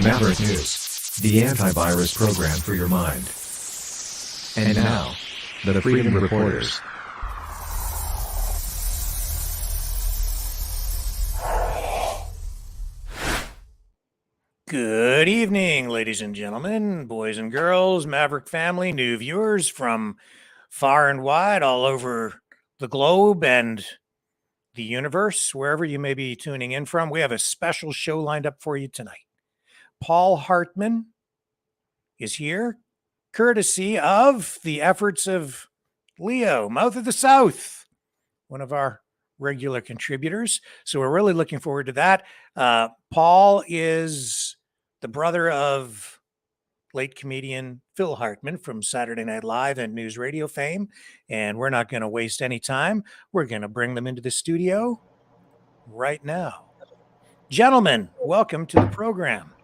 Maverick News, the antivirus program for your mind. And now, the Freedom Reporters. Good evening, ladies and gentlemen, boys and girls, Maverick family, new viewers from far and wide all over the globe and the universe, wherever you may be tuning in from. We have a special show lined up for you tonight. Paul Hartmann is here, courtesy of the efforts of Leo, Mouth of the South, one of our regular contributors. So we're really looking forward to that. Paul is the brother of late comedian Phil Hartmann from Saturday Night Live and News Radio fame. And we're not going to waste any time. We're going to bring them into the studio right now. Gentlemen, welcome to the program.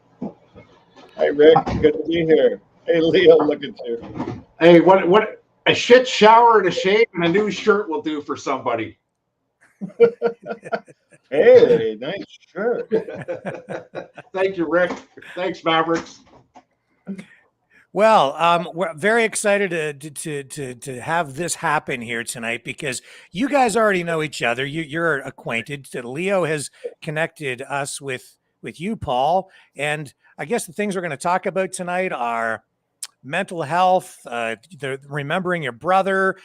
Hi, Rick. Good to be here. Hey, Leo, look at you. Hey, what a shit shower and a shave and a new shirt will do for somebody. Hey, nice shirt. Thank you, Rick. Thanks, Mavericks. Well, we're very excited to have this happen here tonight because you guys already know each other. You're acquainted. Leo has connected us with you, Paul. And I guess the things we're going to talk about tonight are mental health, remembering your brother,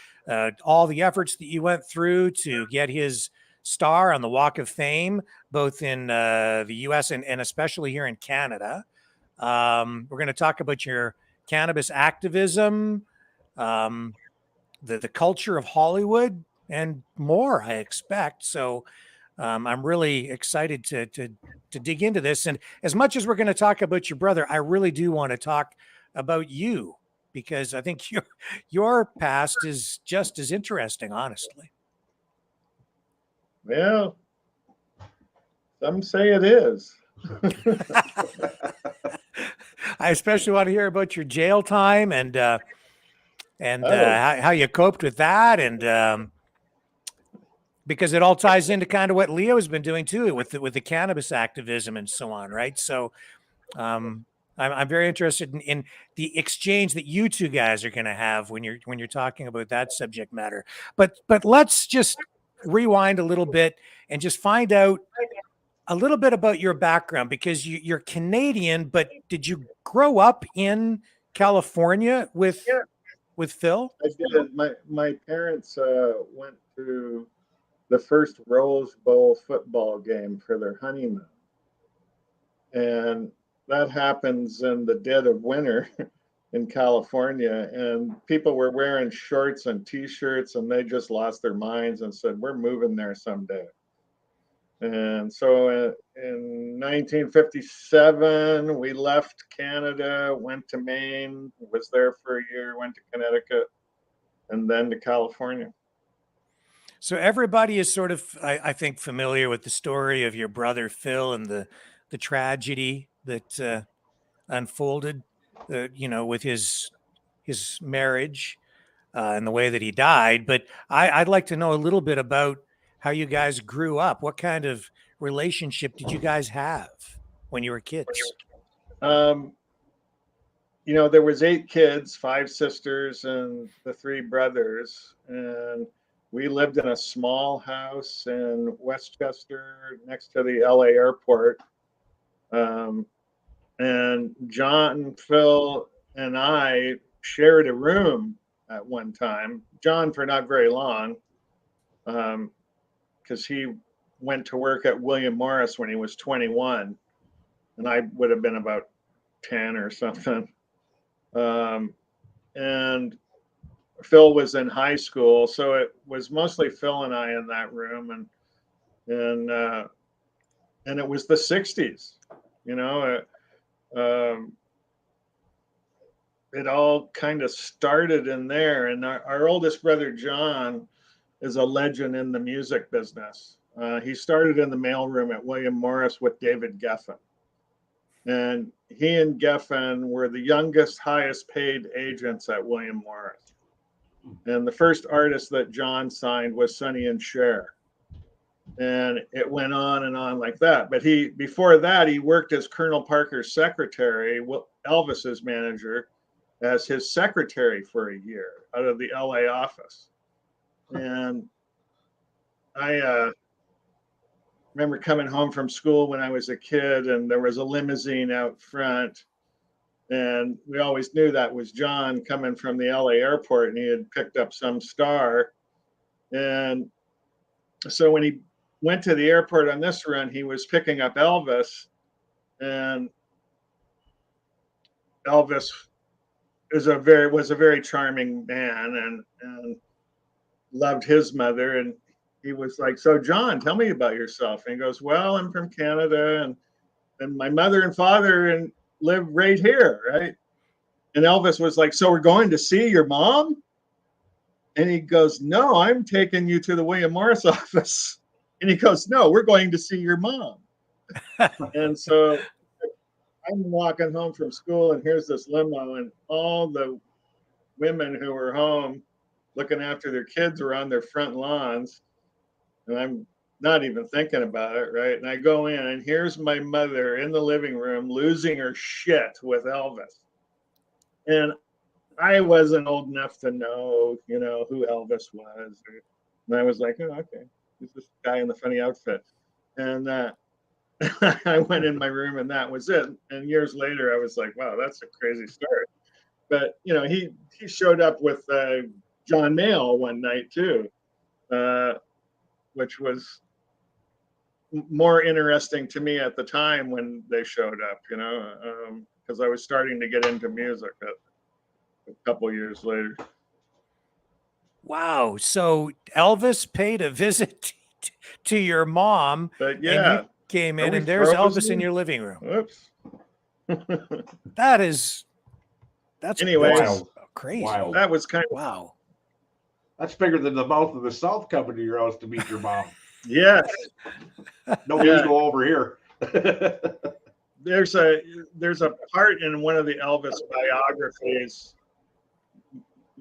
all the efforts that you went through to get his star on the Walk of Fame, both in the U.S. and especially here in Canada. We're going to talk about your cannabis activism, the culture of Hollywood, and more, I expect. So I'm really excited to dig into this. And as much as we're going to talk about your brother, I really do want to talk about you, because I think your past is just as interesting, honestly. Well, some say it is. I especially want to hear about your jail time and how you coped with that, and because it all ties into kind of what Leo has been doing too with the cannabis activism and so on, right? So I'm very interested in the exchange that you two guys are going to have when you're talking about that subject matter. But let's just rewind a little bit and just find out a little bit about your background, because you're Canadian, but did you grow up in California with Phil? I did. My parents went to the first Rose Bowl football game for their honeymoon. And that happens in the dead of winter in California. And people were wearing shorts and T-shirts, and they just lost their minds and said, we're moving there someday. And so in 1957, we left Canada, went to Maine, was there for a year, went to Connecticut, and then to California. So everybody is sort of, I think, familiar with the story of your brother Phil and the tragedy that unfolded, with his marriage and the way that he died. But I'd like to know a little bit about how you guys grew up. What kind of relationship did you guys have when you were kids? There was 8 kids, 5 sisters, and the 3 brothers. And we lived in a small house in Westchester next to the LA airport. And John, Phil, and I shared a room at one time. John for not very long, because he went to work at William Morris when he was 21, and I would have been about 10 or something. And Phil was in high school, so it was mostly Phil and I in that room, and it was the 60s, it all kind of started in there. And our oldest brother, John, is a legend in the music business. He started in the mailroom at William Morris with David Geffen. And he and Geffen were the youngest, highest paid agents at William Morris. And the first artist that John signed was Sonny and Cher. And it went on and on like that. But before that, he worked as Colonel Parker's secretary, Elvis's manager, as his secretary for a year out of the LA office. And I remember coming home from school when I was a kid, and there was a limousine out front. And we always knew that was John coming from the LA airport, and he had picked up some star. And so when he went to the airport on this run, he was picking up Elvis, and Elvis was a very charming man, and loved his mother. And he was like, "So John, tell me about yourself." And he goes, "Well, I'm from Canada, and my mother and father live right here, right?" And Elvis was like, "So we're going to see your mom?" And he goes, "No, I'm taking you to the William Morris office." And he goes, "No, we're going to see your mom." And so I'm walking home from school, and here's this limo, and all the women who were home looking after their kids were on their front lawns. And I'm not even thinking about it, right? And I go in, and here's my mother in the living room losing her shit with Elvis. And I wasn't old enough to know, who Elvis was. And I was like, "Oh, okay, he's this guy in the funny outfit." And I went in my room, and that was it. And years later, I was like, "Wow, that's a crazy story." But he showed up with John Mayall one night too, which was more interesting to me at the time when they showed up, because I was starting to get into music a couple years later. Wow. So Elvis paid a visit to your mom, But and yeah, you came are in, we and there's Elvis in frozen? your living room. Whoops. That's Anyways, Wild. crazy. Wild. that was kind of, Wow. That's bigger than the mouth of the South coming to your house to meet your mom. yes. No Yeah. ego over here. There's a part in one of the Elvis biographies.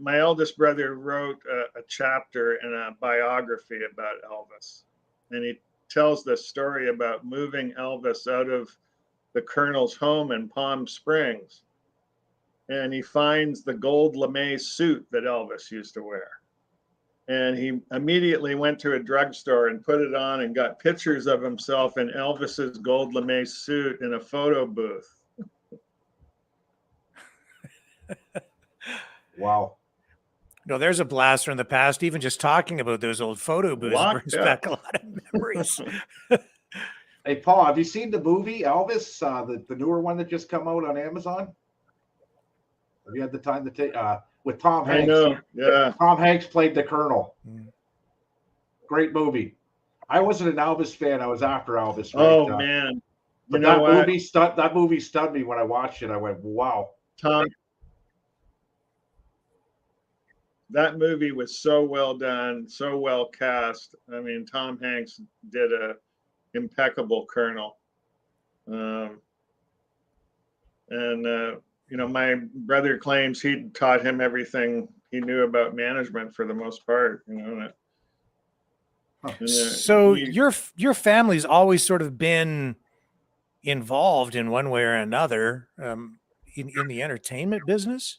My eldest brother wrote a chapter in a biography about Elvis, and he tells the story about moving Elvis out of the Colonel's home in Palm Springs, and he finds the gold lame suit that Elvis used to wear. And he immediately went to a drugstore and put it on and got pictures of himself in Elvis's gold lame suit in a photo booth. Wow. No, there's a blast from the past. Even just talking about those old photo booths Locked brings up. back a lot of memories. Hey, Paul, have you seen the movie Elvis, the newer one that just come out on Amazon? Have you had the time to take with Tom Hanks? I know, yeah. Tom Hanks played the Colonel. Mm. Great movie. I wasn't an Elvis fan. I was after Elvis. Right? Oh man, but that movie stunned me when I watched it. I went, "Wow." Tom, that movie was so well done, so well cast. I mean, Tom Hanks did a impeccable Colonel. My brother claims he taught him everything he knew about management for the most part. So your family's always sort of been involved in one way or another in the entertainment business.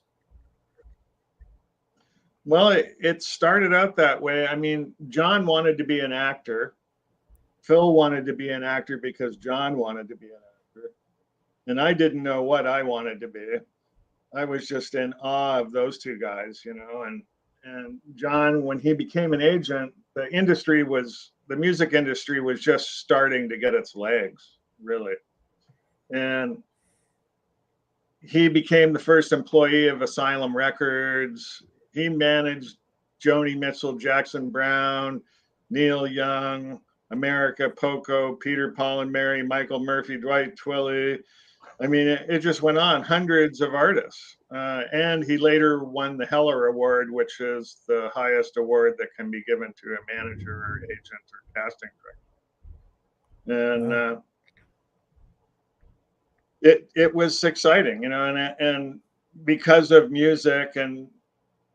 Well, it started out that way. I mean, John wanted to be an actor. Phil wanted to be an actor because John wanted to be an actor. And I didn't know what I wanted to be. I was just in awe of those two guys, and John, when he became an agent, the music industry was just starting to get its legs, really. And he became the first employee of Asylum Records. He managed Joni Mitchell, Jackson Browne, Neil Young, America, Poco, Peter, Paul and Mary, Michael Murphy, Dwight Twilley. I mean, it just went on, hundreds of artists. And he later won the Heller Award, which is the highest award that can be given to a manager or agent or casting director. And it was exciting, and because of music and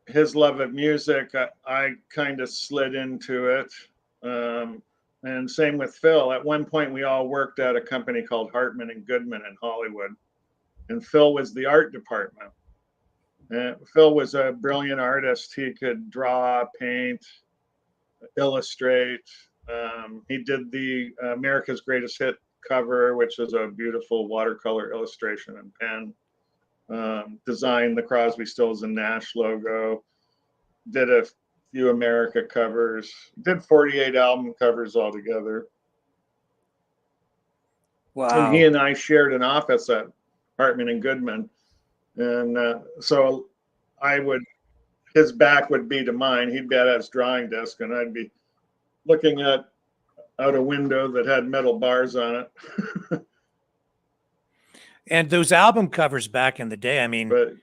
his love of music, I kind of slid into it. And same with Phil. At one point, we all worked at a company called Hartmann and Goodman in Hollywood, and Phil was the art department. And Phil was a brilliant artist. He could draw, paint, illustrate. He did the America's Greatest Hit cover, which is a beautiful watercolor illustration and pen. Designed the Crosby, Stills and Nash logo. Did a few America covers. Did 48 album covers altogether. Wow. And he and I shared an office at Hartmann and Goodman. And so his back would be to mine. He'd be at his drawing desk, and I'd be looking out a window that had metal bars on it. And those album covers back in the day, I mean, But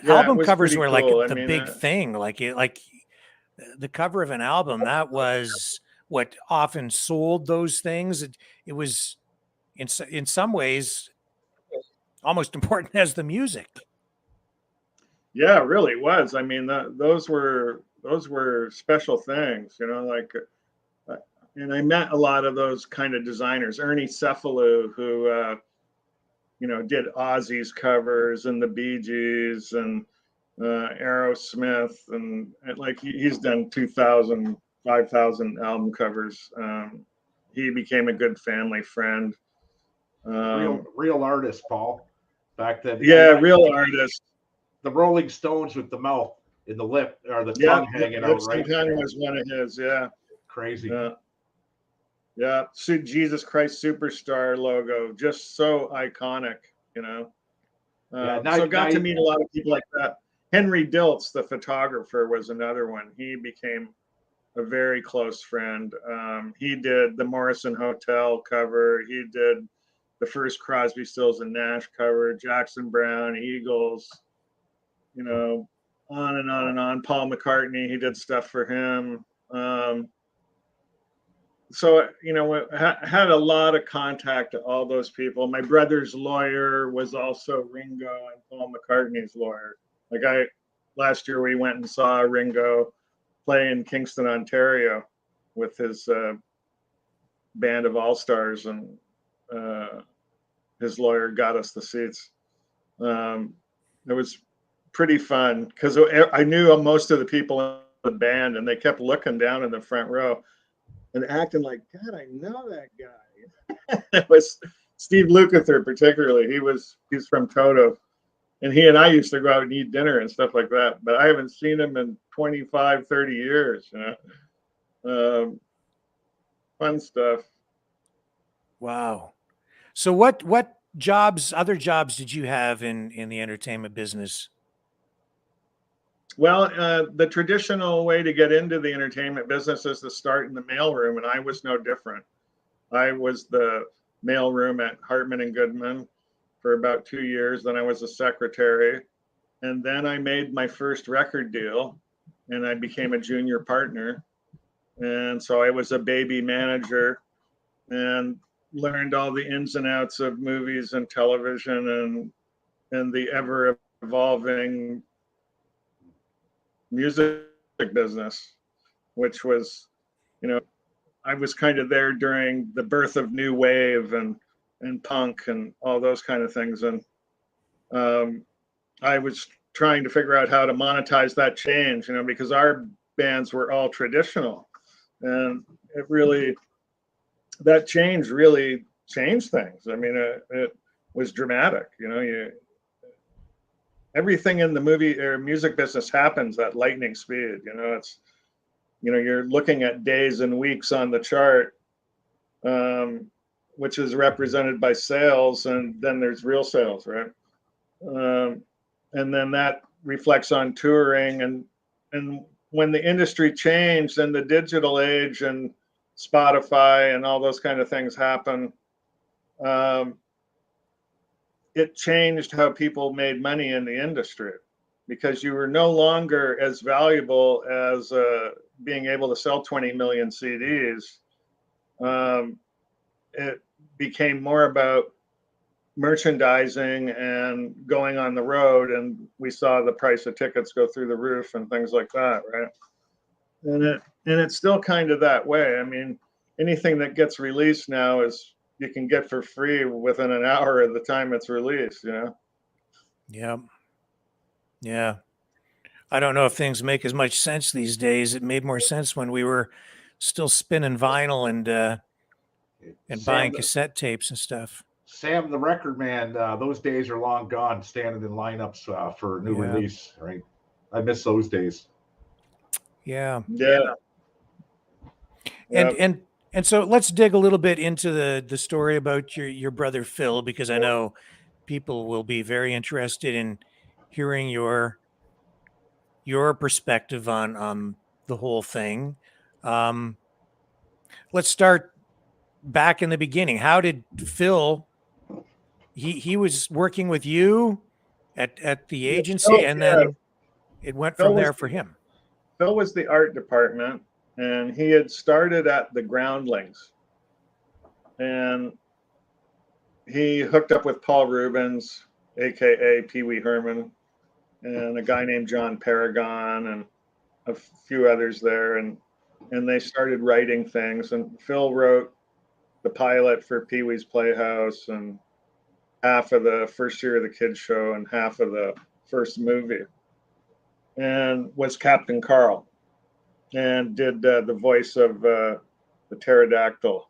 album covers were cool. like the big thing. Like the cover of an album, that was what often sold those things. It was in some ways almost important as the music. Yeah, it really was. I mean, those were special things, like, and I met a lot of those kind of designers. Ernie Cefalu, who, did Ozzy's covers and the Bee Gees and Aerosmith, and like he's done 2,000, 5,000 album covers. He became a good family friend. Real artist, Paul. Back then. Yeah, real artist. The Rolling Stones with the mouth in the lip or the tongue hanging out, right? Tongue was one of his. Yeah. Crazy. Yeah. Jesus Christ Superstar logo, just so iconic, So got to meet a lot of people like that. Henry Diltz, the photographer, was another one. He became a very close friend. He did the Morrison Hotel cover. He did the first Crosby, Stills and Nash cover, Jackson Browne, Eagles, on and on and on. Paul McCartney, he did stuff for him. So, had a lot of contact to all those people. My brother's lawyer was also Ringo and Paul McCartney's lawyer. Last year we went and saw Ringo play in Kingston, Ontario with his band of all-stars, and his lawyer got us the seats. It was pretty fun because I knew most of the people in the band, and they kept looking down in the front row and acting like, God, I know that guy. It was Steve Lukather, particularly. He's from Toto, and he and I used to go out and eat dinner and stuff like that, but I haven't seen him in 25, 30 years. Fun stuff. Wow. So what other jobs did you have in the entertainment business? Well, the traditional way to get into the entertainment business is to start in the mailroom, and I was no different. I was the mailroom at Hartmann and Goodman for about 2 years. Then I was a secretary, and then I made my first record deal, and I became a junior partner. And so I was a baby manager and learned all the ins and outs of movies and television and the ever evolving music business, which was, I was kind of there during the birth of new wave and punk and all those kind of things. And I was trying to figure out how to monetize that change, because our bands were all traditional, and that change really changed things. I mean, it was dramatic, everything in the movie or music business happens at lightning speed. It's, you're looking at days and weeks on the chart, which is represented by sales, and then there's real sales, right? And then that reflects on touring, and when the industry changed and the digital age and Spotify and all those kind of things happen, it changed how people made money in the industry, because you were no longer as valuable as being able to sell 20 million CDs. It became more about merchandising and going on the road, and we saw the price of tickets go through the roof and things like that, right? And it's still kind of that way. I mean, anything that gets released now is you can get for free within an hour of the time it's released, you know? Yeah. Yeah. I don't know if things make as much sense these days. It made more sense when we were still spinning vinyl and Sam, buying cassette tapes and stuff. Sam, the record man, those days are long gone. Standing in lineups for new Yeah. release, right? I miss those days. Yeah. Yeah. And Yep. and so let's dig a little bit into the story about your brother Phil, because I know people will be very interested in hearing your perspective on the whole thing. Um, let's start back in the beginning. How did Phil? He was working with you at the Yeah, agency, and yeah, then it went Phil from was there for him. Phil was the art department, and he had started at the Groundlings, and he hooked up with Paul Rubens, aka Pee Wee Herman, and a guy named John Paragon, and a few others there, and they started writing things. And Phil wrote the pilot for Pee Wee's Playhouse, and half of the first year of the kids show, and half of the first movie, and was Captain Carl, and did the voice of the pterodactyl,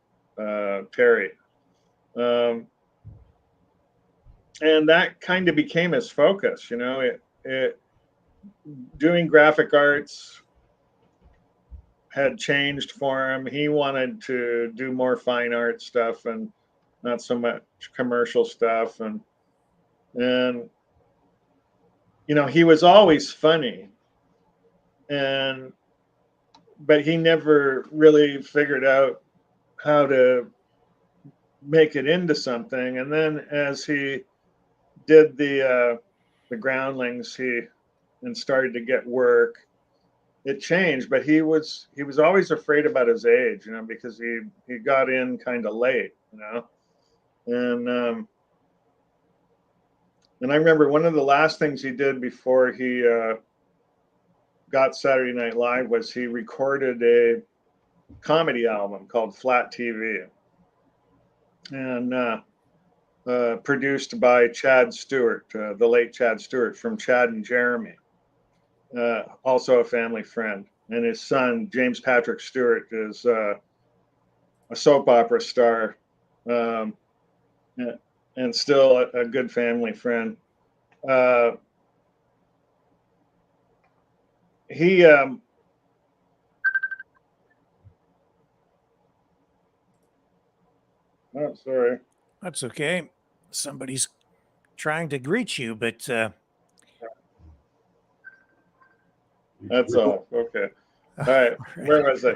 Terry. Um, and that kind of became his focus, you know. It doing graphic arts had changed for him. He wanted to do more fine art stuff and not so much commercial stuff. And you know, he was always funny, and but he never really figured out how to make it into something. And then as he did the Groundlings, he and started to get work, it changed. But he was always afraid about his age, you know, because he got in kind of late, you know. And I remember one of the last things he did before he got Saturday Night Live was he recorded a comedy album called Flat TV, and produced by Chad Stewart, the late Chad Stewart from Chad and Jeremy, also a family friend. And his son, James Patrick Stewart, is a soap opera star, um, and still a good family friend. Uh, he oh, sorry. That's okay. Somebody's trying to greet you, but That's all. Okay. All right. Where was I?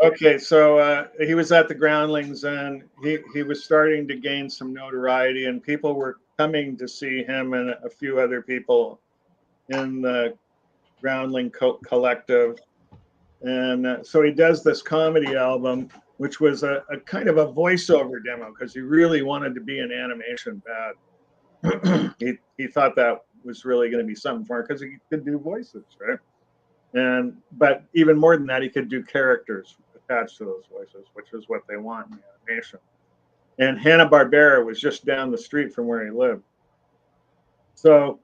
Okay, so he was at the Groundlings, and he was starting to gain some notoriety, and people were coming to see him and a few other people in the Groundling collective. And so he does this comedy album, which was a kind of a voiceover demo because he really wanted to be in animation bad. he thought that was really going to be something for him because he could do voices, right? And but even more than that, he could do characters attached to those voices, which is what they want in the animation. And Hanna-Barbera was just down the street from where he lived. So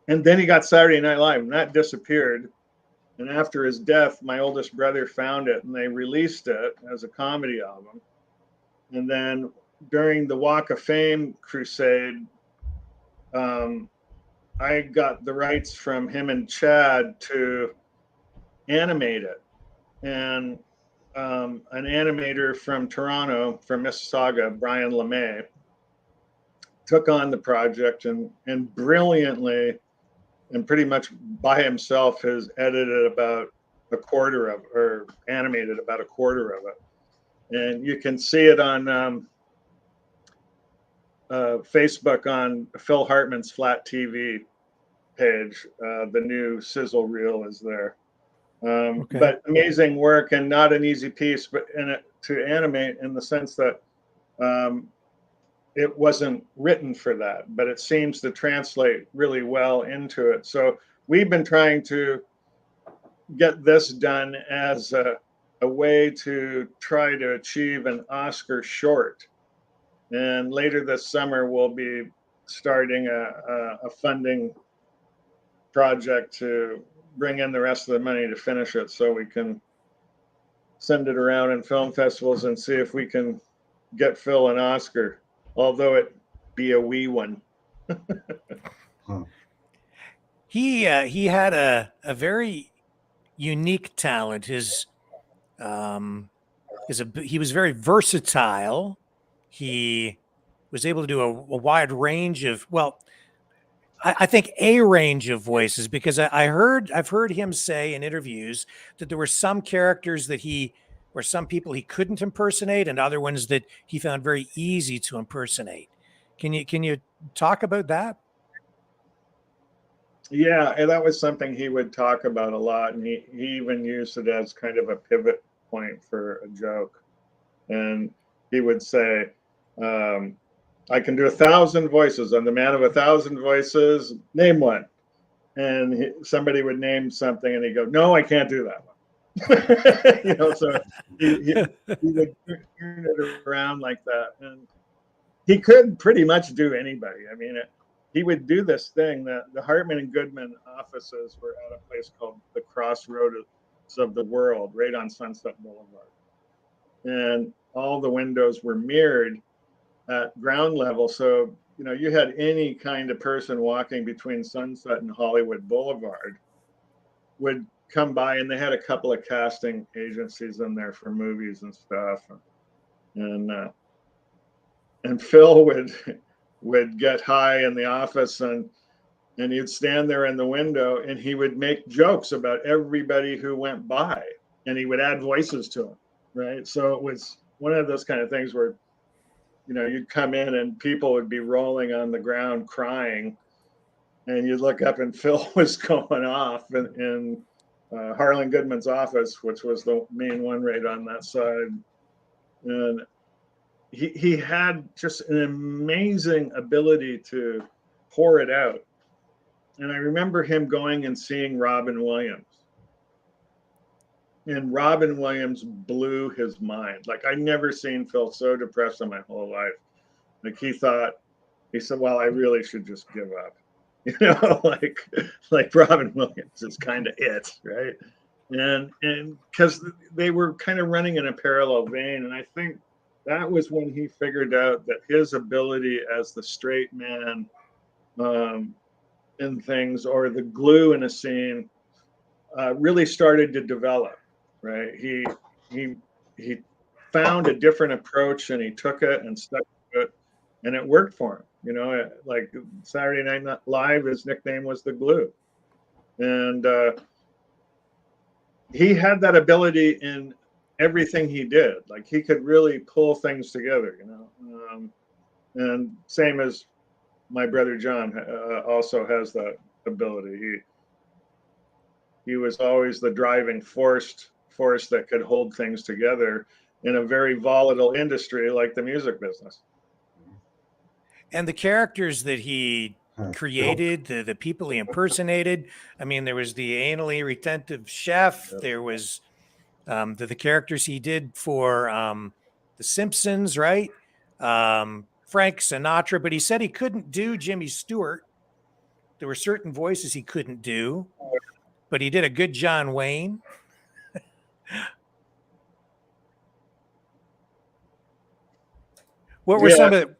and then he got Saturday Night Live, and that disappeared. And after his death, my oldest brother found it, and they released it as a comedy album. And then during the Walk of Fame crusade, I got the rights from him and Chad to animate it. And an animator from Toronto, from Mississauga, Brian LeMay, took on the project and brilliantly and pretty much by himself has edited about a quarter of, or animated about a quarter of it. And you can see it on Facebook on Phil Hartmann's Flat TV page. The new sizzle reel is there. okay. But amazing work, and not an easy piece, but to animate, in the sense that it wasn't written for that, but it seems to translate really well into it. So we've been trying to get this done as a way to try to achieve an Oscar short. And later this summer, we'll be starting a funding project to bring in the rest of the money to finish it so we can send it around in film festivals and see if we can get Phil an Oscar, although it be a wee one. He had a very unique talent. He was very versatile. He was able to do a wide range of, well, I think a range of voices, because I've heard him say in interviews that there were some characters or some people he couldn't impersonate, and other ones that he found very easy to impersonate. Can you talk about that? Yeah, and that was something he would talk about a lot, and he even used it as kind of a pivot point for a joke. And he would say, I can do 1,000 voices. I'm the man of 1,000 voices. Name one. And somebody would name something, and he'd go, "No, I can't do that one." So he would turn it around like that, and he could pretty much do anybody. I mean, he would do this thing that the Hartmann and Goodman offices were at a place called the Crossroads of the World, right on Sunset Boulevard, and all the windows were mirrored at ground level. So, you had any kind of person walking between Sunset and Hollywood Boulevard would come by, and they had a couple of casting agencies in there for movies and stuff. And Phil would get high in the office, and he'd stand there in the window, and he would make jokes about everybody who went by, and he would add voices to them, right? So it was one of those kind of things where you'd come in and people would be rolling on the ground crying, and you'd look up and Phil was going off in Harlan Goodman's office, which was the main one right on that side. And he had just an amazing ability to pour it out. And I remember him going and seeing Robin Williams. And Robin Williams blew his mind. Like, I'd never seen Phil so depressed in my whole life. Like, he said, well, I really should just give up. Like Robin Williams is kind of it, right? And because they were kind of running in a parallel vein. And I think that was when he figured out that his ability as the straight man in things, or the glue in a scene, really started to develop. Right? He found a different approach, and he took it and stuck to it, and it worked for him. Like Saturday Night Live, his nickname was the Glue, and he had that ability in everything he did. Like, he could really pull things together. And same as my brother John also has that ability. He was always the driving force that could hold things together in a very volatile industry like the music business. And the characters that he created, the people he impersonated. I mean, there was the anally retentive chef. Yep. There was the characters he did for The Simpsons, right? Frank Sinatra, but he said he couldn't do Jimmy Stewart. There were certain voices he couldn't do, but he did a good John Wayne. What were the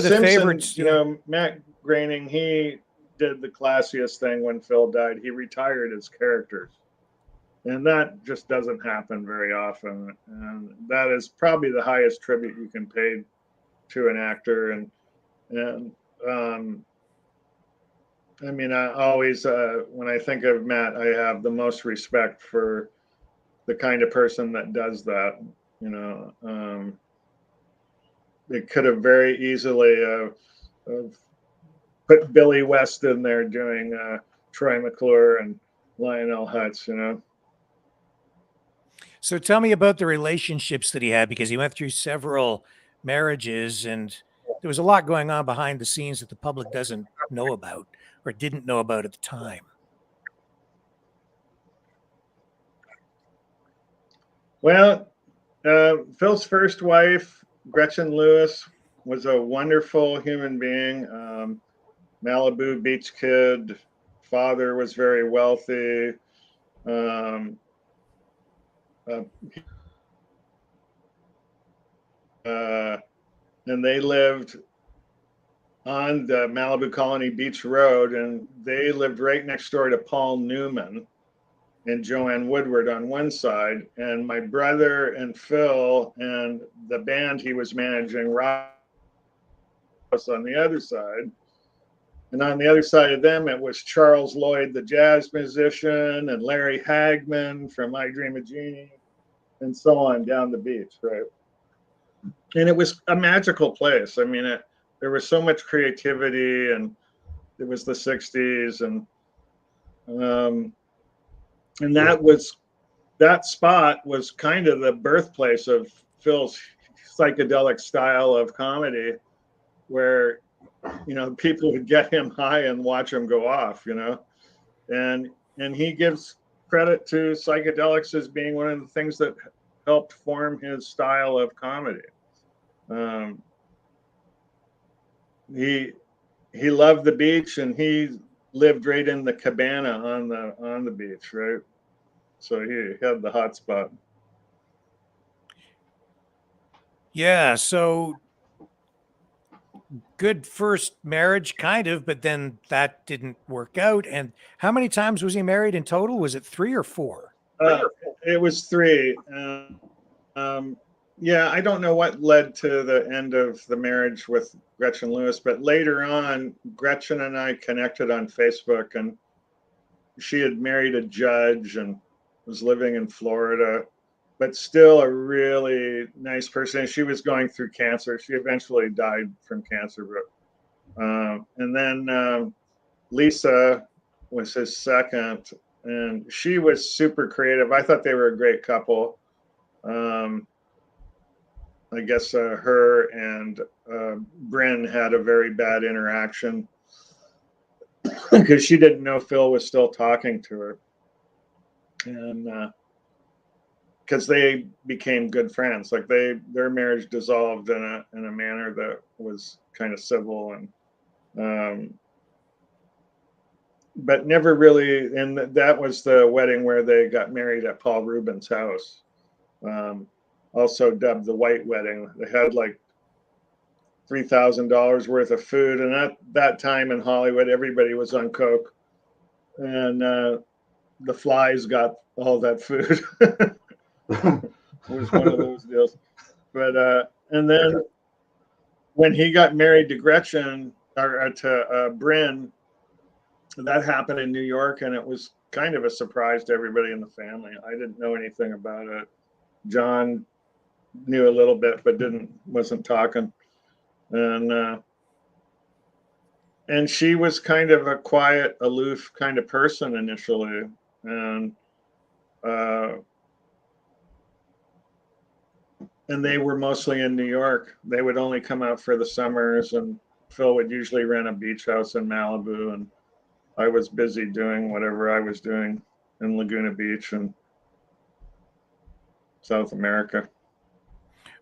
Simpsons, favorites? Matt Groening, he did the classiest thing when Phil died. He retired his characters, and that just doesn't happen very often. And that is probably the highest tribute you can pay to an actor. And I mean, I always, when I think of Matt, I have the most respect for the kind of person that does that. It could have very easily put Billy West in there doing Troy McClure and Lionel Hutz, So tell me about the relationships that he had, because he went through several marriages, and there was a lot going on behind the scenes that the public doesn't know about or didn't know about at the time. Well, Phil's first wife, Gretchen Lewis, was a wonderful human being. Malibu beach kid. Father was very wealthy. Um, uh, uh, and they lived on the Malibu Colony Beach Road, and they lived right next door to Paul Newman and Joanne Woodward on one side, and my brother and Phil and the band he was managing, Ross, on the other side. And on the other side of them, it was Charles Lloyd, the jazz musician, and Larry Hagman from I Dream of Jeannie, and so on down the beach, right? And it was a magical place. I mean, there was so much creativity, and it was the 60s, um, and that spot was kind of the birthplace of Phil's psychedelic style of comedy, where people would get him high and watch him go off, and he gives credit to psychedelics as being one of the things that helped form his style of comedy. He loved the beach, and he lived right in the cabana on the beach, right? So he had the hot spot. Yeah, so good first marriage, kind of, but then that didn't work out. And how many times was he married in total? Was it 3 or 4? It was 3. Yeah, I don't know what led to the end of the marriage with Gretchen Lewis, but later on, Gretchen and I connected on Facebook, and she had married a judge and was living in Florida, but still a really nice person. She was going through cancer. She eventually died from cancer. And then Lisa was his second, and she was super creative. I thought they were a great couple. I guess her and Bryn had a very bad interaction because she didn't know Phil was still talking to her. And because they became good friends, like their marriage dissolved in a manner that was kind of civil, and but never really. And that was the wedding where they got married at Paul Rubin's house, also dubbed the White Wedding. They had like $3,000 worth of food, and at that time in Hollywood, everybody was on coke, and the flies got all that food. It was one of those deals. But and then when he got married to Gretchen, or to Bryn, that happened in New York, and it was kind of a surprise to everybody in the family. I didn't know anything about it. John knew a little bit, but wasn't talking. And she was kind of a quiet, aloof kind of person initially, and they were mostly in New York. They would only come out for the summers, and Phil would usually rent a beach house in Malibu, and I was busy doing whatever I was doing in Laguna Beach and South America.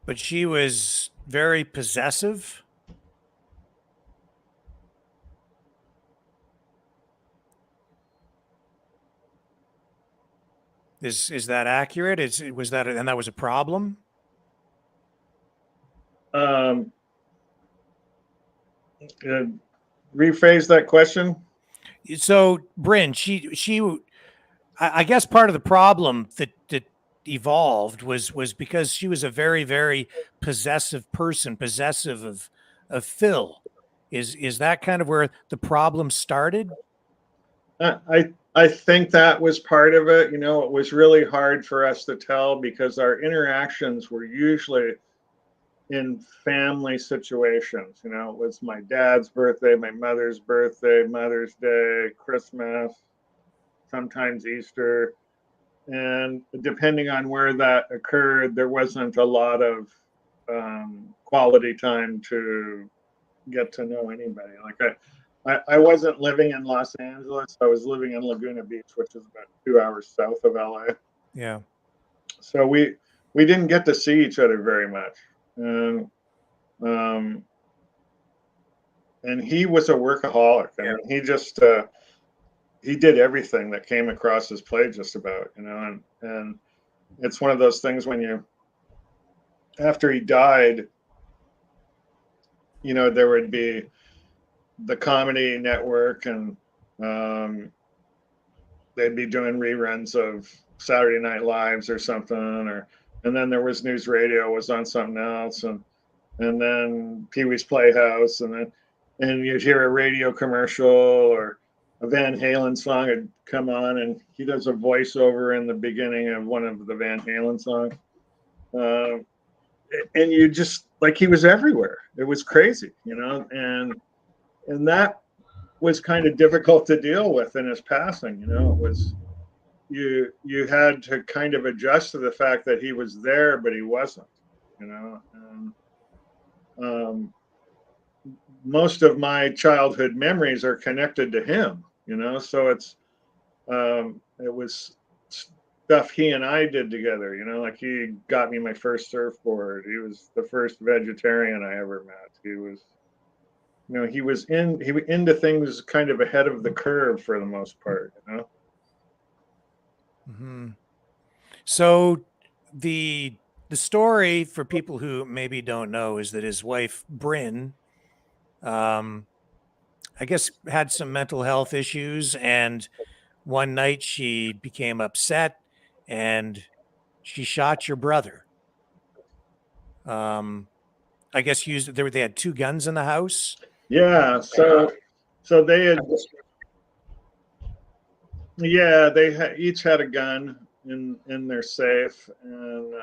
But she was very possessive. Is that accurate? Was that and that was a problem? Rephrase that question. So Bryn, I guess part of the problem that evolved was because she was a very, very possessive person, possessive of Phil. Is that kind of where the problem started? I think that was part of it. It was really hard for us to tell because our interactions were usually in family situations. It was my dad's birthday, my mother's birthday, Mother's Day, Christmas, sometimes Easter. And depending on where that occurred, there wasn't a lot of quality time to get to know anybody. Like I wasn't living in Los Angeles. I was living in Laguna Beach, which is about 2 hours south of LA. Yeah. So we we didn't get to see each other very much. Um, and he was a workaholic. I mean, he just he did everything that came across his plate, just about, you know. And it's one of those things when you, after he died, you know, there would be the Comedy Network, and they'd be doing reruns of Saturday Night Lives or something, or and then there was News Radio was on something else, and then Pee Wee's Playhouse, and you'd hear a radio commercial or a Van Halen song would come on, and he does a voiceover in the beginning of one of the Van Halen songs, and you just like, he was everywhere. It was crazy, you know, and that was kind of difficult to deal with in his passing. You know, it was, you had to kind of adjust to the fact that he was there, but he wasn't, you know. And most of my childhood memories are connected to him, you know. So it was stuff he and I did together, you know. Like, he got me my first surfboard. He was the first vegetarian I ever met. He was, you know, he was into things kind of ahead of the curve for the most part, you know. Mm-hmm. So the story, for people who maybe don't know, is that his wife Bryn, I guess, had some mental health issues, and one night she became upset and she shot your brother. I guess they had two guns in the house. Yeah. So they had, yeah, they each had a gun in their safe, and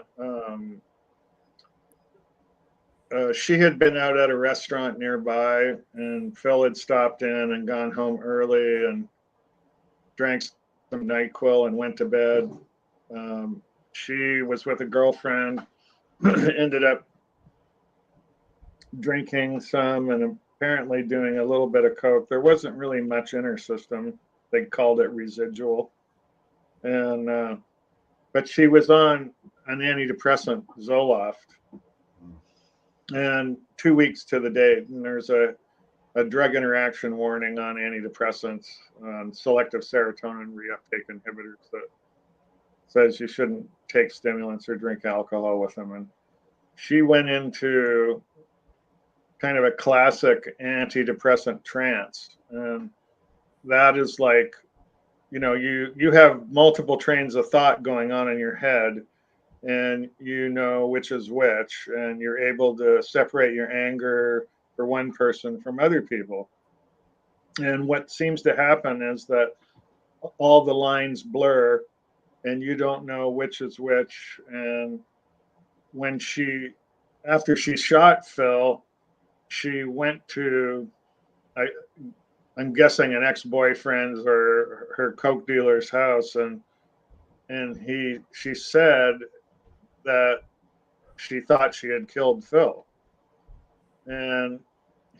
she had been out at a restaurant nearby, and Phil had stopped in and gone home early and drank some NyQuil and went to bed. She was with a girlfriend, ended up drinking some and apparently doing a little bit of coke. There wasn't really much in her system. They called it residual, and but she was on an antidepressant, Zoloft, and 2 weeks to the date. And there's a drug interaction warning on antidepressants, selective serotonin reuptake inhibitors, that says you shouldn't take stimulants or drink alcohol with them. And she went into kind of a classic antidepressant trance. And that is like, you know, you have multiple trains of thought going on in your head, and you know which is which, and you're able to separate your anger for one person from other people. And what seems to happen is that all the lines blur, and you don't know which is which. And when after she shot Phil, she went to, I'm guessing, an ex-boyfriend's or her coke dealer's house, and she said that she thought she had killed Phil, and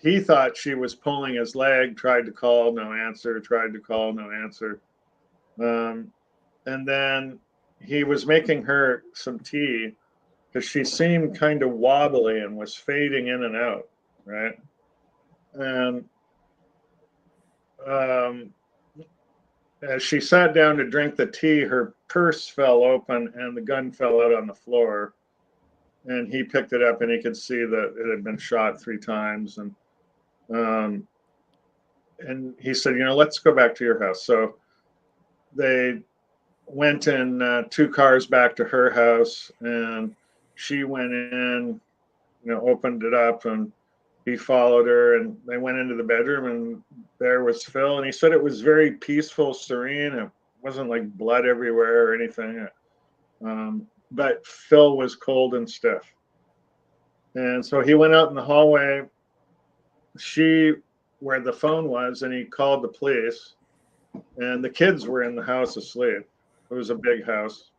he thought she was pulling his leg. Tried to call, no answer. Tried to call, no answer. And then he was making her some tea, because she seemed kind of wobbly and was fading in and out, right? And as she sat down to drink the tea, her purse fell open and the gun fell out on the floor. And he picked it up, and he could see that it had been shot 3 times. And he said, you know, let's go back to your house. So they went in 2 cars back to her house, and she went in, you know, opened it up, and he followed her, and they went into the bedroom, and there was Phil. And he said it was very peaceful, serene. It wasn't like blood everywhere or anything. But Phil was cold and stiff. And so he went out in the hallway, where the phone was, and he called the police. And the kids were in the house asleep. It was a big house.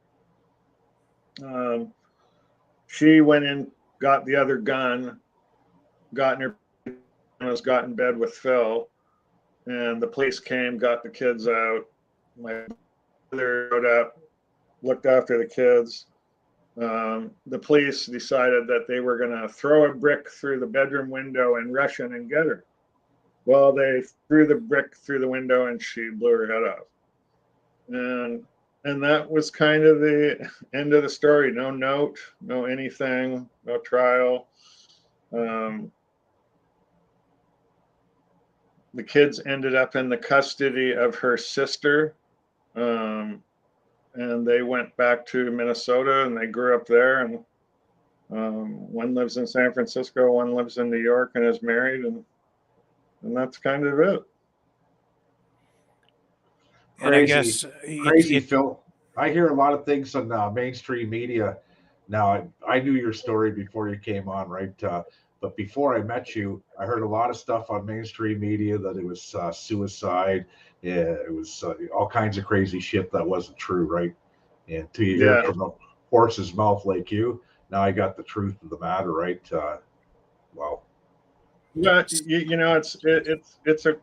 She went in, got the other gun, got in her, got in bed with Phil, and the police came, got the kids out. My brother showed up, looked after the kids, the police decided that they were going to throw a brick through the bedroom window and rush in and get her. Well, they threw the brick through the window and she blew her head off. And that was kind of the end of the story. No note, no anything, no trial. The kids ended up in the custody of her sister, and they went back to Minnesota and they grew up there. And one lives in San Francisco, one lives in New York and is married, and that's kind of it. And I Crazy, guess crazy, Phil. I hear a lot of things on mainstream media. Now, I knew your story before you came on, right? But before I met you, I heard a lot of stuff on mainstream media that it was suicide. Yeah, it was all kinds of crazy shit that wasn't true, right? And till you hear it from a horse's mouth like you, now I got the truth of the matter, right? Well, yeah, you know, it's a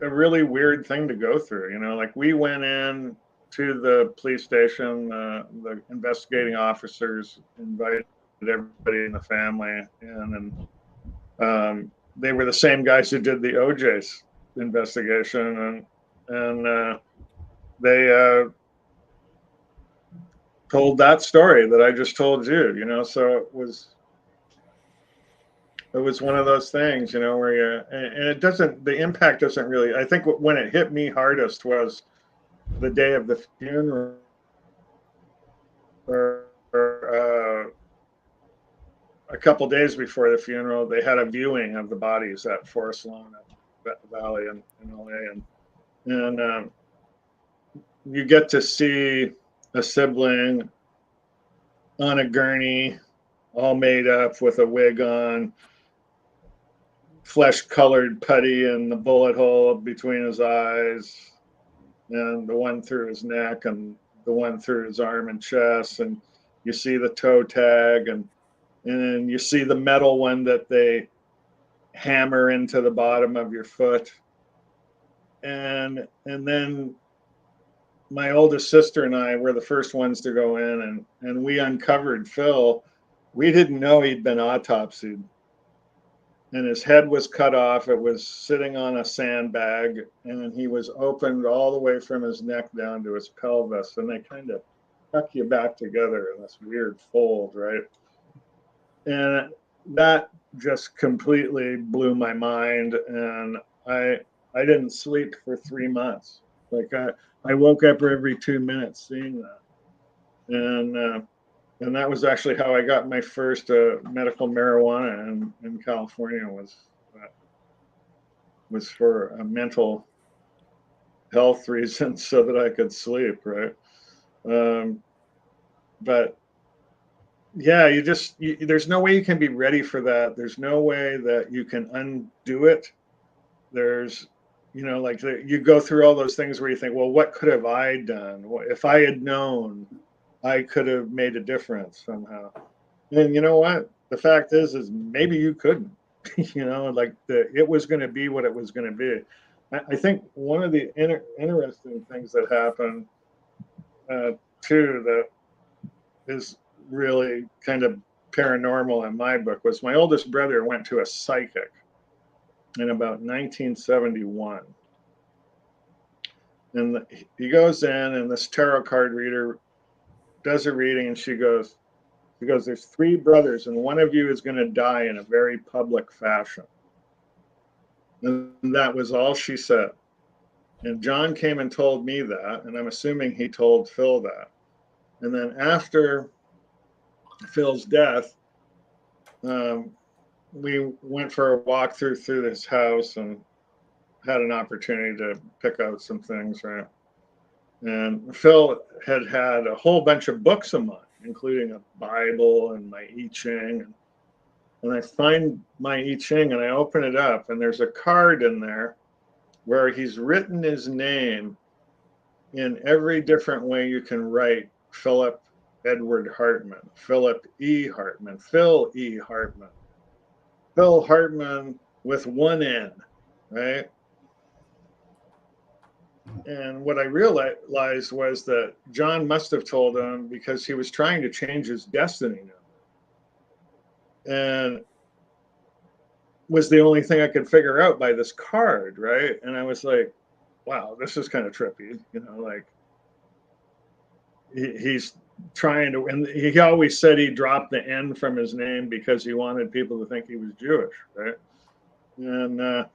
really weird thing to go through. You know, like we went in to the police station, the investigating officers invited everybody in the family in, and they were the same guys who did the OJ's investigation, and they told that story that I just told you. You know, so it was one of those things, you know, where you, and it doesn't, the impact doesn't really, I think when it hit me hardest was the day of the funeral, or a couple days before the funeral, they had a viewing of the bodies at Forest Lawn Valley in LA, and you get to see a sibling on a gurney, all made up with a wig on, flesh-colored putty in the bullet hole between his eyes, and the one through his neck, and the one through his arm and chest, and you see the toe tag, and you see the metal one that they hammer into the bottom of your foot, and then my oldest sister and I were the first ones to go in, and we uncovered Phil. We didn't know he'd been autopsied, and his head was cut off. It was sitting on a sandbag, and he was opened all the way from his neck down to his pelvis, and they kind of tuck you back together in this weird fold, right? And that just completely blew my mind, and I didn't sleep for 3 months. Like I woke up every 2 minutes seeing that, and that was actually how I got my first medical marijuana in California, was for a mental health reason, so that I could sleep, right? But yeah, there's no way you can be ready for that. There's no way that you can undo it. There's, you know, like you go through all those things where you think, well, what could have I done? If I had known, I could have made a difference somehow. And you know what? The fact is maybe you couldn't. You know, like it was going to be what it was going to be. I think one of the interesting things that happened too, that is really kind of paranormal in my book, was my oldest brother went to a psychic in about 1971. And he goes in, and this tarot card reader does a reading, and she goes, there's 3 brothers, and one of you is going to die in a very public fashion. And that was all she said. And John came and told me that, and I'm assuming he told Phil that. And then after Phil's death, we went for a walk through this house and had an opportunity to pick out some things, right? And Phil had a whole bunch of books of mine, including a Bible and my I Ching. And I find my I Ching and I open it up, and there's a card in there where he's written his name in every different way you can write Philip Edward Hartmann, Philip E. Hartmann, Phil E. Hartmann, Phil Hartmann with 1 N, right? And what I realized was that John must have told him because he was trying to change his destiny number. And was the only thing I could figure out by this card, right? And I was like, wow, this is kind of trippy, like he's trying to, and he always said he dropped the N from his name because he wanted people to think he was Jewish, right? And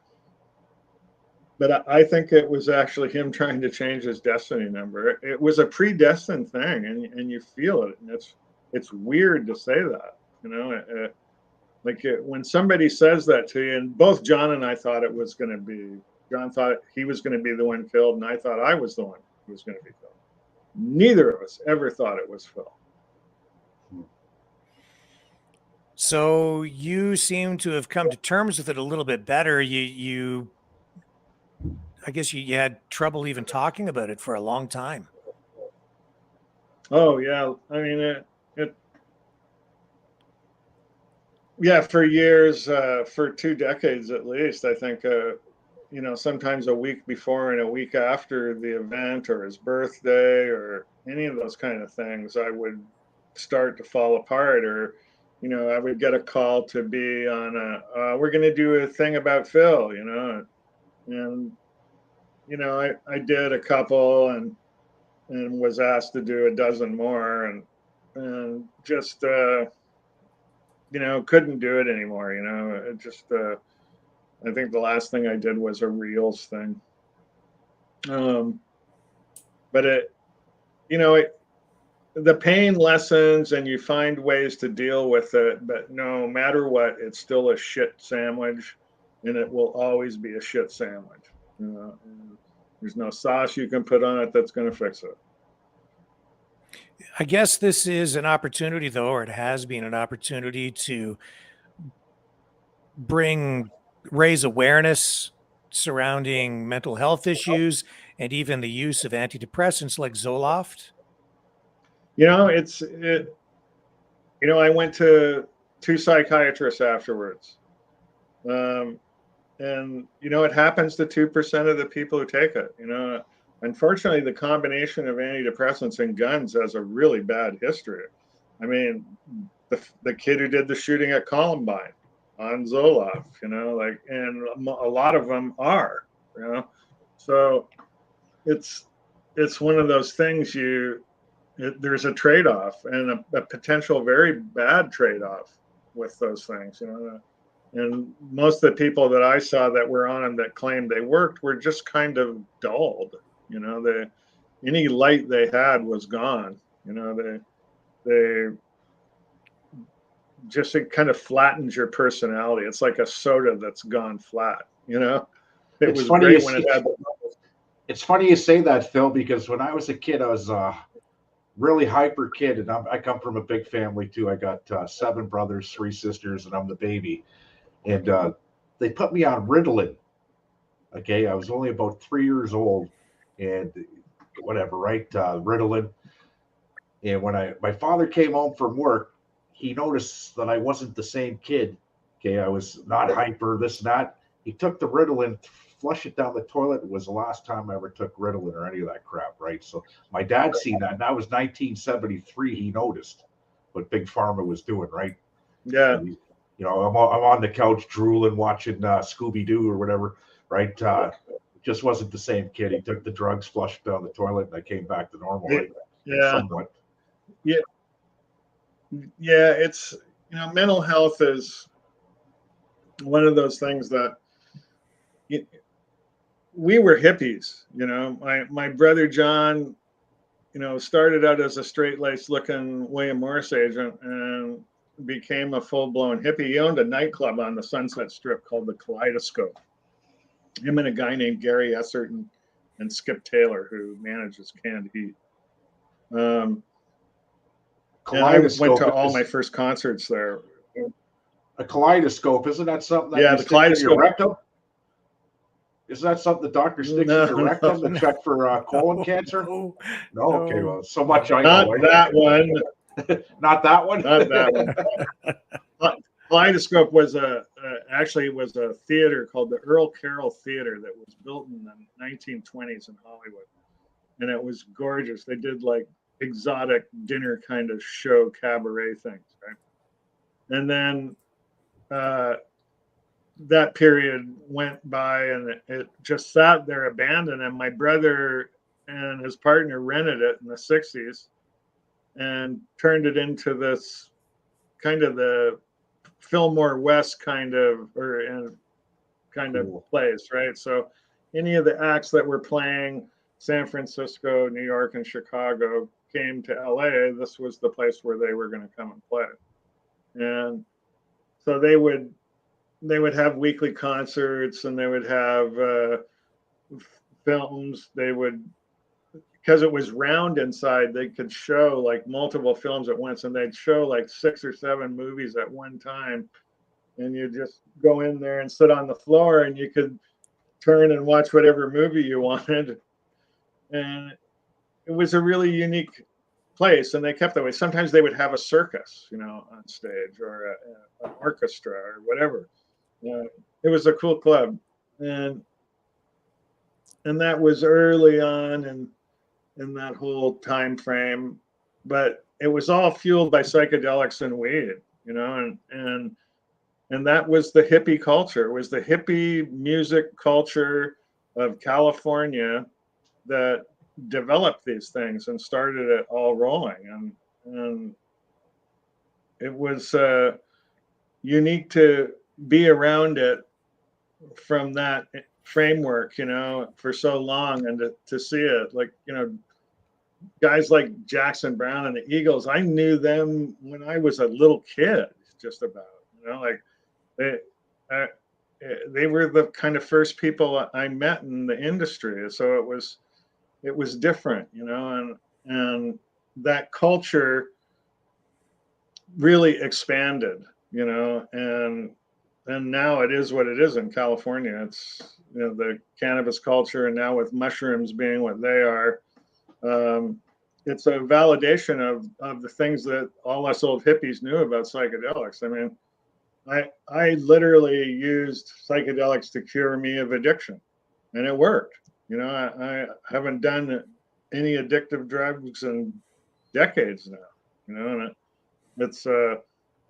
but I think it was actually him trying to change his destiny number. It was a predestined thing, and you feel it, and it's weird to say that, when somebody says that to you, and both John and I thought it was going to be, John thought he was going to be the one killed, and I thought I was the one who was going to be killed. Neither of us ever thought it was Phil. So you seem to have come to terms with it a little bit better. I guess you had trouble even talking about it for a long time. Oh yeah, I mean yeah, for years, for 2 decades at least. I think sometimes a week before and a week after the event or his birthday or any of those kind of things, I would start to fall apart, or I would get a call to be on we're going to do a thing about Phil, and I did a couple and was asked to do a dozen more, and just couldn't do it anymore. It just I think the last thing I did was a reels thing. But the pain lessens and you find ways to deal with it, but no matter what, it's still a shit sandwich, and it will always be a shit sandwich. And there's no sauce you can put on it that's going to fix it. I guess this is an opportunity, though, or it has been an opportunity to raise awareness surrounding mental health issues and even the use of antidepressants like Zoloft. I went to 2 psychiatrists afterwards. And it happens to 2% of the people who take it. Unfortunately, the combination of antidepressants and guns has a really bad history. I mean, the kid who did the shooting at Columbine on Zoloft, and a lot of them are, so it's one of those things. There's a trade-off, and a potential very bad trade-off with those things, And most of the people that I saw that were on them that claimed they worked were just kind of dulled. Any light they had was gone. They just, it kind of flattens your personality. It's like a soda that's gone flat. It was great when it had. It's funny you say that, Phil, because when I was a kid, I was a really hyper kid, and I come from a big family too. I got 7 brothers, 3 sisters, and I'm the baby. And they put me on Ritalin. Okay, I was only about 3 years old, and whatever, right? Ritalin. And when my father came home from work, he noticed that I wasn't the same kid. Okay, I was not hyper, this and that. He took the Ritalin, flushed it down the toilet. It was the last time I ever took Ritalin or any of that crap, right? So my dad seen that, and that was 1973. He noticed what Big Pharma was doing, right? Yeah. I'm on the couch drooling, watching Scooby-Doo or whatever, right? Just wasn't the same kid. He took the drugs, flushed down the toilet, and I came back to normal, right? Yeah. Somewhat. Yeah. Yeah, it's, mental health is one of those things that we were hippies. My brother John, started out as a straight-laced looking William Morris agent and became a full-blown hippie. He owned a nightclub on the Sunset Strip called the Kaleidoscope. Him and a guy named Gary Essert and Skip Taylor, who manages Canned Heat. And I went to all my first concerts there. A kaleidoscope, isn't that something that the kaleidoscope. In your rectum? Is that something the doctor sticks in your rectum to check for colon cancer? No. Okay, well, so much I know. Not that one. Not that one? Not that one. Kaleidoscope was actually was a theater called the Earl Carroll Theater that was built in the 1920s in Hollywood, and it was gorgeous. They did like exotic dinner kind of show cabaret things, right? And then that period went by, and it just sat there abandoned. And my brother and his partner rented it in the 60s and turned it into this kind of the Fillmore West kind of place, right? So any of the acts that were playing San Francisco, New York, and Chicago came to LA, this was the place where they were going to come and play. And so they would have weekly concerts, and they would have films. They would, because it was round inside, they could show like multiple films at once, and they'd show like 6 or 7 movies at one time. And you just go in there and sit on the floor, and you could turn and watch whatever movie you wanted. And it was a really unique place, and they kept that way. Sometimes they would have a circus, on stage, or an orchestra or whatever. It was a cool club, and that was early on in that whole time frame. But it was all fueled by psychedelics and weed, and that was the hippie culture. It was the hippie music culture of California that developed these things and started it all rolling. And it was unique to be around it from that framework, for so long, and to see it, like, guys like Jackson Browne and the Eagles, I knew them when I was a little kid, just about, like they were the kind of first people I met in the industry. So it was different, and that culture really expanded, and now it is what it is in California. It's, the cannabis culture, and now with mushrooms being what they are, it's a validation of the things that all us old hippies knew about psychedelics. I mean, I literally used psychedelics to cure me of addiction, and it worked. I haven't done any addictive drugs in decades now, and it's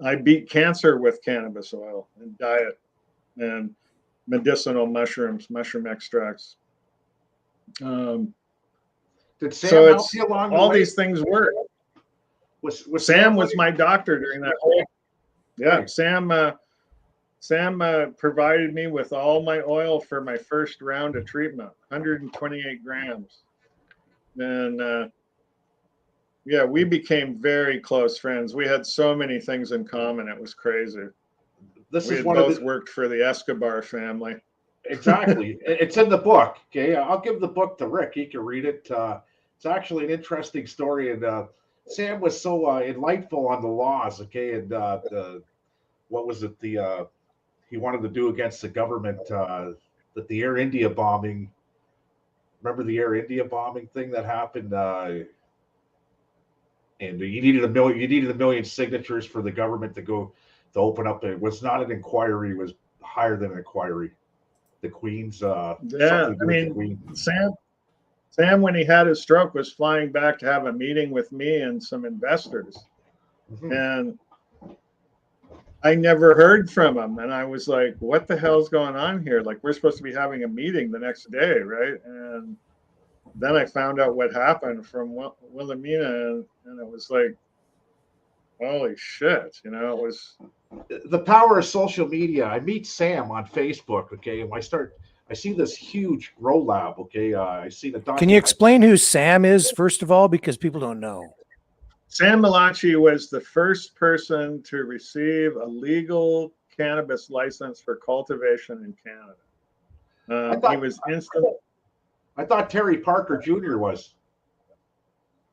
I beat cancer with cannabis oil and diet and medicinal mushrooms, mushroom extracts. Did Sam So help it's you along the all way? these things work. Was Sam was my doctor during that whole. Yeah, Right. Sam provided me with all my oil for my first round of treatment, 128 grams. And yeah, we became very close friends. We had so many things in common. It was crazy. This We is had one of both the worked for the Escobar family. exactly. It's in the book. Okay, I'll give the book to Rick. He can read it. It's actually an interesting story, and Sam was so enlightful on the laws. Okay, and what was it? He wanted to do against the government. That the Air India bombing. Remember the Air India bombing thing that happened? And you needed a million. You needed 1 million signatures for the government to go to open up. It was not an inquiry. It was higher than an inquiry. The Queen's Yeah, something to I do with the mean, Queen. Sam, when he had his stroke, was flying back to have a meeting with me and some investors. Mm-hmm. And I never heard from him. And I was like, what the hell's going on here? Like, we're supposed to be having a meeting the next day, right? And then I found out what happened from Wilhelmina, and it was like, holy shit, it was. The power of social media. I meet Sam on Facebook, okay, and I see this huge grow lab, okay. I see the document. Can you explain who Sam is, first of all, because people don't know? Sam Malachi was the first person to receive a legal cannabis license for cultivation in Canada. He was instant. I thought Terry Parker Jr. was.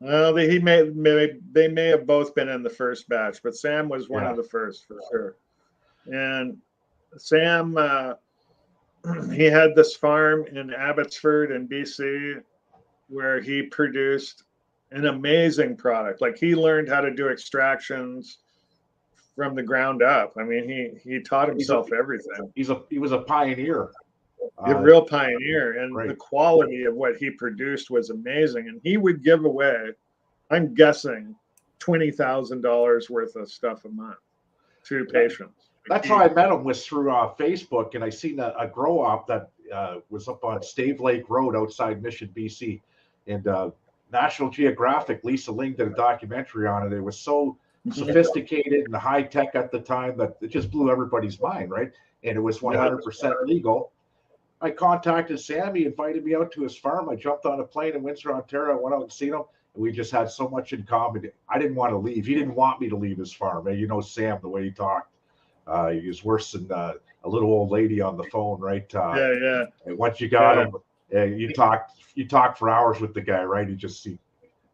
Well, they may have both been in the first batch, but Sam was one of the first for sure. And Sam, he had this farm in Abbotsford in BC where he produced an amazing product. Like, he learned how to do extractions from the ground up. I mean, he taught himself everything. He was a pioneer. A real pioneer, and right. the quality of what he produced was amazing. And he would give away, I'm guessing, $20,000 worth of stuff a month to patients. That's how I met him, was through Facebook, and I seen a grow op that was up on Stave Lake Road outside Mission, BC, and National Geographic, Lisa Ling did a documentary on it. It was so sophisticated and high tech at the time that it just blew everybody's mind, right? And it was 100% legal. I contacted Sam. He invited me out to his farm. I jumped on a plane in Windsor, Ontario. I went out and seen him. And we just had so much in common. I didn't want to leave. He didn't want me to leave his farm. And you know Sam, the way he talked. He was worse than a little old lady on the phone, right? Yeah. And once you got him, you talked for hours with the guy, right? He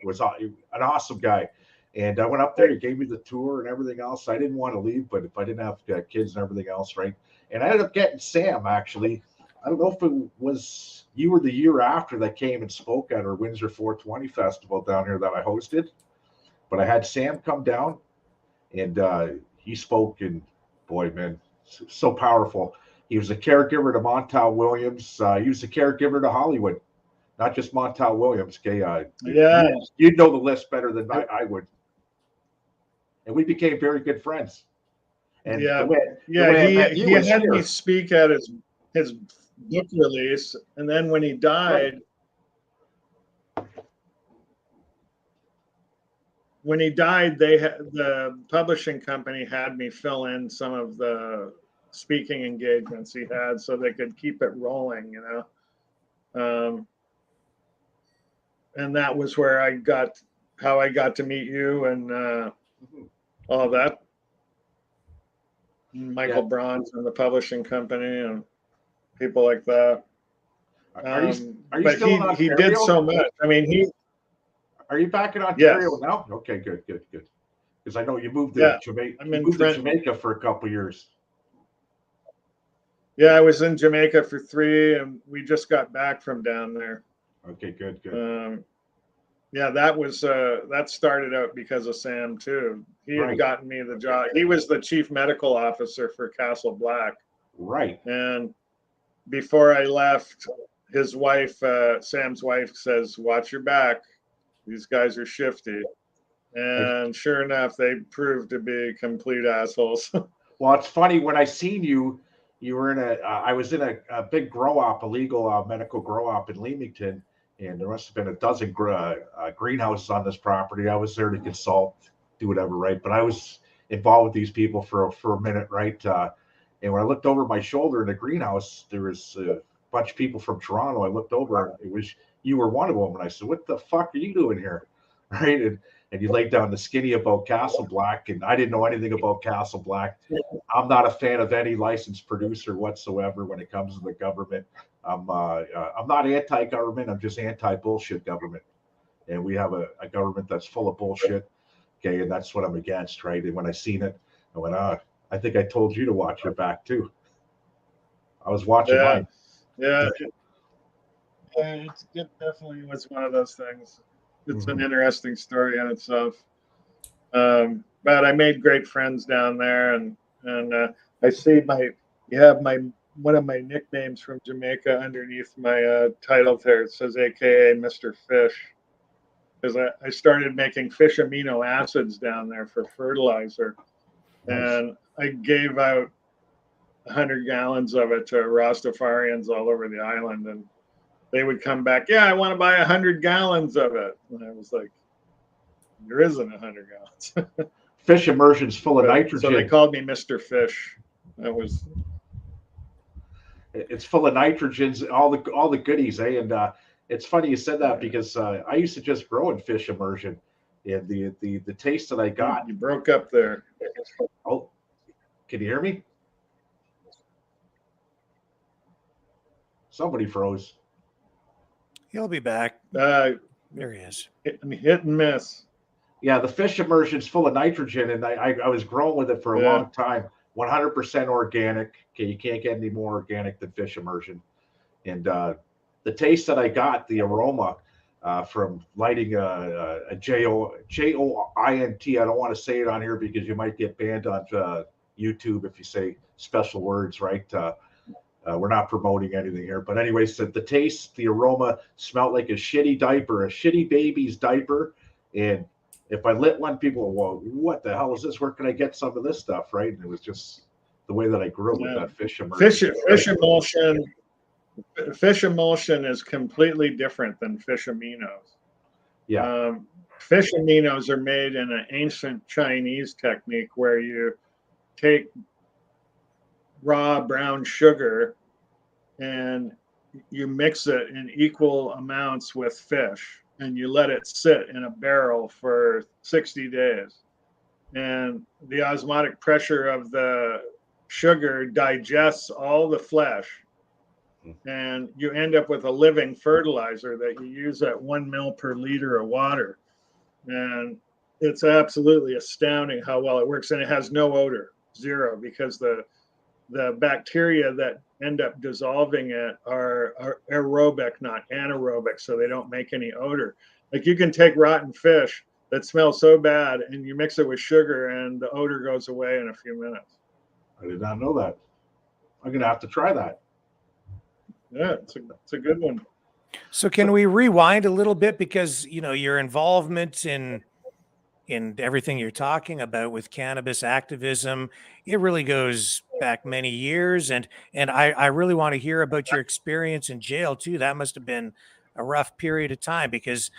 was an awesome guy. And I went up there. He gave me the tour and everything else. I didn't want to leave, but if I didn't have kids and everything else, right? And I ended up getting Sam, actually. I don't know if it was you were the year after that came and spoke at our Windsor 420 festival down here that I hosted. But I had Sam come down, and he spoke, and boy, man, so powerful. He was a caregiver to Montel Williams. He was a caregiver to Hollywood, not just Montel Williams. Okay, you'd know the list better than I would. And we became very good friends. And he had me speak at his book release, and then when he died, the publishing company had me fill in some of the speaking engagements he had so they could keep it rolling, you know. And that was where I got to meet you and all that. Michael Bronze and the publishing company and people like that. Are you still in Ontario? He did so much. I mean, Are you back in Ontario now? Okay, good. Because I know you moved to Jamaica. You moved to Jamaica for a couple of years. Yeah, I was in Jamaica for 3, and we just got back from down there. Okay, good. That started out because of Sam too. He had gotten me the job. He was the chief medical officer for Castle Black. Right. And before I left, his wife, Sam's wife, says, "Watch your back. These guys are shifty." And sure enough, they proved to be complete assholes. Well, it's funny, when I seen you, you were I was in a big grow op, illegal medical grow op in Leamington, and there must have been a dozen greenhouses on this property. I was there to consult, do whatever, right? But I was involved with these people for a minute, right? And when I looked over my shoulder in the greenhouse, there was a bunch of people from Toronto. I looked over, you were one of them, and I said, "What the fuck are you doing here?" Right? And you laid down the skinny about Castle Black, and I didn't know anything about Castle Black. I'm not a fan of any licensed producer whatsoever when it comes to the government. I'm not anti-government. I'm just anti-bullshit government. And we have a government that's full of bullshit. Okay, and that's what I'm against, right? And when I seen it, I went, I think I told you to watch your back too. I was watching mine. Yeah. It definitely was one of those things. It's an interesting story in itself. But I made great friends down there, and I see one of my nicknames from Jamaica underneath my title there. It says AKA Mr. Fish, because I started making fish amino acids down there for fertilizer. Nice. And I gave out 100 gallons of it to Rastafarians all over the island, and they would come back, "Yeah, I want to buy 100 gallons of it." And I was like, "There isn't 100 gallons." Fish immersion's full of nitrogen. So they called me Mr. Fish. It's full of nitrogens, all the goodies, eh? And it's funny you said that, because I used to just grow in fish immersion, and the taste that I got. You broke up there. Oh, can you hear me? Somebody froze. He'll be back. There he is. Hit and miss. Yeah, the fish immersion's full of nitrogen, and I was growing with it for a long time. 100% organic. Okay, you can't get any more organic than fish immersion. And the taste that I got, the aroma, from lighting a Joint. I don't want to say it on here because you might get banned on YouTube if you say special words, right? We're not promoting anything here, but anyway, so the taste, the aroma smelled like a shitty diaper, a shitty baby's diaper. And if I lit one, people go, well, what the hell is this? Where can I get some of this stuff, right? And it was just the way that I grew up with that fish immersion. Fish emulsion is completely different than fish aminos. Yeah. Fish aminos are made in an ancient Chinese technique where you take raw brown sugar and you mix it in equal amounts with fish and you let it sit in a barrel for 60 days. And the osmotic pressure of the sugar digests all the flesh. And you end up with a living fertilizer that you use at 1 mil per liter of water. And it's absolutely astounding how well it works. And it has no odor, zero, because the bacteria that end up dissolving it are aerobic, not anaerobic, so they don't make any odor. Like you can take rotten fish that smells so bad and you mix it with sugar and the odor goes away in a few minutes. I did not know that. I'm going to have to try that. Yeah, it's a good one. So can we rewind a little bit, because your involvement in everything you're talking about with cannabis activism, it really goes back many years, and I really want to hear about your experience in jail too. That must have been a rough period of time, because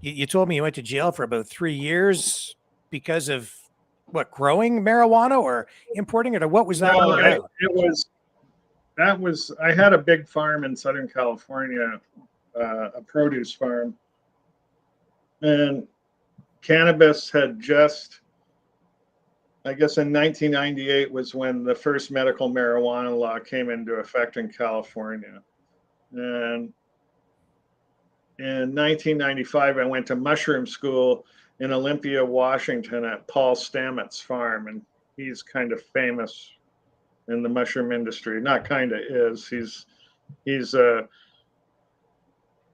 you told me you went to jail for about 3 years because of what, growing marijuana or importing it, or what was that all about? I had a big farm in Southern California, a produce farm, and cannabis had just, I guess in 1998 was when the first medical marijuana law came into effect in California. And in 1995, I went to mushroom school in Olympia, Washington at Paul Stamets farm. And he's kind of famous in the mushroom industry. Not kind of is. He's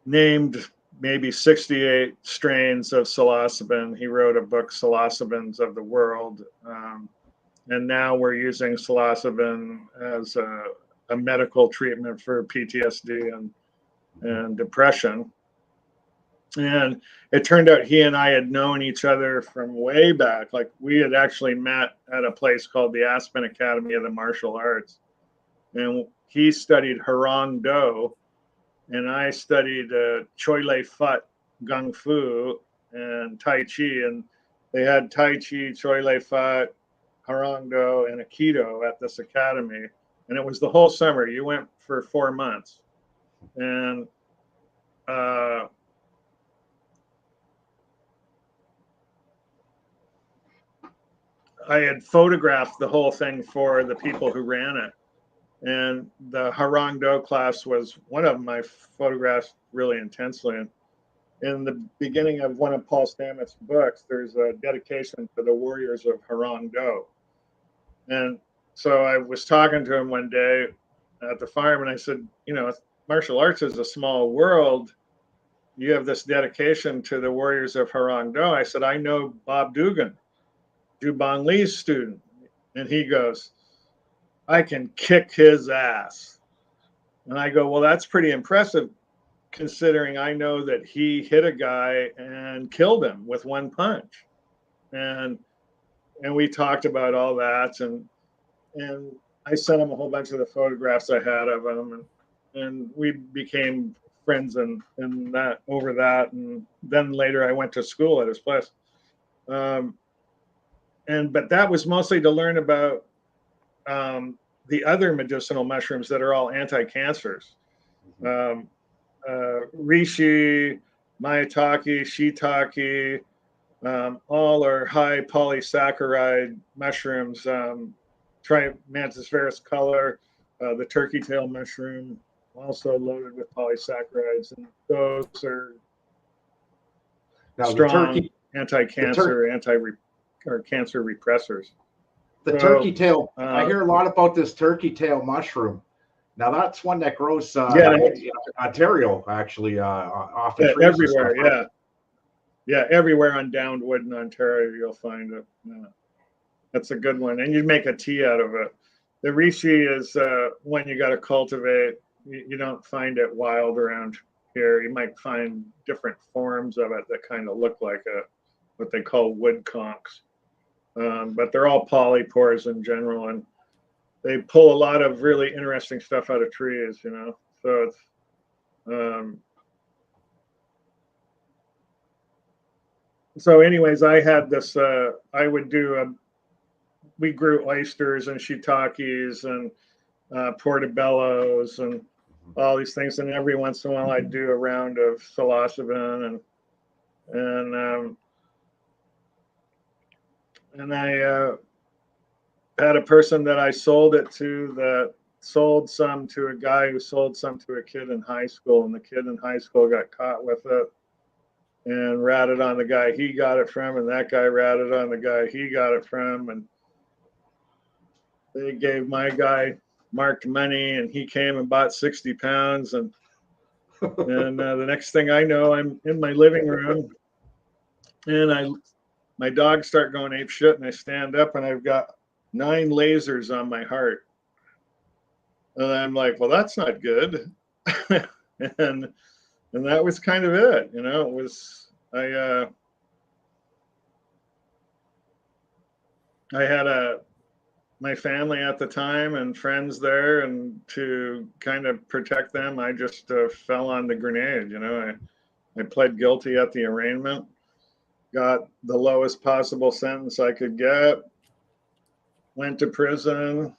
named maybe 68 strains of psilocybin. He wrote a book, Psilocybins of the World. And now we're using psilocybin as a medical treatment for PTSD and depression. And it turned out he and I had known each other from way back. Like we had actually met at a place called the Aspen Academy of the Martial Arts. And he studied Harang Do, and I studied Choi Lei Fut, Gung Fu, and Tai Chi. And they had Tai Chi, Choi Lei Fut, Harang Do, and Aikido at this academy. And it was the whole summer. You went for 4 months. And I had photographed the whole thing for the people who ran it. And the Harang Do class was one of them I photographed really intensely. And in the beginning of one of Paul Stamets' books, there's a dedication to the warriors of Harang Do. And so I was talking to him one day at the farm, and I said, martial arts is a small world. You have this dedication to the warriors of Harang Do. I said, I know Bob Dugan, Jubon Lee's student. And he goes, I can kick his ass. And I go, well, that's pretty impressive considering I know that he hit a guy and killed him with one punch. And we talked about all that. And I sent him a whole bunch of the photographs I had of him. And we became friends and that over that. And then later I went to school at his place. But that was mostly to learn about the other medicinal mushrooms that are all anti-cancers. Reishi, maitake, shiitake, all are high polysaccharide mushrooms. Try mantis varus color, the turkey tail mushroom, also loaded with polysaccharides, and those are strong anti-cancer, or cancer repressors. Turkey tail. I hear a lot about this turkey tail mushroom. Now that's one that grows Yeah. in Ontario, actually, off of Yeah, trees and everywhere. stuff, right? Yeah. Yeah, everywhere on downed wood in Ontario, you'll find it. Yeah. That's a good one. And you make a tea out of it. The reishi is one you got to cultivate. You don't find it wild around here. You might find different forms of it that kind of look like what they call wood conchs. But they're all polypores in general. And they pull a lot of really interesting stuff out of trees, you know. So it's, so anyways, I had this, I would do we grew oysters and shiitakes and portobellos and all these things. And every once in a while, I'd do a round of psilocybin and I had a person that I sold it to that sold some to a guy who sold some to a kid in high school, and the kid in high school got caught with it and ratted on the guy he got it from, and that guy ratted on the guy he got it from, and they gave my guy marked money, and he came and bought 60 pounds. And the next thing I know, I'm in my living room, and my dogs start going ape shit, and I stand up, and I've got 9 lasers on my heart, and I'm like, well, that's not good. and that was kind of it, you know. It was I had my family at the time and friends there, and to kind of protect them, I just fell on the grenade. You know, I pled guilty at the arraignment, got the lowest possible sentence I could get, went to prison,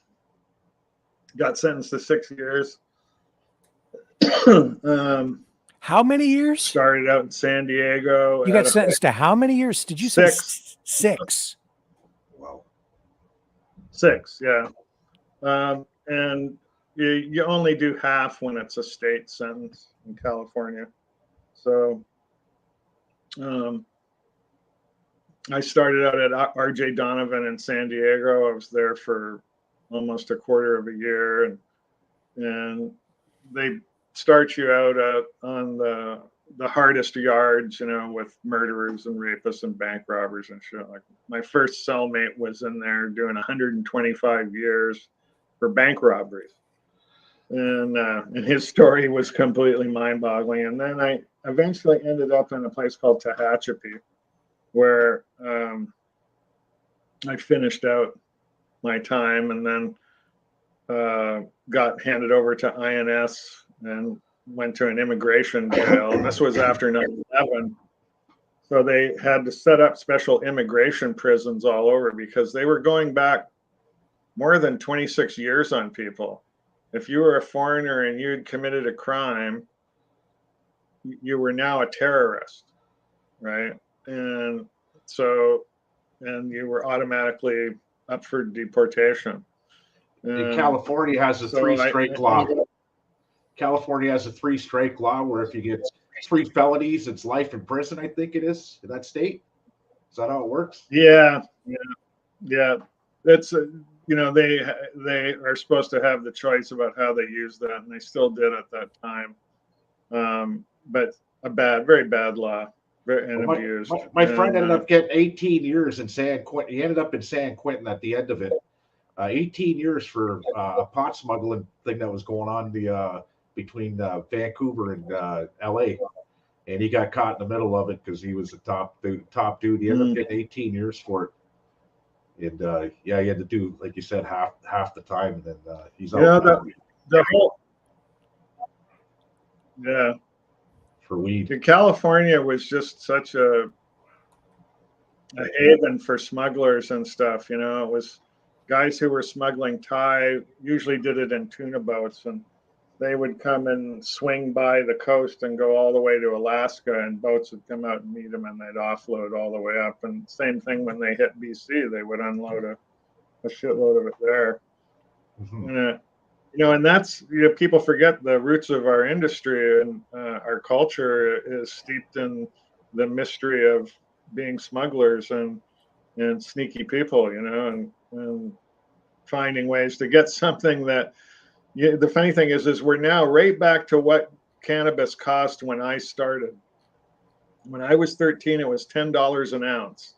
got sentenced to 6 years. How many years? Started out in San Diego. You got sentenced to how many years? Did you 6. say 6? Wow. 6, yeah. And you only do half when it's a state sentence in California. So I started out at RJ Donovan in San Diego. I was there for almost a quarter of a year, and they start you out on the hardest yards, you know, with murderers and rapists and bank robbers and shit. Like my first cellmate was in there doing 125 years for bank robberies, and his story was completely mind-boggling. And then I eventually ended up in a place called Tehachapi, where I finished out my time, and then got handed over to INS and went to an immigration jail. And this was after 9/11. So they had to set up special immigration prisons all over because they were going back more than 26 years on people. If you were a foreigner and you'd committed a crime, you were now a terrorist, right? And so, and you were automatically up for deportation. And California has a 3-strike law. California has a 3-strike law where if you get 3 felonies, it's life in prison, I think it is, in that state. Is that how it works? Yeah. That's you know, they are supposed to have the choice about how they use that, and they still did at that time. But a very bad law, and abused. My friend ended up getting 18 years in San Quentin. He ended up in San Quentin at the end of it. 18 years for a pot smuggling thing that was going on between Vancouver and LA, and he got caught in the middle of it because he was the top dude. He ended up getting 18 years for it, and he had to do, like you said, half the time, and then he's out now. The whole for weed. California was just such a haven for smugglers and stuff. You know, it was guys who were smuggling Thai usually did it in tuna boats, and they would come and swing by the coast and go all the way to Alaska, and boats would come out and meet them, and they'd offload all the way up. And same thing when they hit BC, they would unload a shitload of it there. Mm-hmm. You know, and that's, you know, people forget the roots of our industry, and our culture is steeped in the mystery of being smugglers and sneaky people, you know, and finding ways to get something that Yeah, the funny thing is we're now right back to what cannabis cost when I started. When I was 13, it was $10 an ounce.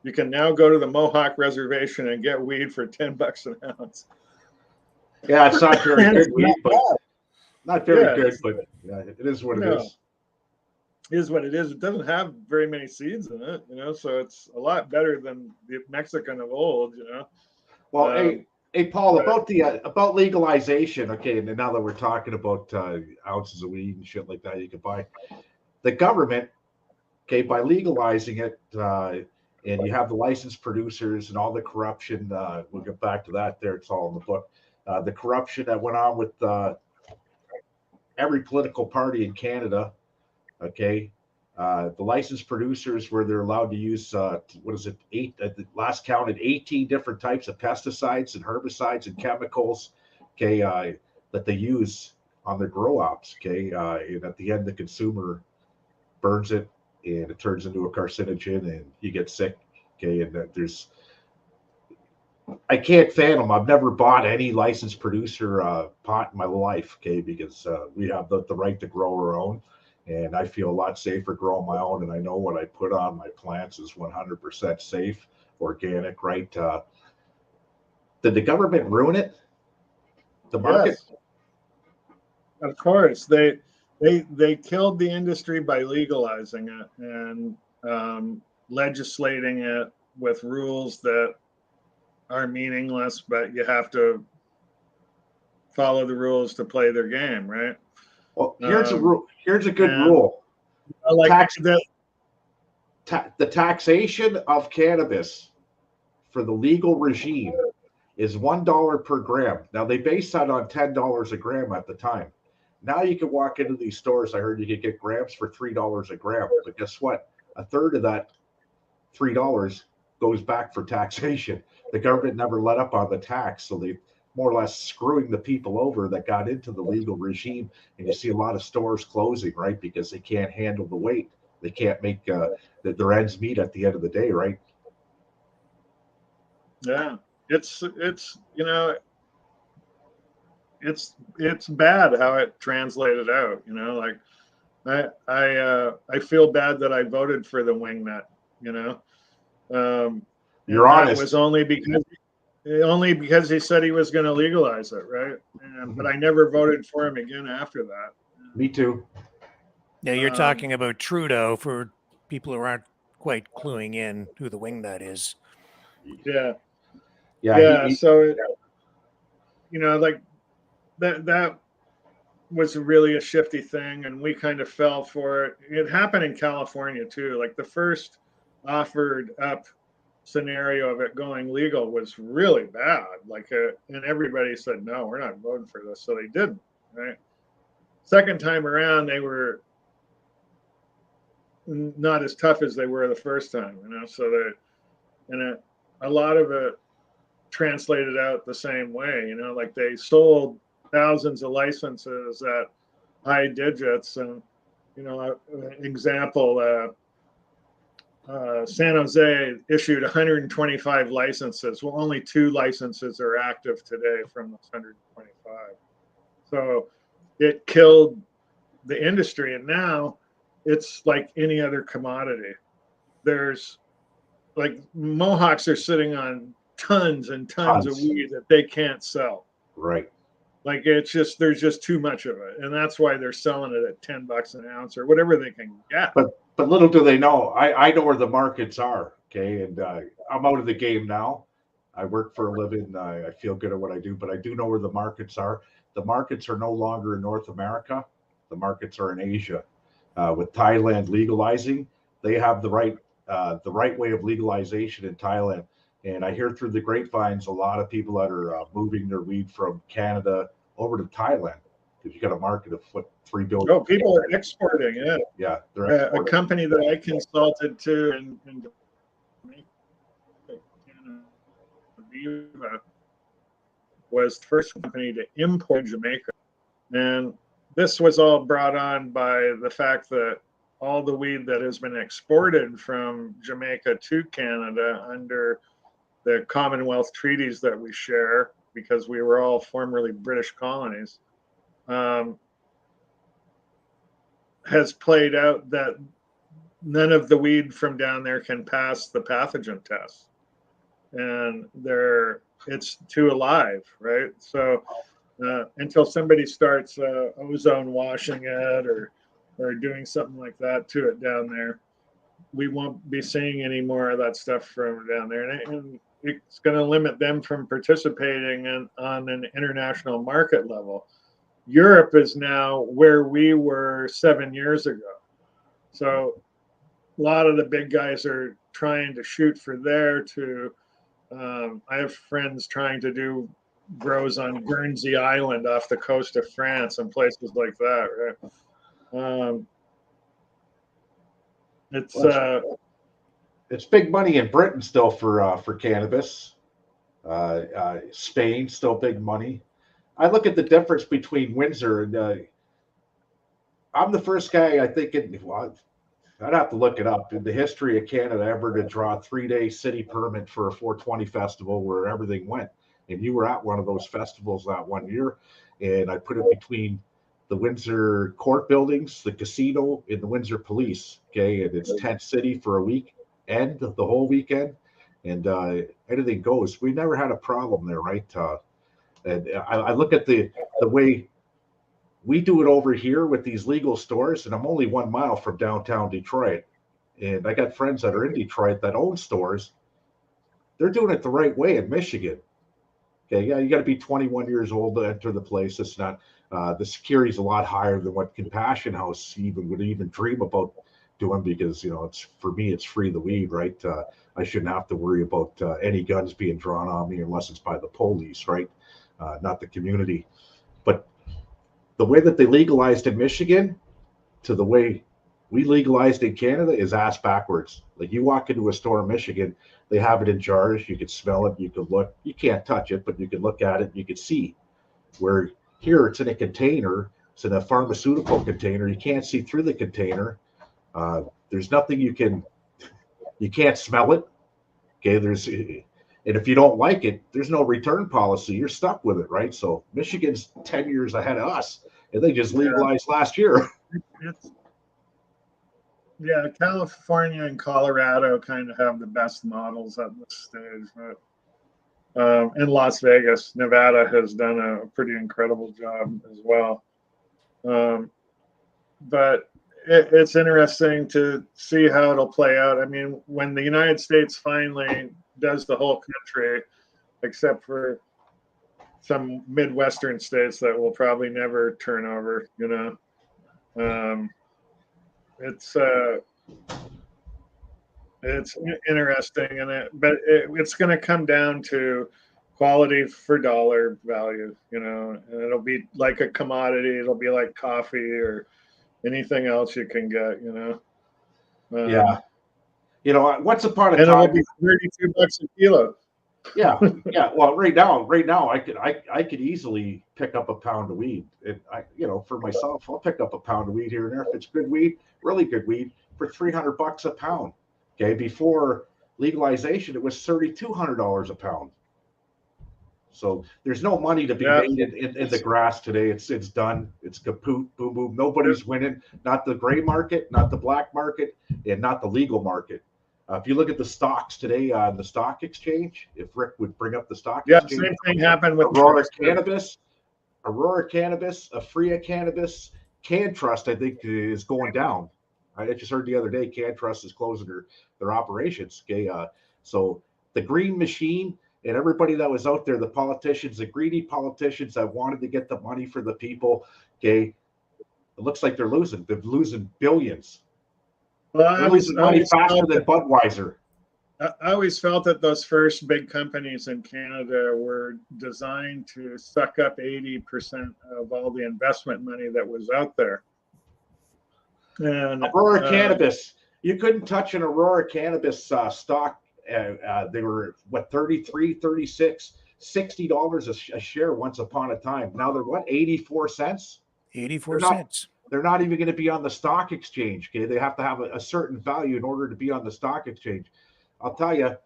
You can now go to the Mohawk Reservation and get weed for $10 an ounce. Yeah, it's not very And good it's weed, but not very yeah, good, but yeah, it is what it no, is. it is what it is. It doesn't have very many seeds in it, so it's a lot better than the Mexican of old, Well, hey, Paul, but about legalization. Okay, and now that we're talking about ounces of weed and shit like that, you can buy the government. Okay, by legalizing it, and you have the licensed producers and all the corruption. We'll get back to that. There, it's all in the book. The corruption that went on with every political party in Canada. Okay, the licensed producers where they're allowed to use what is it? The last counted 18 different types of pesticides and herbicides and chemicals. Okay, that they use on their grow ops. Okay, and at the end, the consumer burns it and it turns into a carcinogen and you get sick. Okay, and I can't fathom. I've never bought any licensed producer pot in my life. Okay, because we have the right to grow our own. And I feel a lot safer growing my own, and I know what I put on my plants is 100% safe, organic, right? Did the government ruin it? The market? yes, of course they killed the industry by legalizing it and legislating it with rules that are meaningless, but you have to follow the rules to play their game, right? Well, here's a rule. Here's a good and rule. like The taxation of cannabis for the legal regime is $1 per gram. Now they based that on $10 a gram at the time. Now you can walk into these stores. I heard you could get grams for $3 a gram. But guess what? A third of that $3 goes back for taxation. The government never let up on the tax, so they more or less screwing the people over that got into the legal regime. And you see a lot of stores closing, right? Because they can't handle the weight. They can't make their ends meet at the end of the day, right? Yeah, it's it's bad how it translated out. I feel bad that I voted for the wingnut. You're And that honest. was only because he said he was going to legalize it, right? But I never voted for him again after that. Me too. Now you're talking about Trudeau for people who aren't quite cluing in who the wingnut is. Yeah. So, like that was really a shifty thing, and we kind of fell for it. It happened in California too. Like the first offered up scenario of it going legal was really bad. And everybody said, no, we're not voting for this. So they didn't, right? Second time around, they were not as tough as they were the first time, so a lot of it translated out the same way, like they sold thousands of licenses at high digits. And, example, San Jose issued 125 licenses. Well, only 2 licenses are active today from those 125. So it killed the industry. And now it's like any other commodity. There's like Mohawks are sitting on tons and tons of weed that they can't sell. Right. Like there's just too much of it. And that's why they're selling it at $10 an ounce or whatever they can get. But little do they know, I know where the markets are. Okay. And I'm out of the game now. I work for a living. I feel good at what I do, but I do know where the markets are. The markets are no longer in North America. The markets are in Asia. With Thailand legalizing, they have the right way of legalization in Thailand. And I hear through the grapevines a lot of people that are moving their weed from Canada over to Thailand because you got a market of what, 3 billion. Oh, people are exporting. Yeah, yeah. They're exporting. A company that I consulted to in Jamaica was the first company to import Jamaica, and this was all brought on by the fact that all the weed that has been exported from Jamaica to Canada under the Commonwealth treaties that we share because we were all formerly British colonies, has played out that none of the weed from down there can pass the pathogen test, and it's too alive, right? So until somebody starts ozone washing it or doing something like that to it down there, we won't be seeing any more of that stuff from down there, and it's going to limit them from participating on an international market level. Europe is now where we were 7 years ago. So a lot of the big guys are trying to shoot for there too. I have friends trying to do grows on Guernsey Island off the coast of France and places like that, right? It's big money in Britain still for cannabis. Spain still big money. I look at the difference between Windsor and I'm the first guy I think I'd have to look it up in the history of Canada ever to draw a 3-day city permit for a 420 festival where everything went. And you were at one of those festivals that one year, and I put it between the Windsor court buildings, the casino, and the Windsor police. Okay, and it's tent city for a week and the whole weekend, and anything goes. We never had a problem there, right? And I look at the way we do it over here with these legal stores, and I'm only 1 mile from downtown Detroit, and I got friends that are in Detroit that own stores. They're doing it the right way in Michigan. Okay, yeah, you got to be 21 years old to enter the place. It's not the security is a lot higher than what Compassion House would even dream about doing, because it's, for me, it's free the weed, right? I shouldn't have to worry about any guns being drawn on me unless it's by the police, right? Not the community. But the way that they legalized in Michigan to the way we legalized in Canada is ass backwards. Like, you walk into a store in Michigan, they have it in jars. You could smell it. You could look. You can't touch it, but you can look at it. You could see. Where here it's in a container. It's in a pharmaceutical container. You can't see through the container. There's nothing you can't smell it. Okay. And if you don't like it, there's no return policy. You're stuck with it, right? So Michigan's 10 years ahead of us, and they just legalized last year. Yeah, California and Colorado kind of have the best models at this stage. But in Las Vegas, Nevada has done a pretty incredible job as well. But it's interesting to see how it'll play out. I mean, when the United States finally does the whole country, except for some Midwestern states that will probably never turn over, it's interesting, but it's going to come down to quality for dollar value, and it'll be like a commodity. It'll be like coffee or anything else you can get, Yeah. Once upon a and time, it'll be $32 a kilo. Yeah. Well, right now, I could easily pick up a pound of weed, and for myself, I'll pick up a pound of weed here and there if it's good weed, really good weed, for $300 a pound. Okay, before legalization, it was $3,200 a pound. So there's no money to be made in the grass today. It's done. It's kaput, boom, boom. Nobody's winning. Not the gray market, not the black market, and not the legal market. If you look at the stocks today on the stock exchange, if Rick would bring up the stock exchange. Same thing happened with Aurora Cannabis, Afria Cannabis, CanTrust, I think, is going down. I just heard the other day CanTrust is closing their operations. Okay, so the green machine and everybody that was out there, the politicians, the greedy politicians that wanted to get the money for the people, okay, it looks like they're losing. They're losing billions. Well, they're losing money faster than Budweiser. I always felt that those first big companies in Canada were designed to suck up 80% of all the investment money that was out there. And Aurora Cannabis, you couldn't touch an Aurora Cannabis stock. They were, what, 33, 36, $60 a share once upon a time. Now they're what, 84 cents? 84 cents. They're not even going to be on the stock exchange. Okay, they have to have a certain value in order to be on the stock exchange. I'll tell you,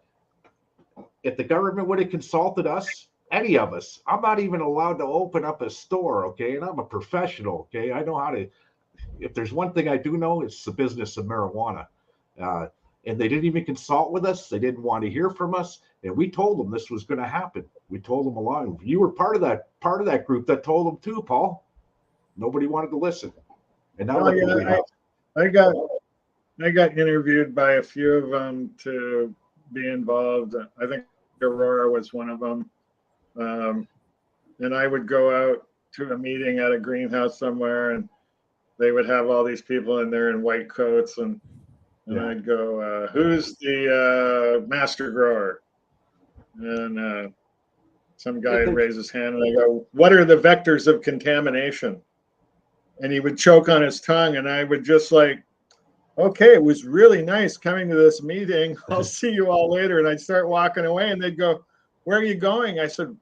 if the government would have consulted us any of us. I'm not even allowed to open up a store, okay? And I'm a professional, okay? I know how to. If there's one thing I do know, it's the business of marijuana. Uh, and they didn't even consult with us. They didn't want to hear from us, and we told them this was going to happen. We told them along. You were part of that group that told them too, Paul. Nobody wanted to listen, and now Oh look what we yeah, have. I got interviewed by a few of them to be involved. I think Aurora was one of them. And I would go out to a meeting at a greenhouse somewhere, and they would have all these people in there in white coats, and Yeah. I'd go, "Who's the master grower?" And some guy would raise his hand, and I go, "What are the vectors of contamination?" And he would choke on his tongue, and I would just like, "Okay, it was really nice coming to this meeting. I'll see you all later." And I'd start walking away, and they'd go, "Where are you going?" I said,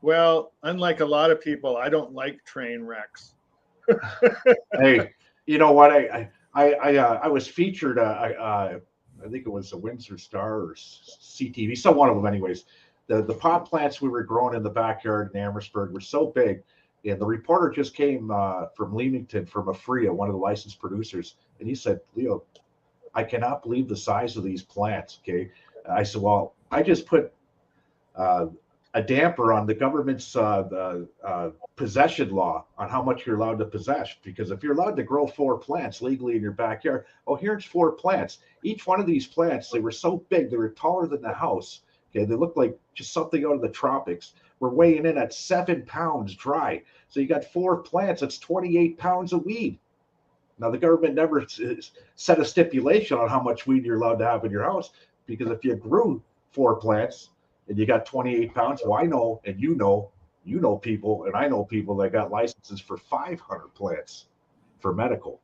"Well, unlike a lot of people, I don't like train wrecks." Hey, you know what? I was featured. I think it was a Windsor Star or CTV, some one of them, anyways. The pot plants we were growing in the backyard in Amherstburg were so big, and the reporter just came from Leamington from Afria, one of the licensed producers, and he said, "Leo, I cannot believe the size of these plants." Okay, I said, "Well, I just put uh, a damper on the government's possession law on how much you're allowed to possess. Because if you're allowed to grow 4 plants legally in your backyard, oh, here's 4 plants. Each one of these plants, they were so big, they were taller than the house. Okay, they looked like just something out of the tropics. We're weighing in at 7 pounds dry. So you got 4 plants, that's 28 pounds of weed. Now, the government never set a stipulation on how much weed you're allowed to have in your house, because if you grew 4 plants and you got 28 pounds, well, I know, and you know people, and I know people that got licenses for 500 plants for medical.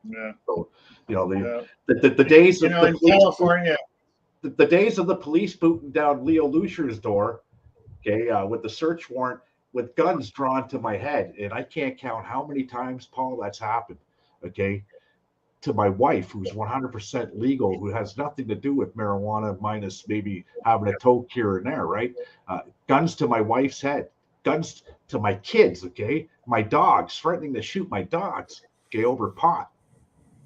Yeah. So, you know, Yeah. the days of the In police, California, the days of the police booting down Leo Lucer's door, okay, with the search warrant, with guns drawn to my head, and I can't count how many times, Paul, that's happened. Okay, to my wife, who's 100% legal, who has nothing to do with marijuana, minus maybe having a toke here and there, right? Guns to my wife's head, guns to my kids, okay? My dogs, threatening to shoot my dogs, okay, over pot.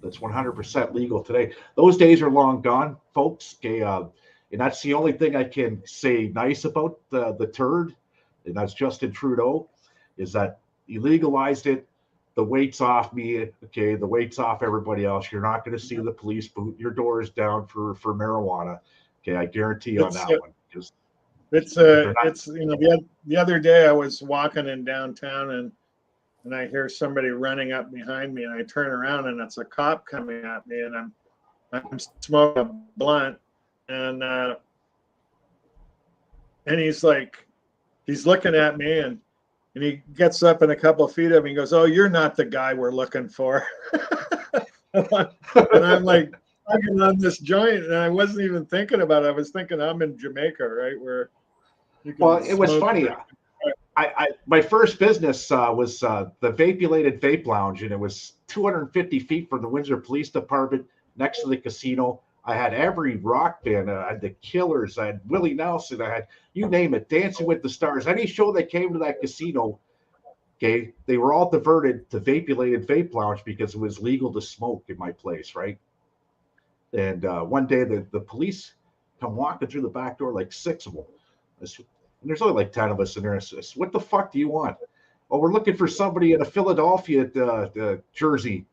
That's 100% legal today. Those days are long gone, folks, okay? And that's the only thing I can say nice about the turd, and that's Justin Trudeau, is that he legalized it. The weight's off me, okay? The weight's off everybody else. You're not going to see the police boot your doors down for marijuana, okay? I guarantee you on that one. Because it's the other day I was walking in downtown, and I hear somebody running up behind me, and I turn around, and it's a cop coming at me, and I'm smoking a blunt, and he's like, he's looking at me, and he gets up in a couple of feet of me and goes, "Oh, you're not the guy we're looking for." And I'm like fucking on this joint, and I wasn't even thinking about it. I was thinking I'm in Jamaica, right, where you can well, it was smoke funny. My first business was the Vapulated Vape Lounge, and it was 250 feet from the Windsor Police Department, next to the casino. I had every rock band. I had the Killers. I had Willie Nelson. I had, you name it, Dancing with the Stars. Any show that came to that casino, okay, they were all diverted to Vapulated Vape Lounge because it was legal to smoke in my place, right? And one day the police come walking through the back door, like 6 of them. And there's only like 10 of us in there. I says, "What the fuck do you want?" "Oh, we're looking for somebody in a Philadelphia jersey,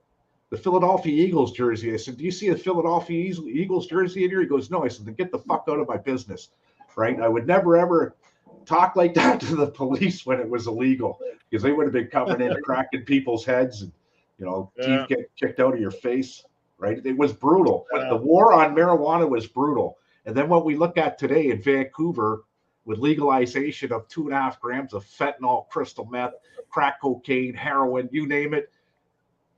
the Philadelphia Eagles jersey." I said, "Do you see a Philadelphia Eagles jersey in here?" He goes, "No." I said, "Then get the fuck out of my business." Right? I would never, ever talk like that to the police when it was illegal, because they would have been coming in, cracking people's heads, and, teeth get kicked out of your face. Right? It was brutal. The war on marijuana was brutal. And then what we look at today in Vancouver, with legalization of 2.5 grams of fentanyl, crystal meth, crack cocaine, heroin, you name it.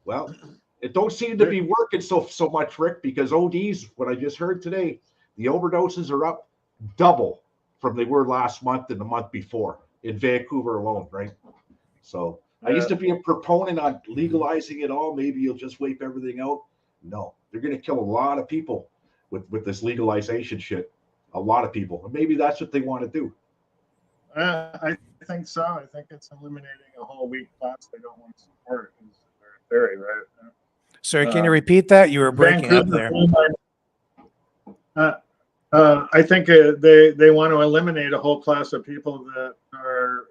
Well, it don't seem to be working so much, Rick, because ODs, what I just heard today, the overdoses are up double from they were last month and the month before in Vancouver alone, right? So I used to be a proponent on legalizing it all. Maybe you'll just wipe everything out. No, they're going to kill a lot of people with this legalization shit. A lot of people. And maybe that's what they want to do. I think so. I think it's eliminating a whole weak class they don't want to support. Is their theory, right? Sorry, can you repeat that? You were breaking up there. I think they want to eliminate a whole class of people that are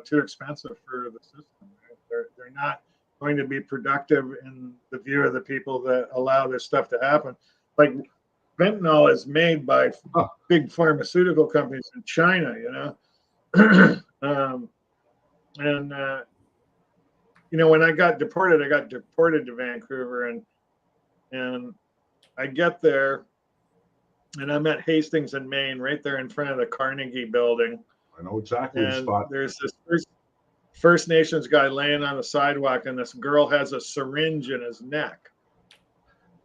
too expensive for the system. Right? They're not going to be productive in the view of the people that allow this stuff to happen. Like fentanyl is made by big pharmaceutical companies in China, you know. And you know, when I got deported to Vancouver, and I get there, and I'm at Hastings in Maine, right there in front of the Carnegie Building. I know exactly the And spot. there's this First Nations guy laying on the sidewalk, and this girl has a syringe in his neck.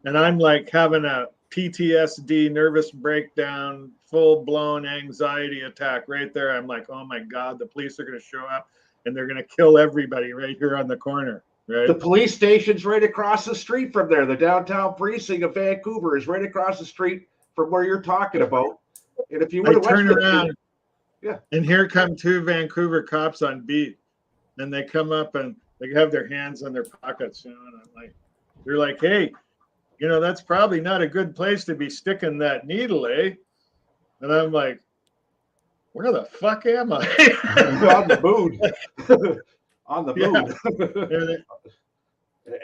And I'm like having a PTSD, nervous breakdown, full-blown anxiety attack right there. I'm like, oh my God, the police are going to show up and they're going to kill everybody right here on the corner. Right? The police station's right across the street from there. The downtown precinct of Vancouver is right across the street from where you're talking about. And if you would have turn around, yeah, and here come two Vancouver cops on beat, and they come up and they have their hands in their pockets, you know, and I'm like, they're like, hey, you know, that's probably not a good place to be sticking that needle, eh? And I'm like, where the fuck am I? on the mood. On the mood.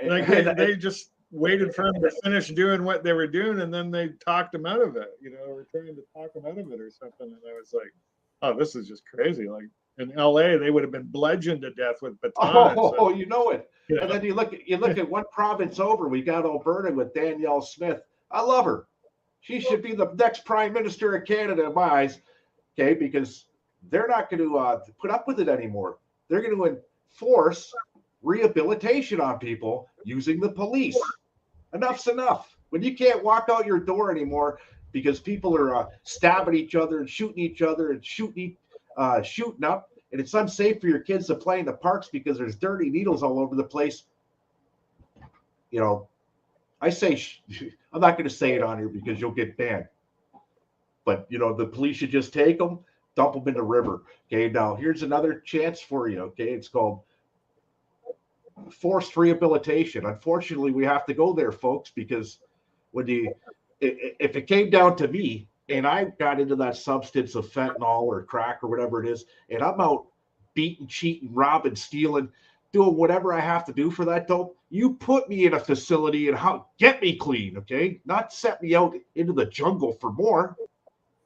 And they just waited for him to finish doing what they were doing, and then they talked him out of it. You know, we're trying to talk him out of it or something. And I was like, oh, this is just crazy. Like in LA, they would have been bludgeoned to death with batons. Oh, you know it. You know? And then you look at one province over. We got Alberta with Danielle Smith. I love her. She should be the next prime minister of Canada in my eyes. Okay, because they're not going to put up with it anymore. They're going to enforce rehabilitation on people using the police. Enough's enough. When you can't walk out your door anymore because people are stabbing each other and shooting each other and shooting up, and it's unsafe for your kids to play in the parks because there's dirty needles all over the place. You know, I say, I'm not going to say it on here because you'll get banned. But, you know, the police should just take them, dump them in the river. Okay, now here's another chance for you. Okay, it's called forced rehabilitation. Unfortunately, we have to go there, folks, because if it came down to me and I got into that substance of fentanyl or crack or whatever it is, and I'm out beating, cheating, robbing, stealing, doing whatever I have to do for that dope, you put me in a facility and get me clean, okay? Not set me out into the jungle for more.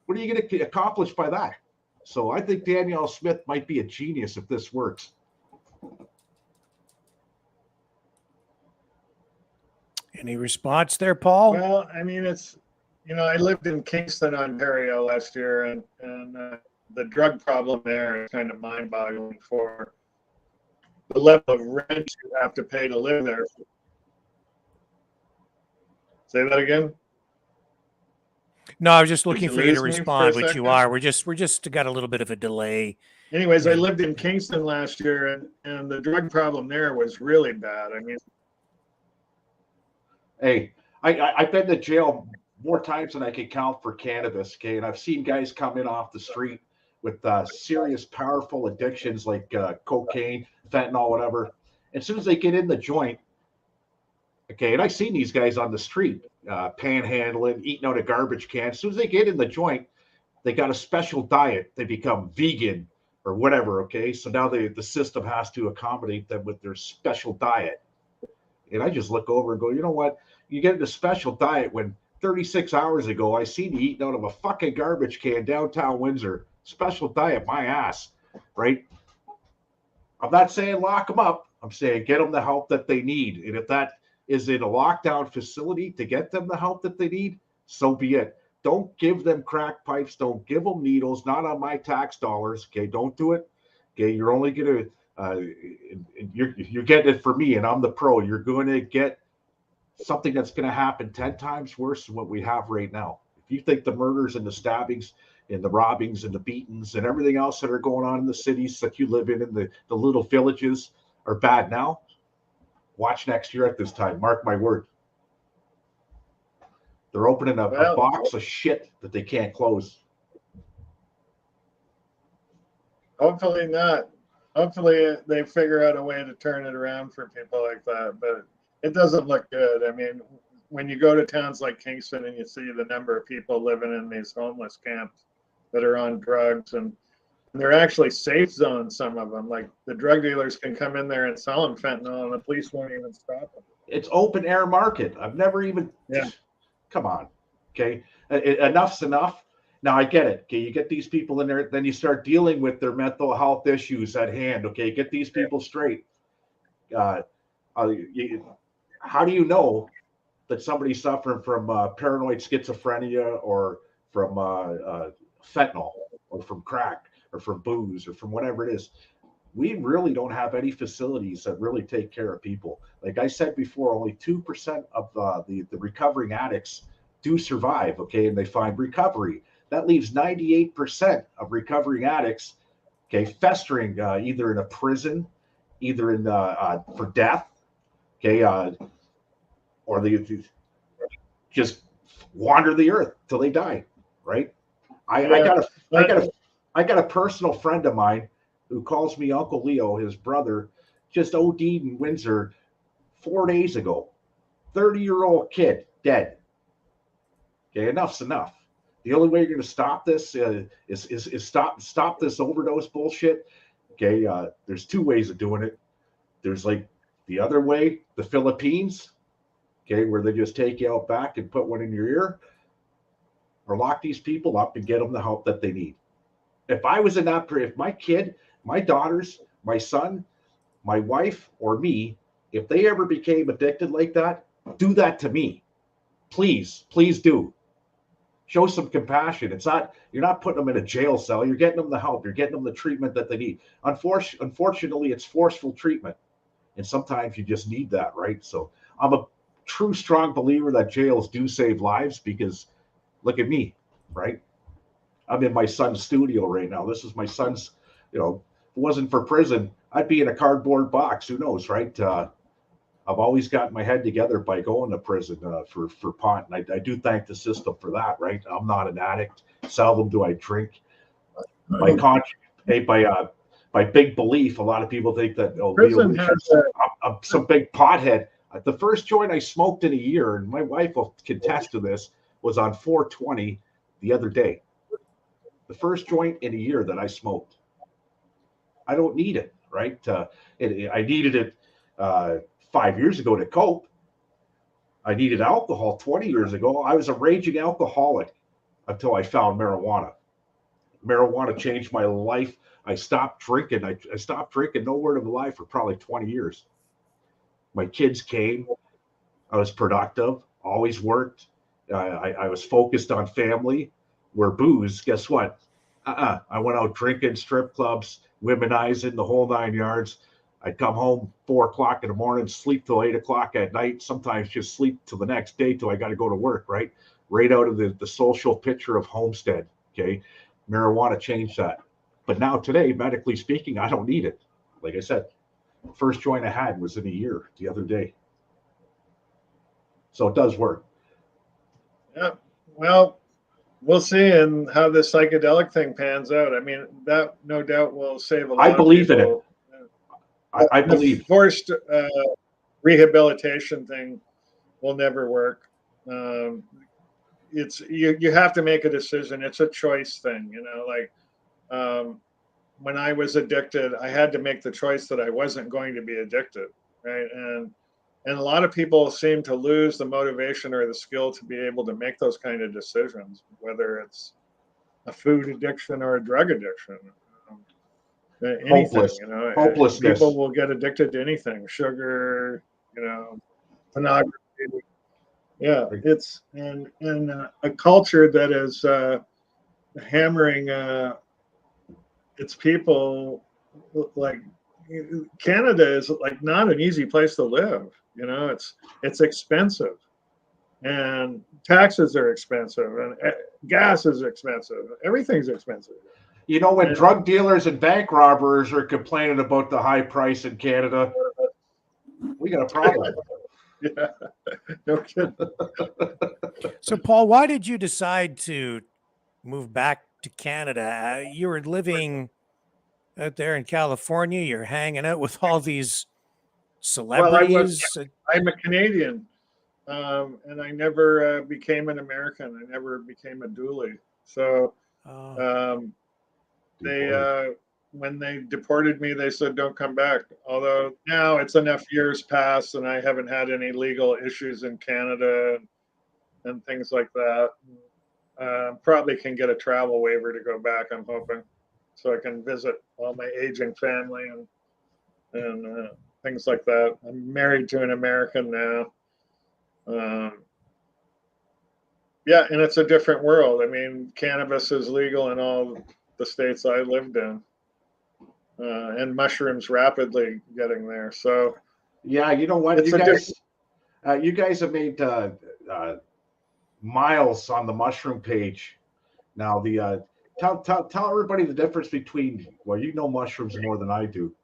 What are you going to accomplish by that? So I think Danielle Smith might be a genius if this works. Any response there, Paul? Well, I mean, it's, you know, I lived in Kingston, Ontario last year, and the drug problem there is kind of mind-boggling for the level of rent you have to pay to live there. Say that again? No, I was just looking for you to lose me for a respond, which you second? are. We're just got a little bit of a delay. Anyways, I lived in Kingston last year, and the drug problem there was really bad. I mean, hey, I've been to jail more times than I can count for cannabis, okay? And I've seen guys come in off the street with serious, powerful addictions like cocaine, fentanyl, whatever. As soon as they get in the joint, okay, and I've seen these guys on the street panhandling, eating out of garbage cans. As soon as they get in the joint, they got a special diet. They become vegan or whatever, okay? So now the system has to accommodate them with their special diet. And I just look over and go, you know what? You get into special diet when 36 hours ago, I seen you eating out of a fucking garbage can downtown Windsor. Special diet, my ass, right? I'm not saying lock them up. I'm saying get them the help that they need. And if that is in a lockdown facility to get them the help that they need, so be it. Don't give them crack pipes. Don't give them needles, not on my tax dollars. Okay, don't do it. Okay, you're only going to, you're getting it for me, and I'm the pro. You're going to get something that's going to happen 10 times worse than what we have right now. If you think the murders and the stabbings and the robbings and the beatings and everything else that are going on in the cities that you live in the little villages are bad now, watch next year at this time. Mark my word. They're opening a box of shit that they can't close. Hopefully not. Hopefully they figure out a way to turn it around for people like that. But it doesn't look good. I mean, when you go to towns like Kingston and you see the number of people living in these homeless camps that are on drugs, and they're actually safe zones, some of them. Like the drug dealers can come in there and sell them fentanyl and the police won't even stop them. It's open air market. I've never even, come on. Okay. Enough's enough. Now I get it. Okay. You get these people in there, then you start dealing with their mental health issues at hand. Okay. Get these people straight. How do you know that somebody's suffering from paranoid schizophrenia or from fentanyl or from crack or from booze or from whatever it is? We really don't have any facilities that really take care of people. Like I said before, only 2% of the recovering addicts do survive, okay, and they find recovery. That leaves 98% of recovering addicts, okay, festering either in a prison, either in for death, okay, or they just wander the earth till they die, right? I got a personal friend of mine who calls me Uncle Leo. His brother just OD'd in Windsor 4 days ago. 30-year-old kid dead. Okay, enough's enough. The only way you're going to stop this is stop this overdose bullshit. Okay, there's 2 ways of doing it. There's like the other way, the Philippines, okay, where they just take you out back and put one in your ear, or lock these people up and get them the help that they need. If I was in that, if my kid, my daughters, my son, my wife, or me, if they ever became addicted like that, do that to me. Please, please do. Show some compassion. You're not putting them in a jail cell. You're getting them the help. You're getting them the treatment that they need. Unfortunately, it's forceful treatment. And sometimes you just need that, right? So I'm a true, strong believer that jails do save lives, because look at me, right? I'm in my son's studio right now. This is my son's, if it wasn't for prison, I'd be in a cardboard box. Who knows, right? I've always gotten my head together by going to prison for pot. And I do thank the system for that, right? I'm not an addict. Seldom do I drink. By big belief, a lot of people think that I'm some big pothead. The first joint I smoked in a year, and my wife will contest to this, was on 4/20 the other day. The first joint in a year that I smoked. I don't need it, right? I needed it 5 years ago to cope. I needed alcohol 20 years ago. I was a raging alcoholic until I found marijuana. Marijuana changed my life. I stopped drinking. I stopped drinking, no word of a lie, for probably 20 years. My kids came. I was productive, always worked. I was focused on family. Where booze, guess what? I went out drinking, strip clubs, womenizing, the whole 9 yards. I'd come home 4 o'clock in the morning, sleep till 8 o'clock at night, sometimes just sleep till the next day till I got to go to work, right? Right out of the social picture of Homestead, okay? Marijuana changed that. But now today, medically speaking, I don't need it. Like I said, first joint I had was in a year the other day. So it does work. Yeah, well, we'll see and how this psychedelic thing pans out. I mean, that no doubt will save a lot I believe of in people. it. I believe. The forced rehabilitation thing will never work. It's you have to make a decision. It's a choice thing, when I was addicted, I had to make the choice that I wasn't going to be addicted, right? And a lot of people seem to lose the motivation or the skill to be able to make those kind of decisions, whether it's a food addiction or a drug addiction. Anything, Hopelessness. People will get addicted to anything, sugar, pornography. Yeah, it's in a culture that is hammering its people. Like Canada is like not an easy place to live. It's expensive, and taxes are expensive, and gas is expensive. Everything's expensive. When drug dealers and bank robbers are complaining about the high price in Canada, we got a problem. Yeah, no kidding. So, Paul, why did you decide to move back to Canada? You were living out there in California, you're hanging out with all these Well, celebrities. I'm a Canadian, and I never became an American. I never became a dually. So um, they when they deported me, they said don't come back. Although now it's enough years passed, and I haven't had any legal issues in Canada and things like that. Probably can get a travel waiver to go back. I'm hoping, so I can visit all my aging family and things like that. I'm married to an American now. Yeah, and it's a different world. I mean, cannabis is legal in all the states I lived in, and mushrooms rapidly getting there. So yeah, you know what, it's you guys have made miles on the mushroom page. Now, the tell everybody the difference between, well, you know mushrooms more than I do,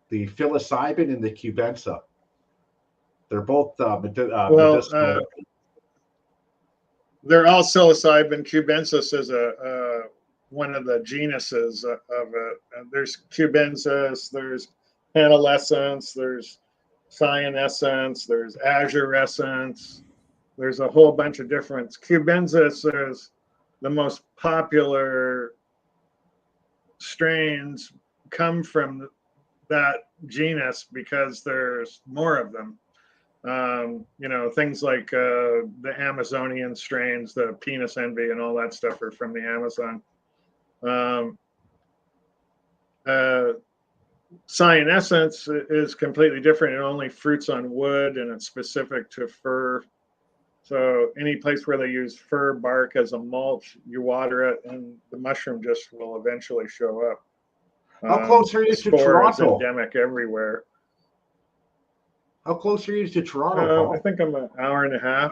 the psilocybin and the cubensa. They're both medicinal. They're all psilocybin. Cubensis is a one of the genuses of it. And there's cubensis, there's panalescence, there's cyanescence, there's azurescence. There's a whole bunch of different. Cubensis is the most popular strains, come from that genus because there's more of them. Things like the Amazonian strains, the penis envy, and all that stuff are from the Amazon. Cyanescence is completely different. It only fruits on wood, and it's specific to fir. So any place where they use fir bark as a mulch, you water it, and the mushroom just will eventually show up. How close are you to Toronto? Is endemic everywhere. How close are you to Toronto, Paul? I think I'm an hour and a half.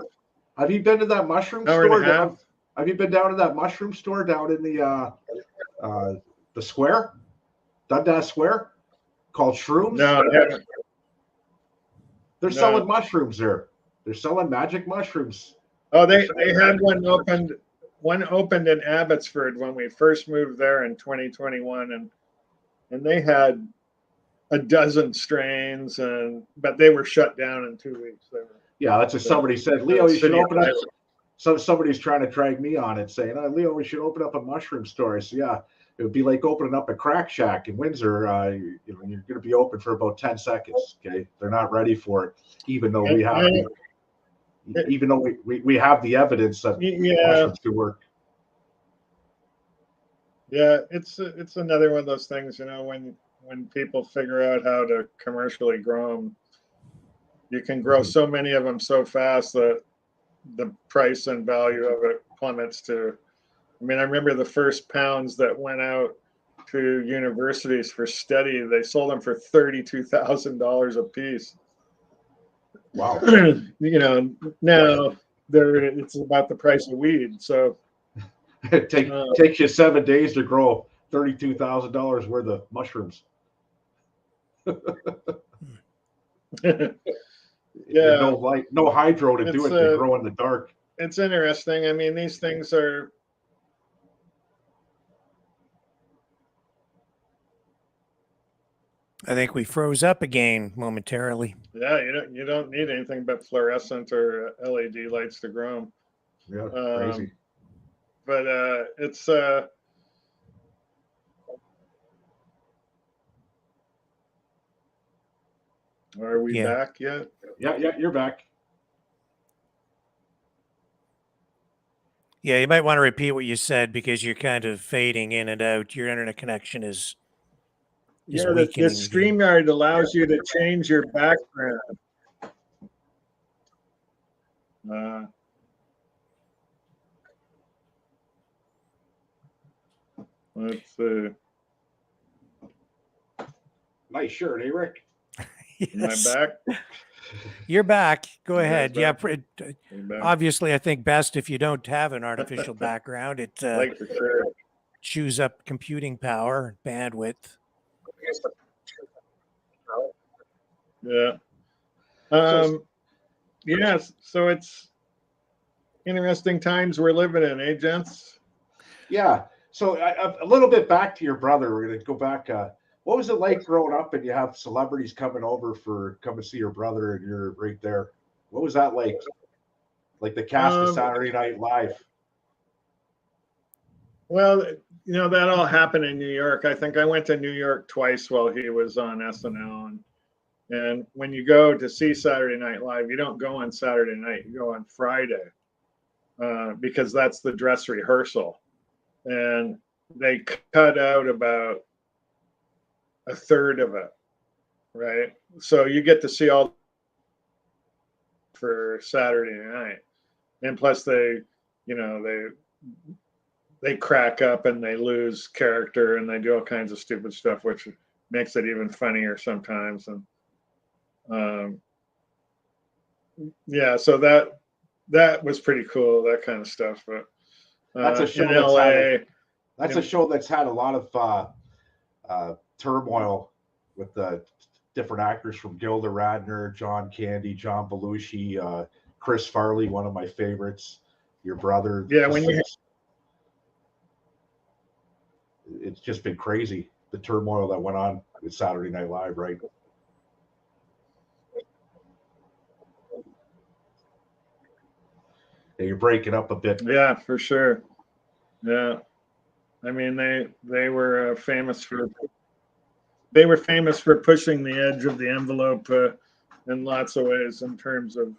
Have you been to that mushroom store? Have you been down to that mushroom store down in the square, Dundas Square, called Shrooms? No, I haven't. They're selling mushrooms there. They're selling magic mushrooms. Oh, they had one opened in Abbotsford when we first moved there in 2021, and they had a dozen strains, but they were shut down in 2 weeks. Yeah, that's what somebody said. Leo, you should open up. So somebody's trying to drag me on it, saying, Leo, we should open up a mushroom store. I said, yeah, it would be like opening up a crack shack in Windsor. You're going to be open for about 10 seconds. Okay, they're not ready for it, even though we have we have the evidence that mushrooms do work. Yeah, it's another one of those things, when people figure out how to commercially grow them, you can grow so many of them so fast that the price and value of it plummets to. I mean, I remember the first pounds that went out to universities for study, they sold them for $32,000 a piece. Wow. Now it's about the price of weed. So it takes you 7 days to grow $32,000 worth of mushrooms. Yeah, no light, no hydro to do it. They grow in the dark. It's interesting. I mean, these things are. I think we froze up again momentarily. Yeah, you don't need anything but fluorescent or LED lights to grow them. Yeah, crazy. But it's. Are we back yet? Yeah, you're back. Yeah, you might want to repeat what you said because you're kind of fading in and out. Your internet connection is weakening. The StreamYard allows you to change your background. Let's see. Nice shirt, eh, Rick? Yes. Am I back? You're back. Go ahead. Back. Yeah. Obviously, I think best if you don't have an artificial background. It chews up computing power, bandwidth. Yeah. Yes. So it's interesting times we're living in, gents? Yeah. So a little bit back to your brother. We're going to go back. What was it like growing up and you have celebrities coming over for come and see your brother and you're right there? What was that like? Like the cast of Saturday Night Live? Well, that all happened in New York. I think I went to New York twice while he was on SNL. And when you go to see Saturday Night Live, you don't go on Saturday night, you go on Friday because that's the dress rehearsal. And they cut out about a third of it, right? So you get to see all for Saturday night. And plus they crack up and they lose character and they do all kinds of stupid stuff, which makes it even funnier sometimes. And yeah, so that was pretty cool, that kind of stuff. But that's a show in LA, that's a show that's had a lot of turmoil with the different actors from Gilda Radner, John Candy, John Belushi, Chris Farley, one of my favorites, your brother. Yeah, it's just been crazy, the turmoil that went on with Saturday Night Live, right? Yeah, you're breaking up a bit. Yeah, for sure. Yeah, I mean they were famous for pushing the edge of the envelope in lots of ways in terms of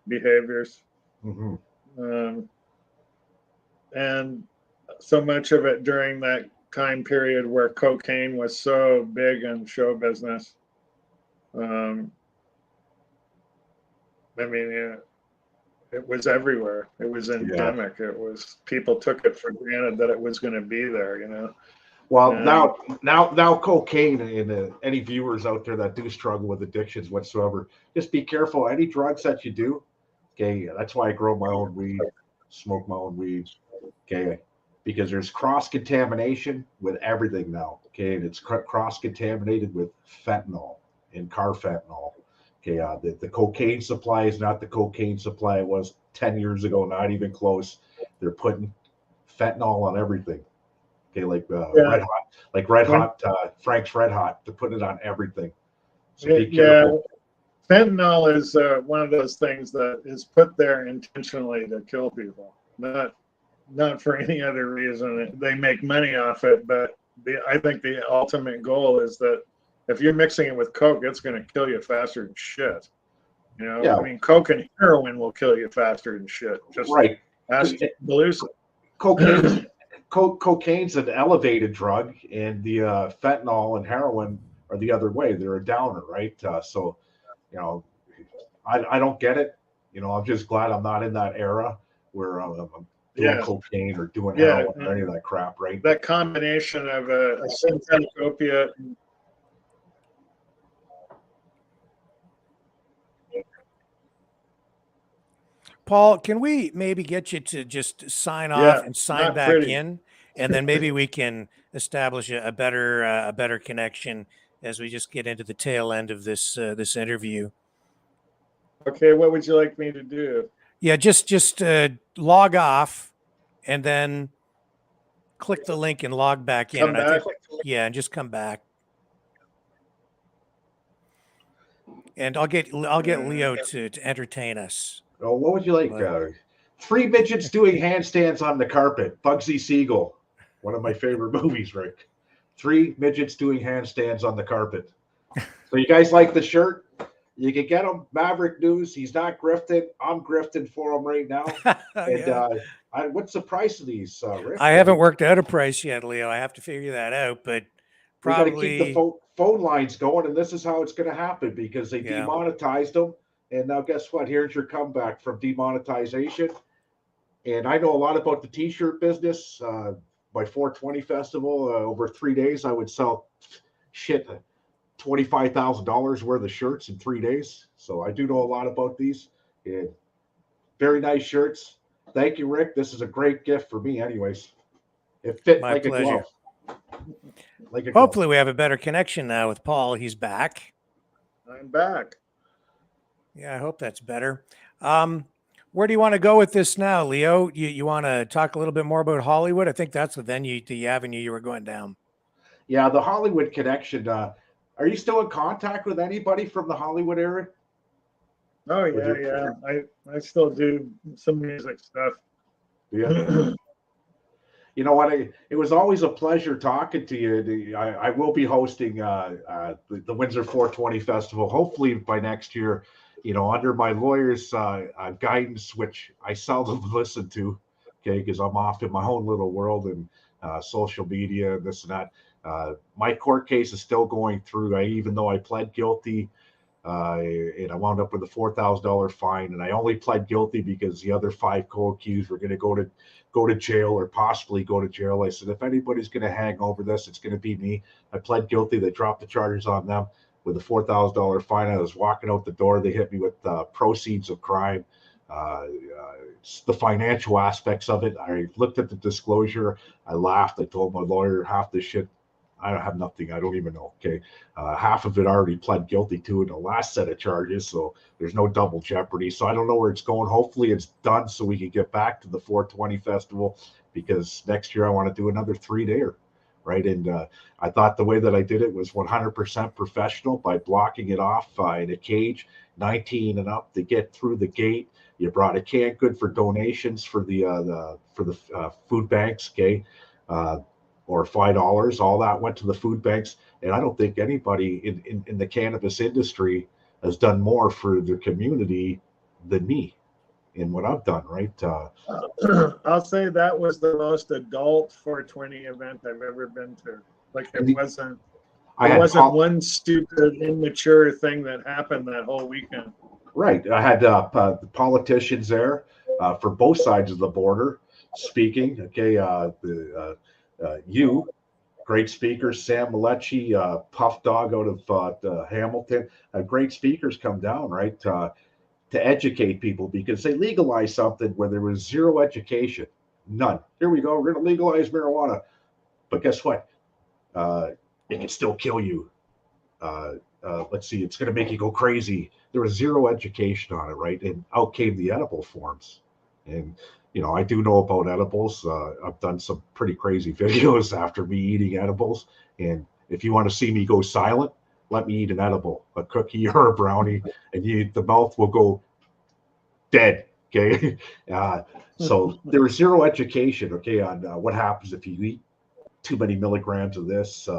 behaviors. Mm-hmm. And so much of it during that time period where cocaine was so big in show business. I mean, it was everywhere. It was endemic. Yeah. It was, people took it for granted that it was going to be there, Well, now cocaine, and any viewers out there that do struggle with addictions whatsoever, just be careful. Any drugs that you do, okay, that's why I grow my own weed, smoke my own weed, okay, because there's cross-contamination with everything now, okay, and it's cross-contaminated with fentanyl and carfentanil. Okay, the cocaine supply is not the cocaine supply it was 10 years ago, not even close. They're putting fentanyl on everything. Okay, Red Hot, Frank's Red Hot. They're putting it on everything. So be careful. Yeah, fentanyl is one of those things that is put there intentionally to kill people, not for any other reason. They make money off it, but I think the ultimate goal is that if you're mixing it with coke, it's going to kill you faster than shit. Yeah. I mean, coke and heroin will kill you faster than shit. Just right. Ask Belushi. Cocaine's an elevated drug, and the fentanyl and heroin are the other way. They're a downer, right? So, I don't get it. I'm just glad I'm not in that era where I'm doing cocaine or doing heroin or any of that crap, right? That combination of a synthetic opiate. Paul, can we maybe get you to just sign off and sign back in, and then maybe we can establish a better connection as we just get into the tail end of this interview. Okay, what would you like me to do? Yeah, just log off, and then click the link and log back in. And just come back. And I'll get Leo to entertain us. Oh, what would you like? 3 midgets doing handstands on the carpet. Bugsy Siegel, one of my favorite movies, Rick. 3 midgets doing handstands on the carpet. So you guys like the shirt? You can get him. Maverick News. He's not grifting. I'm grifting for him right now. And what's the price of these, Rick? I haven't worked out a price yet, Leo. I have to figure that out, but probably we got to keep the phone lines going, and this is how it's going to happen because they demonetized them. And now guess what? Here's your comeback from demonetization. And I know a lot about the T-shirt business. By 420 Festival, over 3 days, I would sell $25,000 worth of shirts in 3 days. So I do know a lot about these. And very nice shirts. Thank you, Rick. This is a great gift for me anyways. It fit like a glove. Hopefully we have a better connection now with Paul. He's back. I'm back. Yeah, I hope that's better. Where do you want to go with this now, Leo? You want to talk a little bit more about Hollywood? I think that's the avenue you were going down. Yeah, the Hollywood connection. Are you still in contact with anybody from the Hollywood area? Oh yeah, yeah. I still do some music stuff. Yeah. You know what? It was always a pleasure talking to you. I will be hosting the Windsor 420 Festival, hopefully by next year. You know, under my lawyer's guidance, which I seldom listen to, okay, because I'm off in my own little world and social media and this and that. My court case is still going through. Even though I pled guilty, and I wound up with a $4,000 fine, and I only pled guilty because the other 5 co-accused were going to go to jail or possibly go to jail. I said, if anybody's going to hang over this, it's going to be me. I pled guilty. They dropped the charges on them with a $4,000 fine. I was walking out the door. They hit me with proceeds of crime. The financial aspects of it. I looked at the disclosure. I laughed. I told my lawyer, half this shit, I don't have nothing. I don't even know. Okay. Half of it already pled guilty to in the last set of charges. So there's no double jeopardy. So I don't know where it's going. Hopefully it's done so we can get back to the 420 festival, because next year I want to do another 3-dayer. Right. And I thought the way that I did it was 100% professional by blocking it off in a cage, 19 and up to get through the gate. You brought a canned good for donations for the food banks. Okay. Or $5. All that went to the food banks. And I don't think anybody in the cannabis industry has done more for their community than me in what I've done, right? I'll say that was the most adult 420 event I've ever been to. Like it wasn't one stupid, immature thing that happened that whole weekend. Right. I had the politicians there for both sides of the border speaking. Okay. You, great speakers, Sam Malechi, Puff Dog out of Hamilton, great speakers come down, right, to educate people, because they legalized something where there was zero education, none. Here we go, we're going to legalize marijuana. But guess what? It can still kill you. Let's see, it's going to make you go crazy. There was zero education on it, right? And out came the edible forms. And you know, I do know about edibles. I've done some pretty crazy videos after me eating edibles. And if you want to see me go silent, let me eat an edible, a cookie or a brownie, and the mouth will go dead. Okay. So there was zero education, okay, on what happens if you eat too many milligrams of this,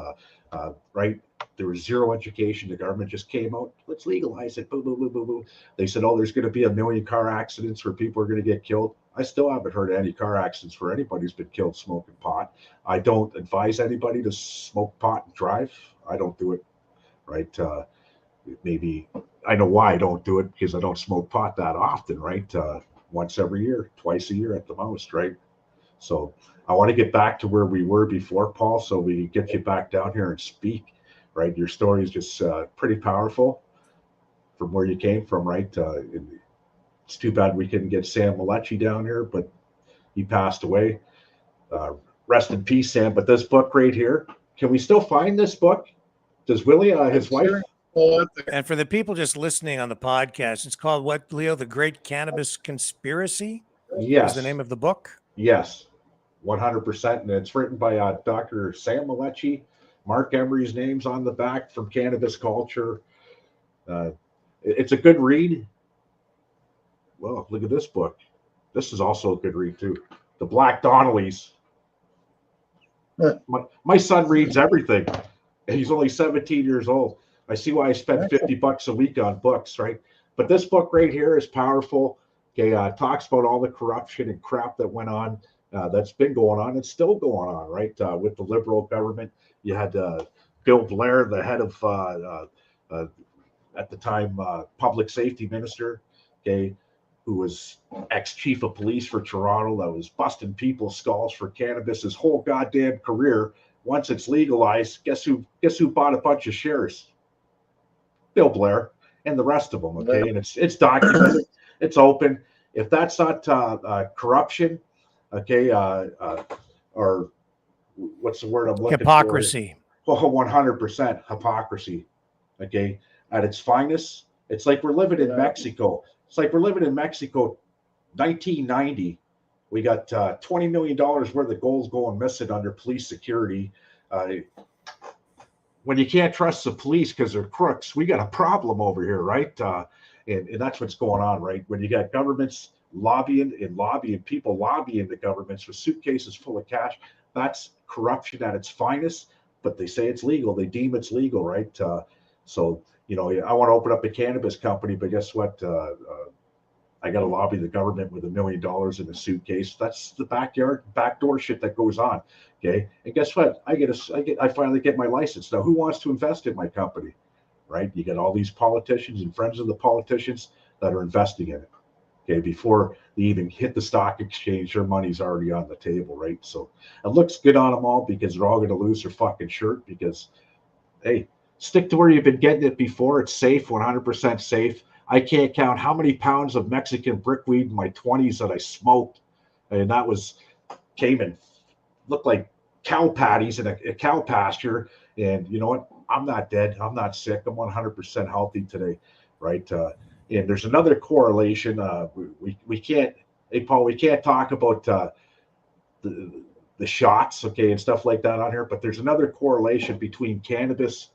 right? There was zero education. The government just came out, let's legalize it. Boo, boo, boo, boo, boo. They said, oh, there's going to be 1 million car accidents where people are going to get killed. I still haven't heard of any car accidents where anybody's been killed smoking pot. I don't advise anybody to smoke pot and drive. I don't do it, right? Maybe I know why I don't do it, because I don't smoke pot that often, right? Once every year, twice a year at the most, right? So I want to get back to where we were before, Paul, so we get you back down here and speak, right? Your story is just pretty powerful from where you came from, right? It's too bad we couldn't get Sam Malechi down here, but he passed away. Rest in peace, Sam. But this book right here, can we still find this book? Does Willie, his wife? And for the people just listening on the podcast, it's called what, Leo? The Great Cannabis Conspiracy? Yes. Is the name of the book? Yes, 100%. And it's written by Dr. Sam Malechi. Mark Emery's name's on the back, from Cannabis Culture. It's a good read. Well, look at this book. This is also a good read, too. The Black Donnellys. My son reads everything. He's only 17 years old. I see why I spend $50 a week on books, right? But this book right here is powerful. Okay, talks about all the corruption and crap that went on, that's been going on. It's still going on, right? With the Liberal government, you had Bill Blair, the head of at the time public safety minister, okay, who was ex-chief of police for Toronto, that was busting people's skulls for cannabis his whole goddamn career. Once it's legalized, guess who bought a bunch of shares? Bill Blair and the rest of them, okay? And it's documented, it's open. If that's not corruption, okay, or what's the word I'm looking Hypocrisy. for? Oh, 100% hypocrisy, okay, at its finest. It's like we're living in Mexico. It's like we're living in Mexico 1990. We got $20 million worth of gold going missing under police security. when you can't trust the police because they're crooks, we got a problem over here, right? And that's what's going on, right? When you got governments lobbying, people lobbying the governments with suitcases full of cash, that's corruption at its finest. But they say it's legal. They deem it's legal, right? So, I want to open up a cannabis company, but guess what? I got to lobby the government with $1 million in a suitcase. That's the backdoor shit that goes on. Okay. And guess what? I finally get my license. Now, who wants to invest in my company? Right. You got all these politicians and friends of the politicians that are investing in it. Okay. Before they even hit the stock exchange, their money's already on the table. Right. So it looks good on them all because they're all going to lose their fucking shirt because, hey, stick to where you've been getting it before. It's safe, 100% safe. I can't count how many pounds of Mexican brickweed in my 20s that I smoked. And that came and looked like cow patties in a cow pasture. And you know what? I'm not dead. I'm not sick. I'm 100% healthy today, right? And there's another correlation. We can't, hey, Paul, we can't talk about the shots, okay, and stuff like that on here, but there's another correlation between cannabis.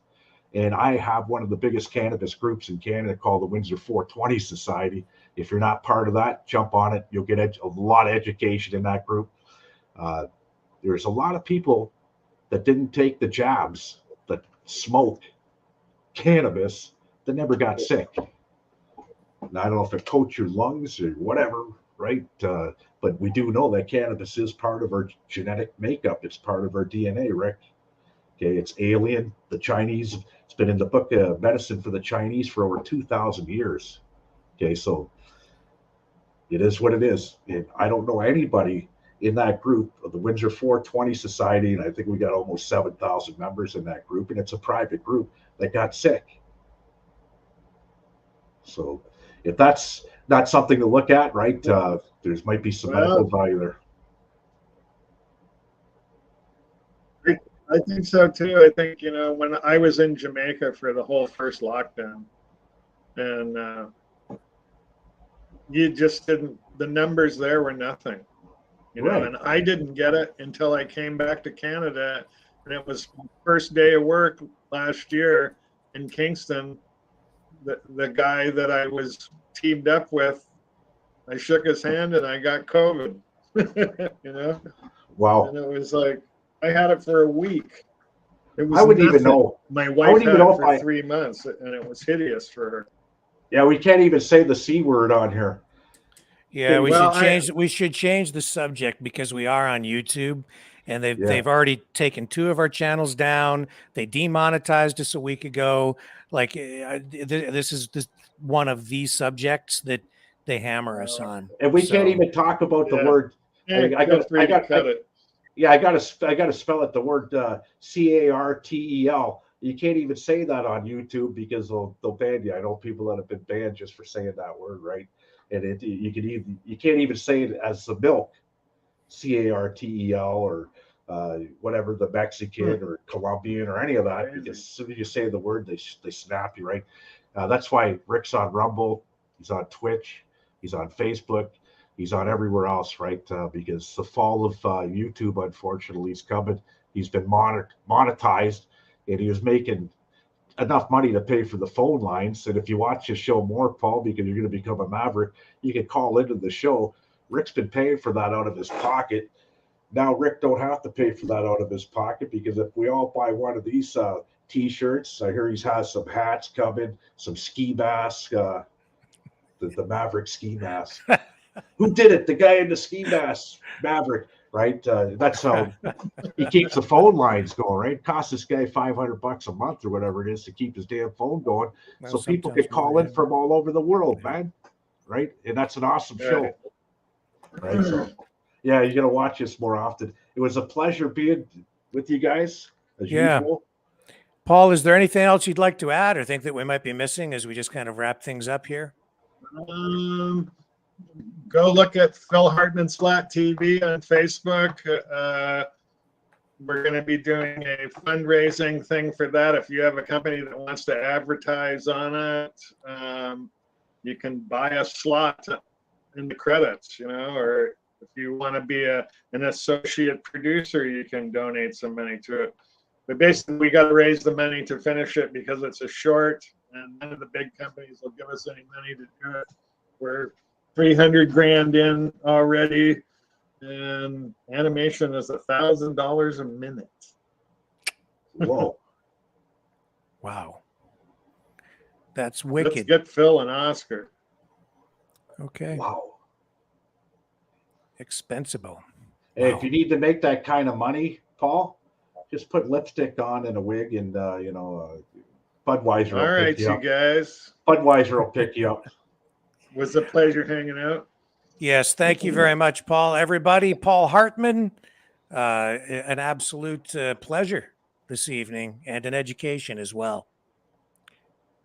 And I have one of the biggest cannabis groups in Canada called the Windsor 420 Society. If you're not part of that, jump on it. You'll get a lot of education in that group. There's a lot of people that didn't take the jabs that smoked cannabis that never got sick. Now, I don't know if it coats your lungs or whatever, right? But we do know that cannabis is part of our genetic makeup. It's part of our DNA, Rick. Okay, it's alien. The Chinese, it's been in the book of medicine for the Chinese for over 2,000 years. Okay, so it is what it is. And I don't know anybody in that group of the Windsor 420 Society, and I think we got almost 7,000 members in that group, and it's a private group that got sick. So if that's not something to look at, right, there's might be some medical value there. I think so too. I think, when I was in Jamaica for the whole first lockdown, and you just didn't, the numbers there were nothing, Right. and I didn't get it until I came back to Canada, and it was first day of work last year in Kingston. The guy that I was teamed up with, I shook his hand and I got COVID, Wow. And it was like, I had it for a week. It was I wouldn't even nothing. know. My wife had it for 3 months, and it was hideous for her. Yeah, we can't even say the C word on here. Yeah, we should change the subject because we are on YouTube, and they've already taken 2 of our channels down. They demonetized us a week ago. Like this is one of these subjects that they hammer us on. And we can't even talk about the word. I got cut it. Yeah, I got to spell it. The word CARTEL. You can't even say that on YouTube because they'll ban you. I know people that have been banned just for saying that word, right? And you can't even say it as the milk, CARTEL, or whatever, the Mexican or Colombian or any of that. Because as soon as you say the word, they snap you, right? That's why Rick's on Rumble, he's on Twitch, he's on Facebook. He's on everywhere else, right? Because the fall of YouTube, unfortunately, is coming. He's been monetized, and he was making enough money to pay for the phone lines. And if you watch his show more, Paul, because you're going to become a Maverick, you can call into the show. Rick's been paying for that out of his pocket. Now Rick don't have to pay for that out of his pocket because if we all buy one of these T-shirts, I hear he has some hats coming, some ski masks, the Maverick ski mask. Who did it? The guy in the ski mask, Maverick, right? That's how he keeps the phone lines going, right? It costs this guy $500 a month or whatever it is to keep his damn phone going, so people can call in from all over the world, man, right? And that's an awesome show, right? So, yeah, you're gonna watch this more often. It was a pleasure being with you guys as usual. Paul, is there anything else you'd like to add or think that we might be missing as we just kind of wrap things up here? Go look at Phil Hartmann's Flat TV on Facebook. We're going to be doing a fundraising thing for that. If you have a company that wants to advertise on it, you can buy a slot in the credits, or if you want to be an associate producer, you can donate some money to it. But basically, we got to raise the money to finish it because it's a short, and none of the big companies will give us any money to do it. We're 300 grand in already, and animation is $1,000 a minute. Whoa. Wow. That's Let's wicked. get Phil an Oscar. Okay. Wow. Expensible. Hey, Wow. if you need to make that kind of money, Paul, just put lipstick on and a wig, and Budweiser All will right, pick you you up. guys. Budweiser will pick you up. Was a pleasure hanging out. Yes, thank you very much, Paul. Everybody, Paul Hartmann, an absolute pleasure this evening and an education as well.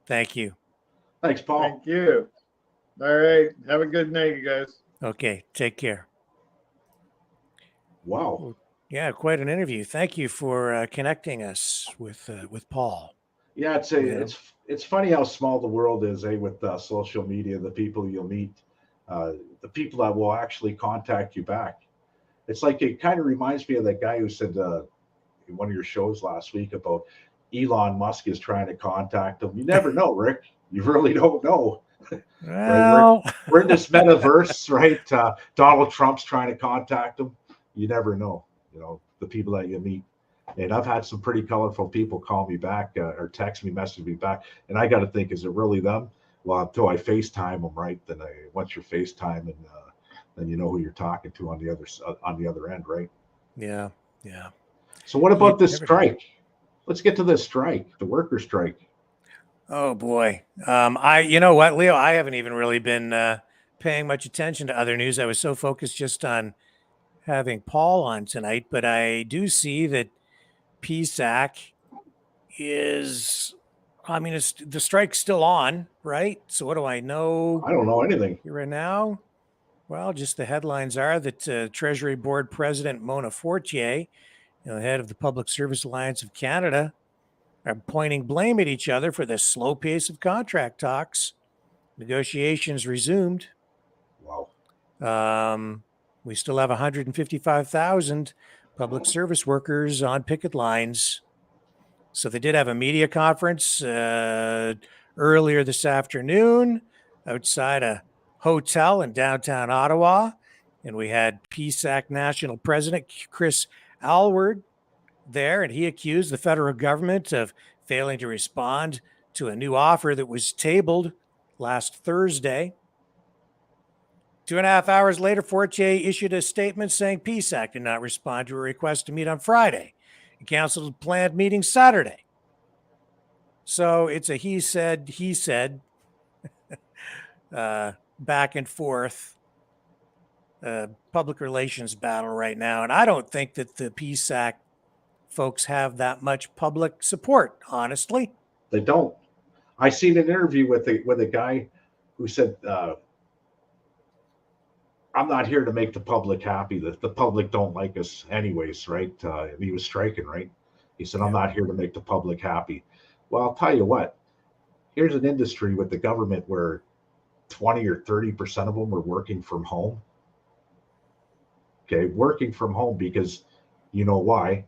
Thank you. Thanks, Paul. Thank you. All right. Have a good night, you guys. Okay, take care. Wow. Yeah, quite an interview. Thank you for connecting us with Paul. Yeah, it's funny how small the world is, with social media. The people you'll meet, the people that will actually contact you back. It's like it kind of reminds me of that guy who said in one of your shows last week about Elon Musk is trying to contact him. You never know, Rick. You really don't know. Well, Right? We're in this metaverse, right? Donald Trump's trying to contact him. You never know. The people that you meet. And I've had some pretty colorful people call me back or text me, message me back. And I got to think, is it really them? Well, until I FaceTime them, right? Then once you're FaceTime, and then you know who you're talking to on the other end, right? yeah, yeah. So what about this Never- strike? Let's get to this strike, the worker strike. Oh boy. You know what, Leo, I haven't even really been paying much attention to other news. I was so focused just on having Paul on tonight, but I do see that PSAC is, the strike's still on, right? So what do I know I don't know anything. here right now? Well, just the headlines are that Treasury Board President Mona Fortier, the head of the Public Service Alliance of Canada, are pointing blame at each other for the slow pace of contract talks. Negotiations resumed. Wow. We still have 155,000 public service workers on picket lines. So they did have a media conference earlier this afternoon outside a hotel in downtown Ottawa. And we had PSAC National President Chris Alward there, and he accused the federal government of failing to respond to a new offer that was tabled last Thursday. 2.5 hours later, Fortier issued a statement saying PSAC did not respond to a request to meet on Friday and canceled a planned meeting Saturday. So it's a he said, back and forth public relations battle right now. And I don't think that the PSAC folks have that much public support, honestly. They don't. I seen an interview with a guy who said, I'm not here to make the public happy. The public don't like us anyways, right? He was striking, right? He said, I'm not here to make the public happy. Well, I'll tell you what, here's an industry with the government where 20 or 30% of them are working from home. Okay, working from home because you know why?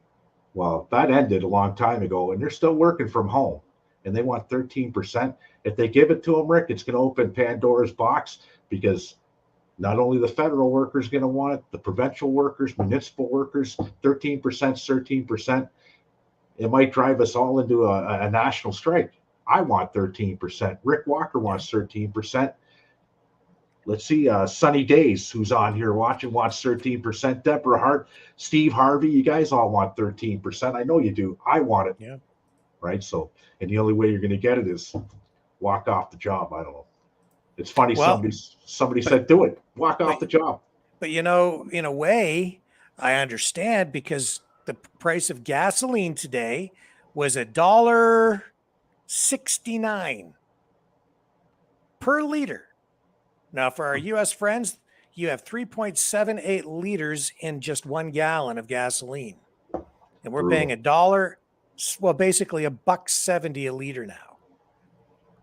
Well, that ended a long time ago, and they're still working from home, and they want 13%. If they give it to them, Rick, it's going to open Pandora's box, because not only the federal workers going to want it, the provincial workers, municipal workers, 13%, 13%. It might drive us all into a national strike. I want 13%. Rick Walker wants 13%. Let's see, Sunny Days, who's on here watching, wants 13%. Deborah Hart, Steve Harvey, you guys all want 13%. I know you do. I want it. Yeah. Right? So, and the only way you're going to get it is walk off the job. I don't know. It's funny, Well, somebody said, do it. Walk off the job. But, in a way, I understand, because the price of gasoline today was $1.69 per liter. Now, for our U.S. friends, you have 3.78 liters in just 1 gallon of gasoline. And we're paying basically $1.70 a liter now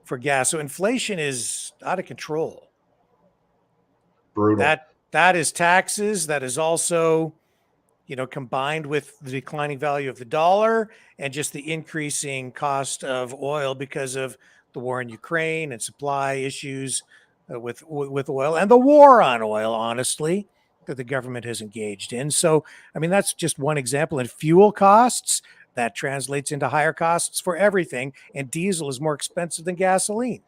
for gas. So inflation is out of control. Brutal. That is taxes. That is also, combined with the declining value of the dollar and just the increasing cost of oil because of the war in Ukraine and supply issues with oil and the war on oil, honestly, that the government has engaged in. So, I mean, that's just one example. And fuel costs, that translates into higher costs for everything. And diesel is more expensive than gasoline.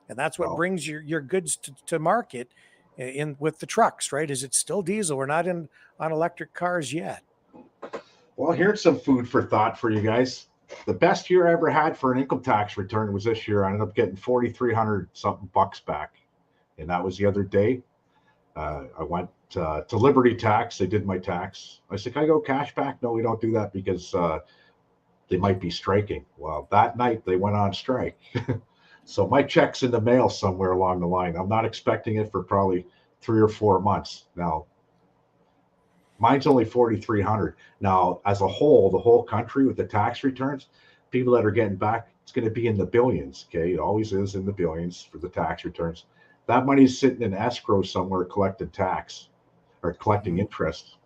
And that's what brings your goods to market in with the trucks, right? Is it still diesel? We're not on electric cars yet. Well, here's some food for thought for you guys. The best year I ever had for an income tax return was this year. I ended up getting 4,300 something bucks back, and that was the other day. I went to Liberty Tax. They did my tax. I said, "Can I go cash back?" No, we don't do that because they might be striking. Well, that night they went on strike. So my check's in the mail somewhere along the line. I'm not expecting it for probably 3 or 4 months. Now, mine's only 4,300. Now, as a whole, the whole country with the tax returns, people that are getting back, it's going to be in the billions. Okay, it always is in the billions for the tax returns. That money's sitting in escrow somewhere collecting tax or collecting interest.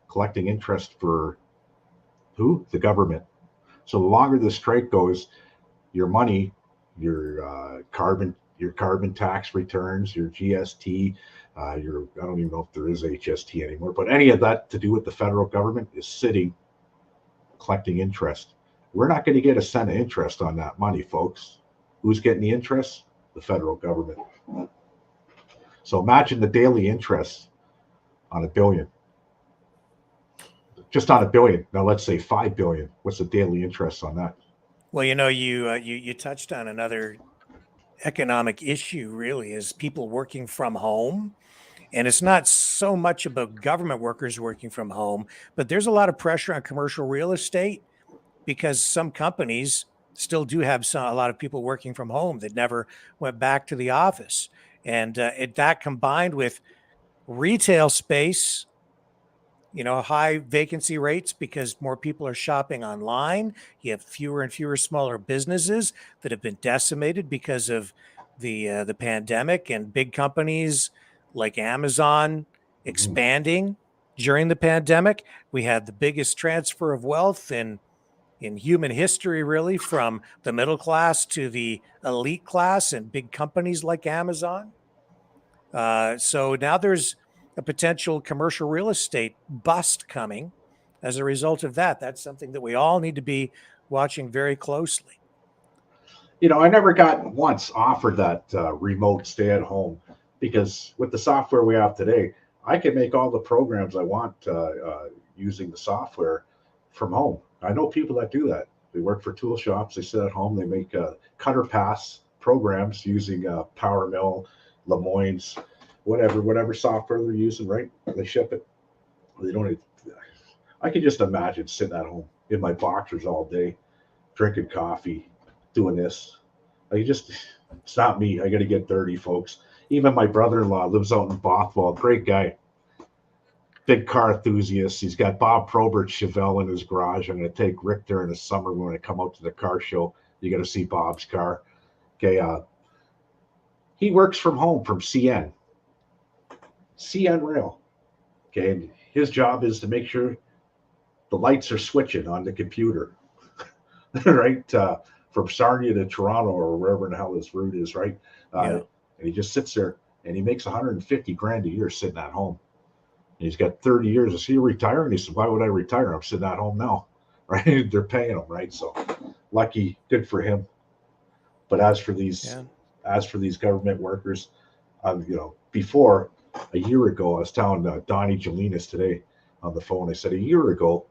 Collecting interest for who? The government. So the longer the strike goes, your money, your carbon tax returns, your GST, I don't even know if there is HST anymore, but any of that to do with the federal government is sitting collecting interest. We're not going to get a cent of interest on that money, folks. Who's getting the interest? The federal government. So imagine the daily interest on $1 billion. Just on $1 billion. Now let's say 5 billion. What's the daily interest on that? Well, you touched on another economic issue, really, is people working from home. And it's not so much about government workers working from home, but there's a lot of pressure on commercial real estate because some companies still do have a lot of people working from home that never went back to the office. And that combined with retail space, high vacancy rates because more people are shopping online. You have fewer and fewer smaller businesses that have been decimated because of the pandemic, and big companies like Amazon expanding during the pandemic. We had the biggest transfer of wealth in human history, really, from the middle class to the elite class and big companies like Amazon. So now there's a potential commercial real estate bust coming as a result of that. That's something that we all need to be watching very closely. I never got once offered that remote stay at home because with the software we have today, I can make all the programs I want using the software from home. I know people that do that. They work for tool shops. They sit at home. They make cutter pass programs using PowerMill, Lemoyne's, whatever software they're using, right? They ship it. They don't. I can just imagine sitting at home in my boxers all day, drinking coffee, doing this. It's not me. I got to get dirty, folks. Even my brother-in-law lives out in Bothwell. Great guy. Big car enthusiast. He's got Bob Probert's Chevelle in his garage. I'm going to take Rick there in the summer when I come out to the car show. You got to see Bob's car. Okay. He works from home from CN Rail. Okay. And his job is to make sure the lights are switching on the computer, right? From Sarnia to Toronto or wherever in the hell this route is, right? And he just sits there and he makes 150 grand a year sitting at home. And he's got 30 years. Is he retiring? He said, "Why would I retire? I'm sitting at home now," right? They're paying him, right? So lucky, good for him. But as for these government workers, before a year ago, I was telling Donnie Jelinas today on the phone. I said a year ago,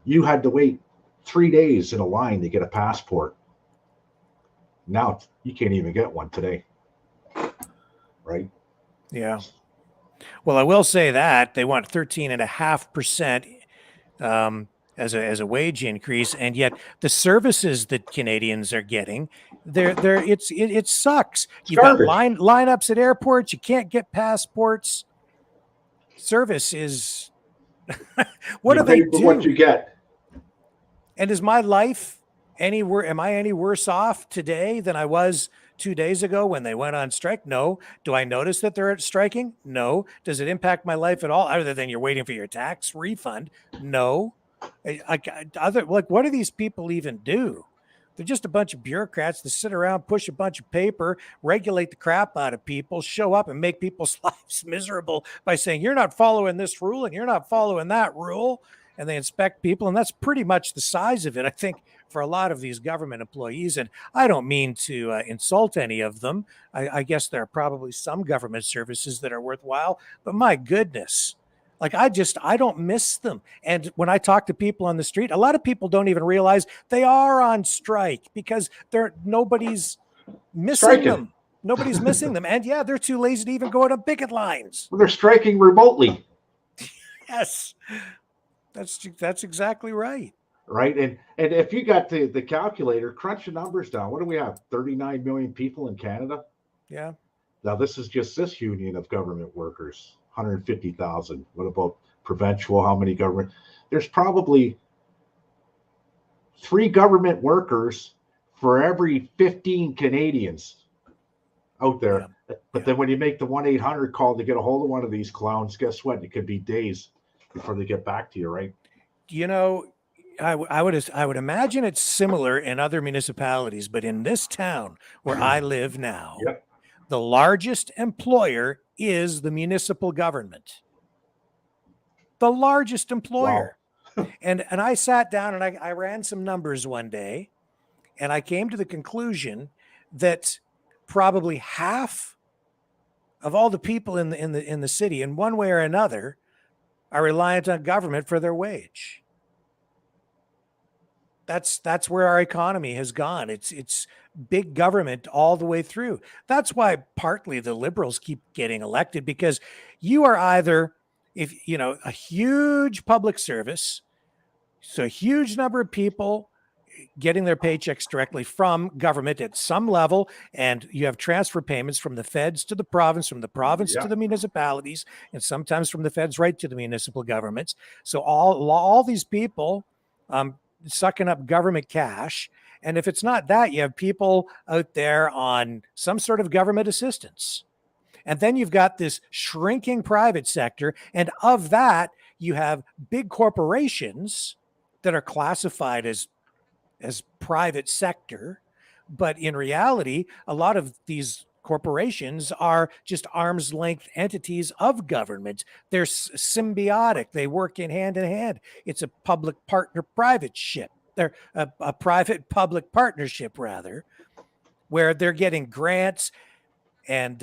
you had to wait 3 days in a line to get a passport. Now you can't even get one today, right? Yeah. Well, I will say that they want 13.5% as a wage increase, and yet the services that Canadians are getting, it sucks. You've got lineups at airports. You can't get passports. Service is what do they do? What you get. And is my life am I any worse off today than I was 2 days ago when they went on strike? No. Do I notice that they're striking? No. Does it impact my life at all other than you're waiting for your tax refund? No. What do these people even do? They're just a bunch of bureaucrats that sit around, push a bunch of paper, regulate the crap out of people, show up and make people's lives miserable by saying, you're not following this rule and you're not following that rule. And they inspect people. And that's pretty much the size of it, I think, for a lot of these government employees. And I don't mean to insult any of them. I guess there are probably some government services that are worthwhile, but my goodness. Like I don't miss them. And when I talk to people on the street, a lot of people don't even realize they are on strike because nobody's missing Striking. them. Nobody's missing them. And yeah, they're too lazy to even go on picket lines. Well, they're striking remotely. Yes, that's exactly right. Right. And if you got the calculator, crunch the numbers down. What do we have? 39 million people in Canada. Yeah. Now, this is just this union of government workers, 150,000. What about provincial? How many government? There's probably 3 government workers for every 15 Canadians out there. Yeah. But then when you make the 1-800 call to get a hold of one of these clowns, guess what? It could be days before they get back to you, right? You know, I would imagine it's similar in other municipalities, but in this town where I live now, yep. The largest employer is the municipal government. The largest employer. Wow. and I sat down and I ran some numbers one day, and I came to the conclusion that probably half of all the people in the city, in one way or another, are reliant on government for their wage. That's where our economy has gone. It's big government all the way through. That's why partly the Liberals keep getting elected, because you are either, if you know, a huge public service, so a huge number of people getting their paychecks directly from government at some level, and you have transfer payments from the feds to the province, from the province to the municipalities, and sometimes from the feds right to the municipal governments. So all these people sucking up government cash. And if it's not that, you have people out there on some sort of government assistance. And then you've got this shrinking private sector. And of that, you have big corporations that are classified as private sector. But in reality, a lot of these corporations are just arm's length entities of government. They're symbiotic. They work in hand. It's a public partner private ship. They're a private public partnership, rather, where they're getting grants and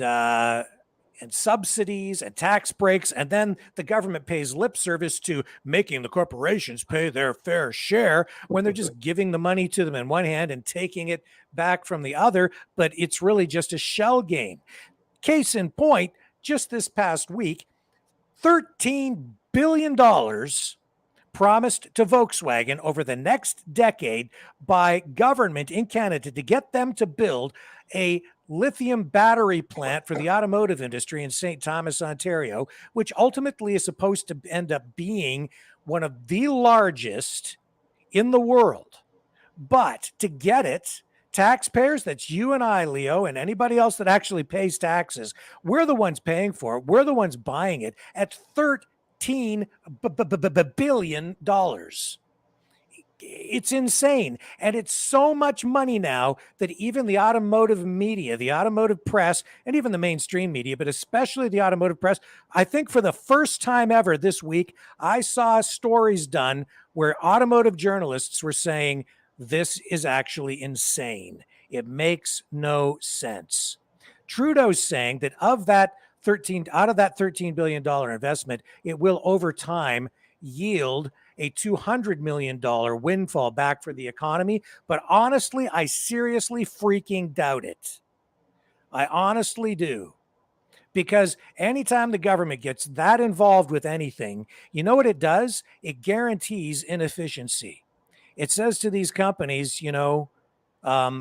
subsidies and tax breaks, and then the government pays lip service to making the corporations pay their fair share when they're just giving the money to them in one hand and taking it back from the other. But it's really just a shell game. Case in point, just this past week, $13 billion promised to Volkswagen over the next decade by government in Canada to get them to build a lithium battery plant for the automotive industry in St. Thomas, Ontario, which ultimately is supposed to end up being one of the largest in the world. But to get it, taxpayers, that's you and I, Leo, and anybody else that actually pays taxes, we're the ones paying for it. We're the ones buying it at $13 billion. It's insane. And it's so much money now that even the automotive media, the automotive press, and even the mainstream media, but especially the automotive press, I think for the first time ever this week, I saw stories done where automotive journalists were saying, this is actually insane. It makes no sense. Trudeau's saying that out of that $13 billion investment, it will over time yield a $200 million windfall back for the economy. But honestly, I seriously freaking doubt it. I honestly do. Because anytime the government gets that involved with anything, you know what it does? It guarantees inefficiency. It says to these companies, you don't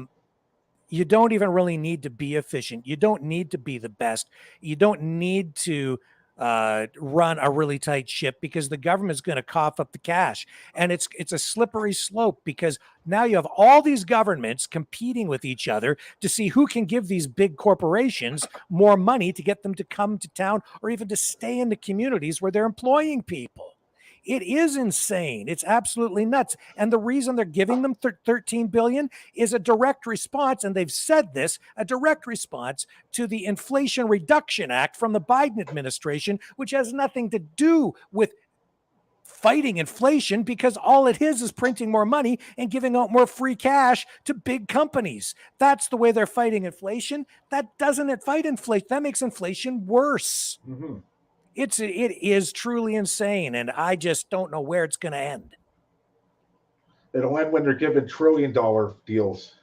even really need to be efficient. You don't need to be the best. You don't need to run a really tight ship because the government's going to cough up the cash, and it's a slippery slope because now you have all these governments competing with each other to see who can give these big corporations more money to get them to come to town or even to stay in the communities where they're employing people. It is insane. It's absolutely nuts. And the reason they're giving them 13 billion is a direct response, and they've said this, a direct response to the Inflation Reduction Act from the Biden administration, which has nothing to do with fighting inflation because all it is printing more money and giving out more free cash to big companies. That's the way they're fighting inflation. That doesn't fight inflation. That makes inflation worse. Mm-hmm. It is truly insane, and I just don't know where it's going to end. It'll end when they're giving $1 trillion deals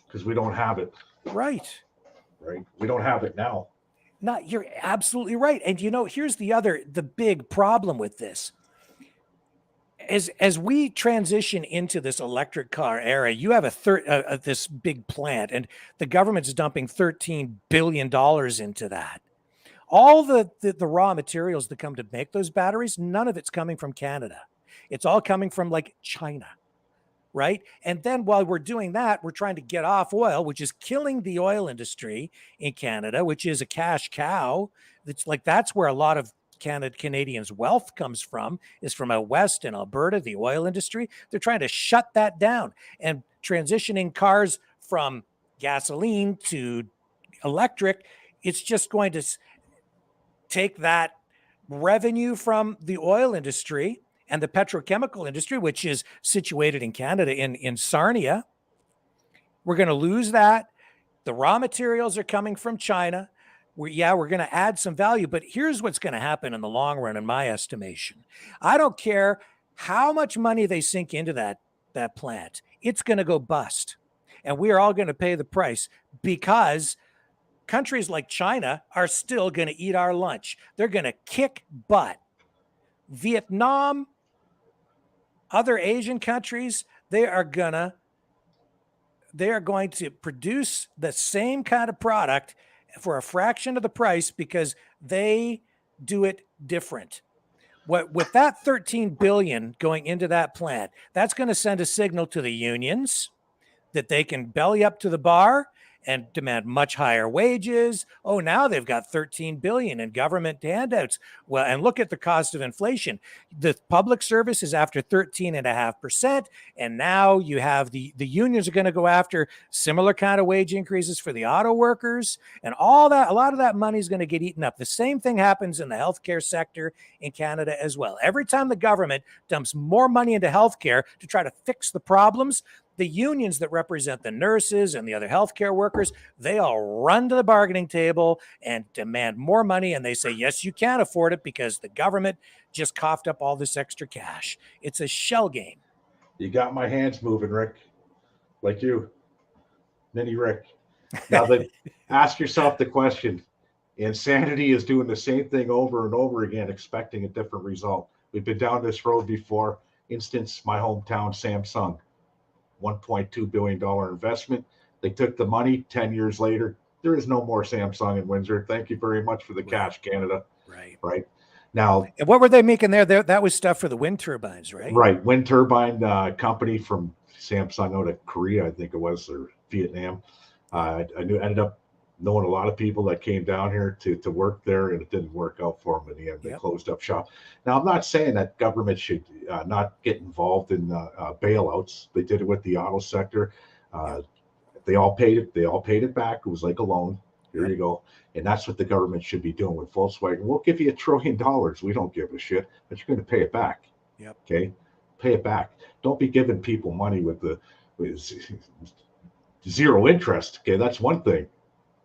because we don't have it. Right. We don't have it now. You're absolutely right. And here's the big problem with this. As we transition into this electric car era, you have this big plant, and the government's dumping $13 billion into that. All the raw materials that come to make those batteries, none of it's coming from Canada. It's all coming from like China, right? And then while we're doing that, we're trying to get off oil, which is killing the oil industry in Canada, which is a cash cow. That's where a lot of Canadians' wealth comes from, is from out west in Alberta, the oil industry. They're trying to shut that down and transitioning cars from gasoline to electric. It's just going to take that revenue from the oil industry and the petrochemical industry, which is situated in Canada, in Sarnia. We're going to lose that. The raw materials are coming from China. We're going to add some value, but here's what's going to happen in the long run, in my estimation. I don't care how much money they sink into that plant. It's going to go bust, and we are all going to pay the price because countries like China are still going to eat our lunch. They're going to kick butt. Vietnam, other Asian countries, they are going to produce the same kind of product for a fraction of the price because they do it different. With that 13 billion going into that plant, that's going to send a signal to the unions that they can belly up to the bar and demand much higher wages. Oh, now they've got 13 billion in government handouts. Well, and look at the cost of inflation. The public service is after 13.5%. And now you have the unions are going to go after similar kind of wage increases for the auto workers and all that. A lot of that money is going to get eaten up. The same thing happens in the healthcare sector in Canada as well. Every time the government dumps more money into healthcare to try to fix the problems, the unions that represent the nurses and the other healthcare workers, they all run to the bargaining table and demand more money. And they say, yes, you can afford it because the government just coughed up all this extra cash. It's a shell game. You got my hands moving, Rick, like you, Mini Rick. Now, ask yourself the question. Insanity is doing the same thing over and over again, expecting a different result. We've been down this road before. Instance, my hometown, Samsung. $1.2 billion investment. They took the money 10 years later. There is no more Samsung in Windsor. Thank you very much for the cash, Canada. Right. Now, and what were they making there? That was stuff for the wind turbines, right? Right. Wind turbine company from Samsung out of Korea, I think it was, or Vietnam. Ended up knowing a lot of people that came down here to work there, and it didn't work out for them in the end. They closed up shop. Now, I'm not saying that government should not get involved in bailouts. They did it with the auto sector. They all paid it. They all paid it back. It was like a loan. Here you go. And that's what the government should be doing with Volkswagen. We'll give you $1 trillion. We don't give a shit, but you're going to pay it back. Okay, pay it back. Don't be giving people money with zero interest. Okay, that's one thing.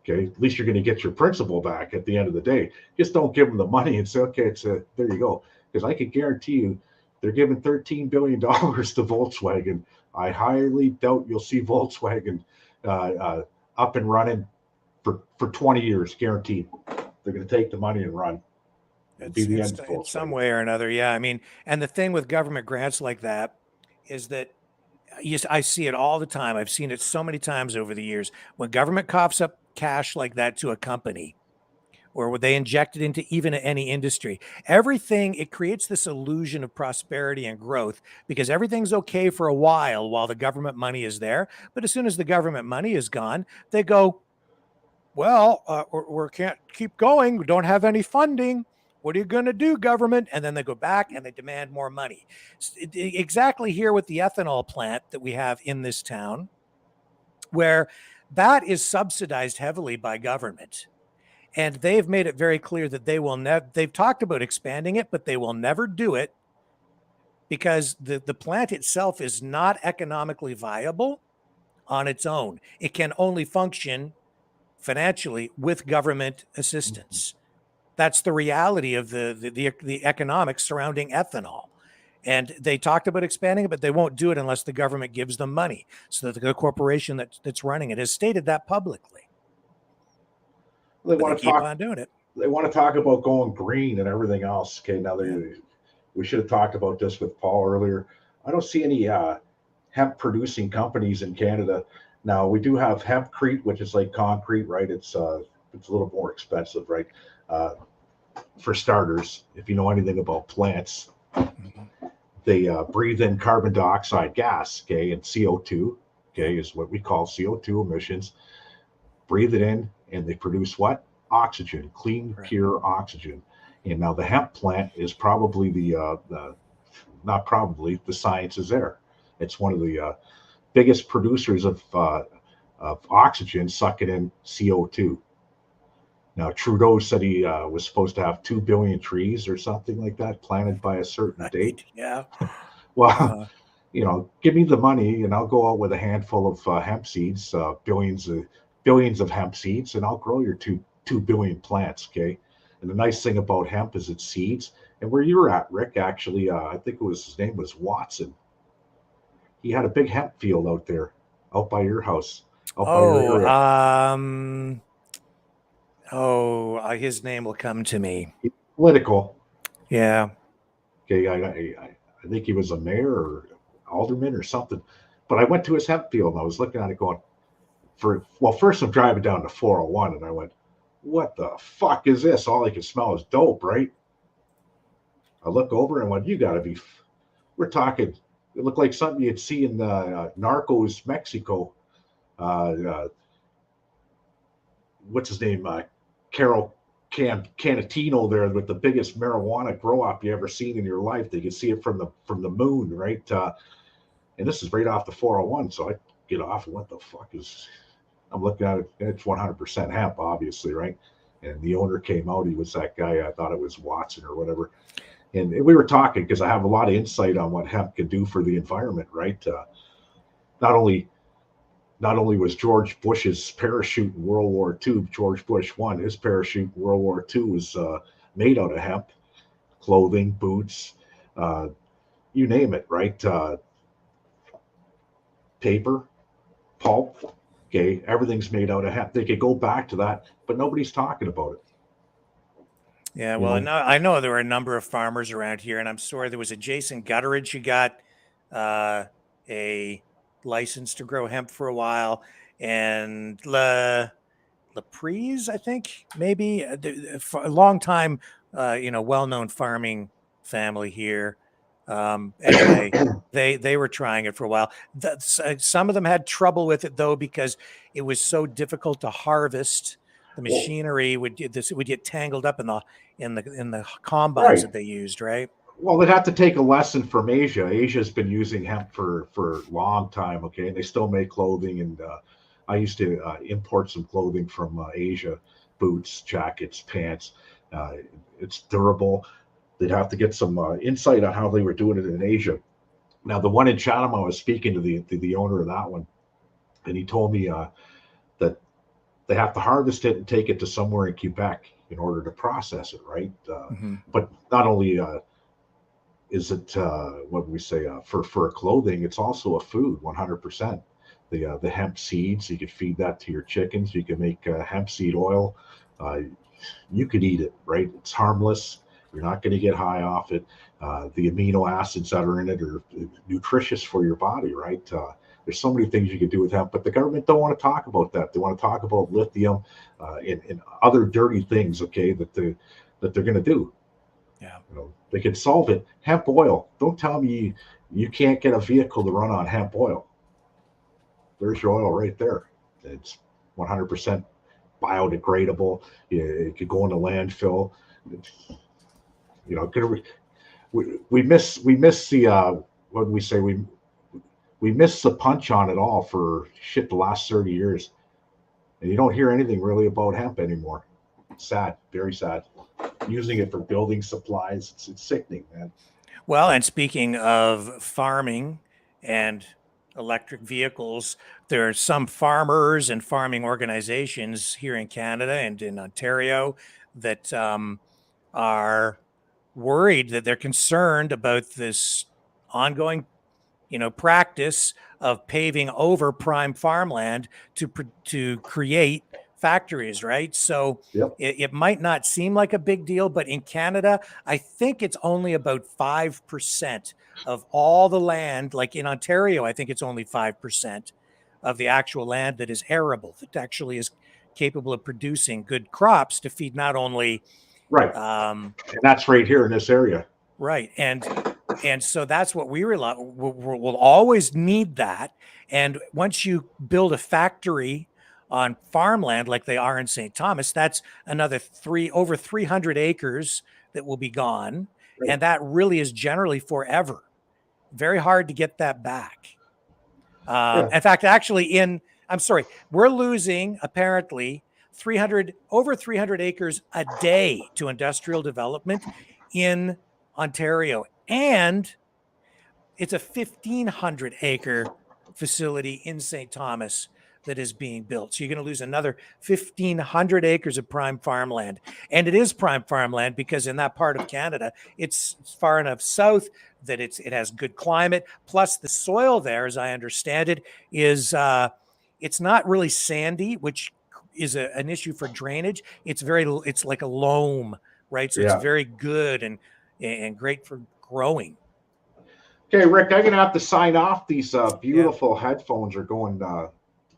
Okay, at least you're going to get your principal back at the end of the day. Just don't give them the money and say, okay, there you go. Because I can guarantee you they're giving $13 billion to Volkswagen. I highly doubt you'll see Volkswagen up and running for 20 years, guaranteed. They're going to take the money and run. In some way or another, yeah. I mean, and the thing with government grants like that is that I see it all the time. I've seen it so many times over the years. When government coughs up cash like that to a company, or would they inject it into even any industry? Everything, it creates this illusion of prosperity and growth because everything's okay for a while the government money is there. But as soon as the government money is gone, they go, well, we can't keep going. We don't have any funding. What are you going to do, government? And then they go back and they demand more money. Exactly here with the ethanol plant that we have in this town, where that is subsidized heavily by government. And they've made it very clear that they will never, they've talked about expanding it, but they will never do it because the plant itself is not economically viable on its own. It can only function financially with government assistance. That's the reality of the economics surrounding ethanol. And they talked about expanding it, but they won't do it unless the government gives them money. So that the corporation that's running it has stated that publicly. They But want they to keep talk. on doing it. They want to talk about going green and everything else. Okay, now we should have talked about this with Paul earlier. I don't see any hemp producing companies in Canada. Now we do have hempcrete, which is like concrete, right? It's a little more expensive, right? For starters, if you know anything about plants, they breathe in carbon dioxide gas, okay, and CO2, okay, is what we call CO2 emissions. Breathe it in, and they produce what? Oxygen, clean, pure oxygen. And now the hemp plant is probably not probably, the science is there. It's one of the biggest producers of oxygen, sucking in CO2. Now, Trudeau said he was supposed to have 2 billion trees or something like that planted by a certain date. Yeah. Well, give me the money and I'll go out with a handful of hemp seeds, billions of hemp seeds, and I'll grow your 2 billion plants, okay? And the nice thing about hemp is it's seeds. And where you're at, Rick, actually, I think his name was Watson. He had a big hemp field out there, out by your house, out by your area. His name will come to me. Political. Yeah. Okay, I think he was a mayor or alderman or something. But I went to his hemp field and I was looking at it going, first I'm driving down to 401 and I went, what the fuck is this? All I can smell is dope, right? I look over and went, you gotta be, we're talking, it looked like something you'd see in Narcos, Mexico. What's his name? Carol Canatino there with the biggest marijuana grow up you ever seen in your life. They could see it from the moon, right? And this is right off the 401. So I get off and what the fuck is, I'm looking at it, it's 100% hemp, obviously, right? And the owner came out, he was that guy, I thought it was Watson or whatever. And we were talking because I have a lot of insight on what hemp can do for the environment, right? Not only was George Bush's parachute in World War II, George Bush I, his parachute in World War II was made out of hemp, clothing, boots, you name it, right? Paper, pulp, okay, everything's made out of hemp. They could go back to that, but nobody's talking about it. Yeah, well, I know there were a number of farmers around here, and I'm sorry, there was a Jason Gutteridge who got a license to grow hemp for a while, and Laprise, I think, maybe for a long time, well-known farming family here. Anyway, they were trying it for a while. Some of them had trouble with it though because it was so difficult to harvest. The machinery would get tangled up in the combines that they used, right? Well, they'd have to take a lesson from Asia. Asia's been using hemp for a long time, okay? And they still make clothing, and I used to import some clothing from Asia, boots, jackets, pants. It's durable. They'd have to get some insight on how they were doing it in Asia. Now, the one in Chatham, I was speaking to the owner of that one, and he told me that they have to harvest it and take it to somewhere in Quebec in order to process it, right? But not only is it what we say for clothing, it's also a food, 100%. The hemp seeds, you could feed that to your chickens. You can make hemp seed oil. You could eat it, right? It's harmless. You're not going to get high off it. The amino acids that are in it are nutritious for your body, right? There's so many things you could do with hemp, but the government don't want to talk about that. They want to talk about lithium and other dirty things, okay, that they're going to do. Yeah. They can solve it. Hemp oil. Don't tell me you can't get a vehicle to run on hemp oil. There's your oil right there. It's 100% biodegradable. It could go in the landfill. We miss the what we say we missed the punch on it all for the last 30 years, and you don't hear anything really about hemp anymore. Sad, very sad. Using it for building supplies, it's sickening, man. Well, and speaking of farming and electric vehicles, there are some farmers and farming organizations here in Canada and in Ontario that are worried, that they're concerned about this ongoing practice of paving over prime farmland to create factories, right? So Yep. it might not seem like a big deal, but in Canada, I think it's only about 5% of all the land. Like in Ontario, I think it's only 5% of the actual land that is arable, that actually is capable of producing good crops to feed not only Right. And that's right here in this area. Right. And so that's what we rely. We'll always need that. And once you build a factory on farmland like they are in St. Thomas, that's another over 300 acres that will be gone. Right. And that really is generally forever. Very hard to get that back. In fact, actually we're losing apparently over 300 acres a day to industrial development in Ontario. And it's a 1,500 acre facility in St. Thomas that is being built. So you're going to lose another 1,500 acres of prime farmland. And it is prime farmland because in that part of Canada, it's far enough south that it has good climate. Plus the soil there, as I understand it, is it's not really sandy, which is an issue for drainage. It's like a loam, right? So it's very good and great for growing. Okay, Rick, I'm gonna have to sign off. These beautiful headphones are going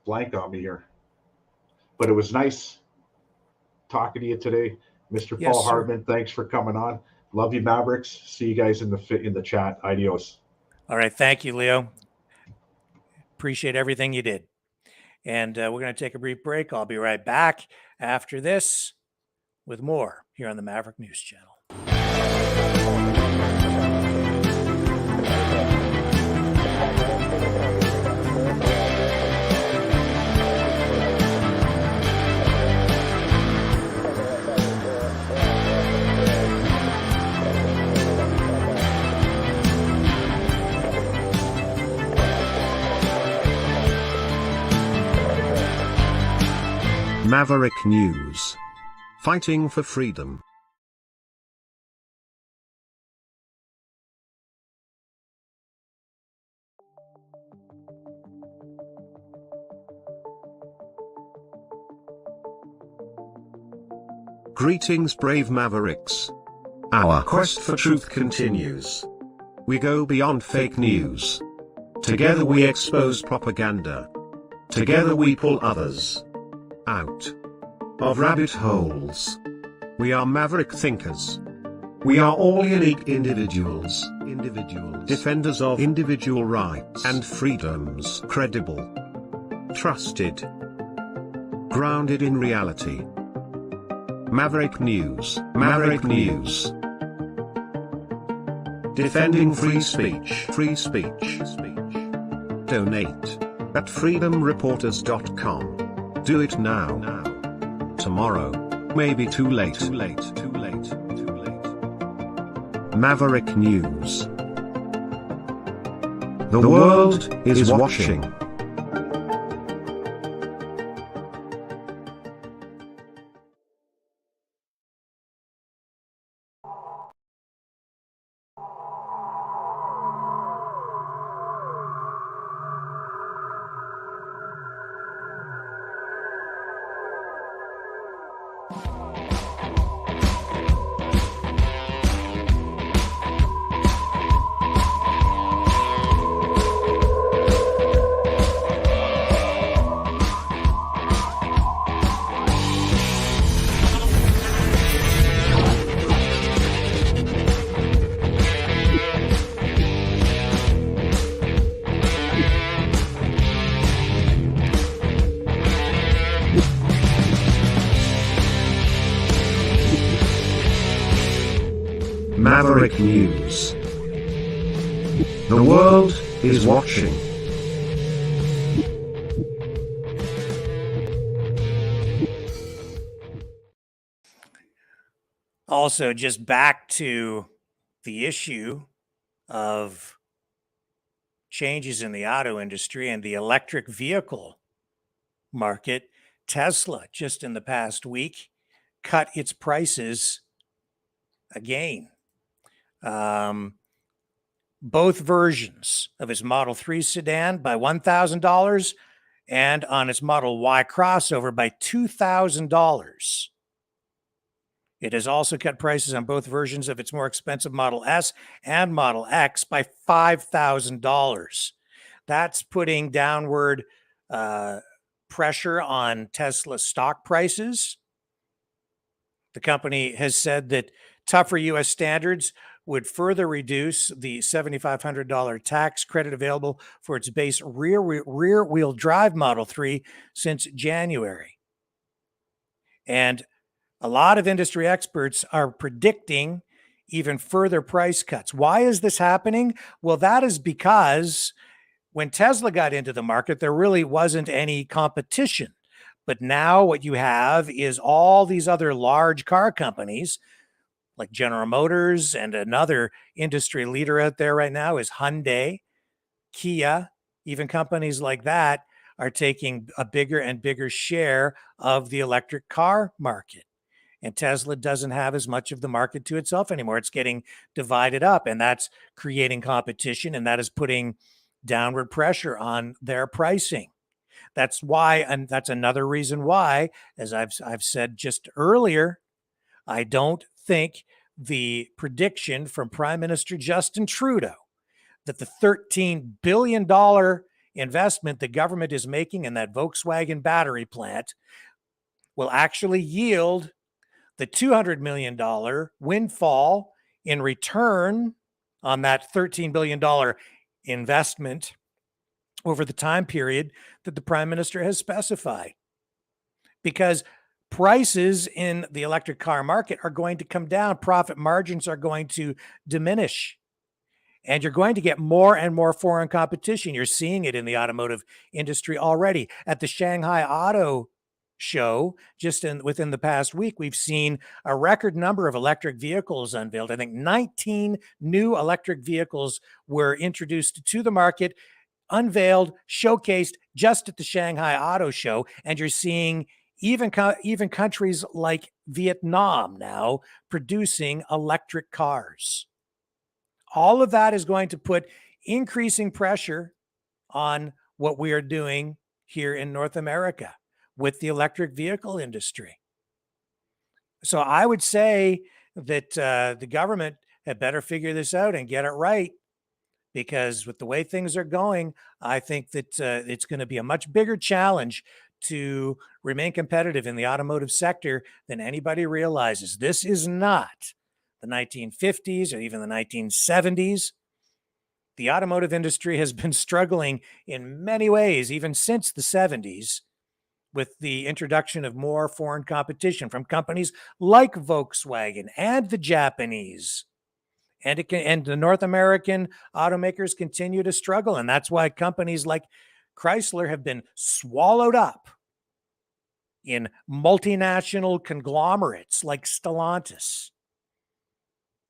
blank on me here, but it was nice talking to you today, Mr. Yes, Paul sir. Hartmann. Thanks for coming on. Love you, Mavericks. See you guys in the chat. Adios. All right, thank you, Leo. Appreciate everything you did. And we're going to take a brief break. I'll be right back after this with more here on the Maverick News Channel. Maverick News. Fighting for freedom. Greetings, brave Mavericks. Our quest for truth continues. We go beyond fake news. Together we expose propaganda. Together we pull others out of rabbit holes. We are maverick thinkers. We are all unique individuals, defenders of individual rights and freedoms, credible, trusted, grounded in reality. Maverick News, Maverick News. Defending free speech, free speech. Donate at freedomreporters.com. Do it now. Tomorrow may be too late. Maverick News. The world is watching. Maverick News. The world is watching. Also, just back to the issue of changes in the auto industry and the electric vehicle market, Tesla just in the past week cut its prices again. Both versions of its Model 3 sedan by $1,000 and on its Model Y crossover by $2,000. It has also cut prices on both versions of its more expensive Model S and Model X by $5,000. That's putting downward pressure on Tesla stock prices. The company has said that tougher U.S. standards would further reduce the $7,500 tax credit available for its base rear-wheel drive Model 3 since January. And a lot of industry experts are predicting even further price cuts. Why is this happening? Well, that is because when Tesla got into the market, there really wasn't any competition. But now what you have is all these other large car companies like General Motors, and another industry leader out there right now is Hyundai, Kia, even companies like that are taking a bigger and bigger share of the electric car market. And Tesla doesn't have as much of the market to itself anymore. It's getting divided up, and that's creating competition, and that is putting downward pressure on their pricing. That's why, and that's another reason why, as I've said just earlier, I don't think the prediction from Prime Minister Justin Trudeau that the $13 billion investment the government is making in that Volkswagen battery plant will actually yield the $200 million windfall in return on that $13 billion investment over the time period that the Prime Minister has specified. Because prices in the electric car market are going to come down, profit margins are going to diminish, and you're going to get more and more foreign competition. You're seeing it in the automotive industry already. At the Shanghai Auto Show, within the past week, we've seen a record number of electric vehicles unveiled. I think 19 new electric vehicles were introduced to the market, unveiled, showcased just at the Shanghai Auto Show, and you're seeing even countries like Vietnam now producing electric cars. All of that is going to put increasing pressure on what we are doing here in North America with the electric vehicle industry. So I would say that the government had better figure this out and get it right, because with the way things are going, I think that it's going to be a much bigger challenge to remain competitive in the automotive sector than anybody realizes. This is not the 1950s or even the 1970s. The automotive industry has been struggling in many ways, even since the 70s, with the introduction of more foreign competition from companies like Volkswagen and the Japanese. And the North American automakers continue to struggle. And that's why companies like Chrysler have been swallowed up in multinational conglomerates like Stellantis,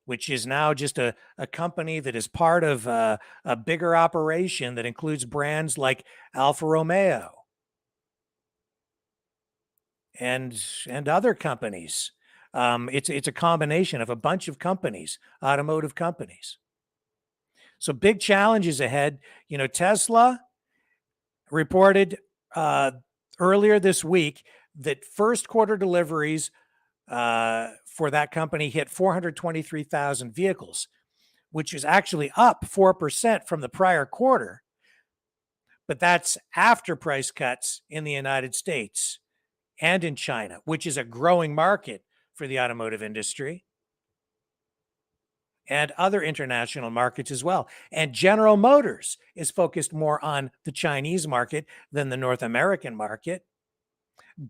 which is now just a company that is part of a bigger operation that includes brands like Alfa Romeo and other companies. It's a combination of a bunch of companies, automotive companies. So big challenges ahead. You know, Tesla reported earlier this week that first quarter deliveries for that company hit 423,000 vehicles, which is actually up 4% from the prior quarter. But that's after price cuts in the United States and in China, which is a growing market for the automotive industry, and other international markets as well. And General Motors is focused more on the Chinese market than the North American market,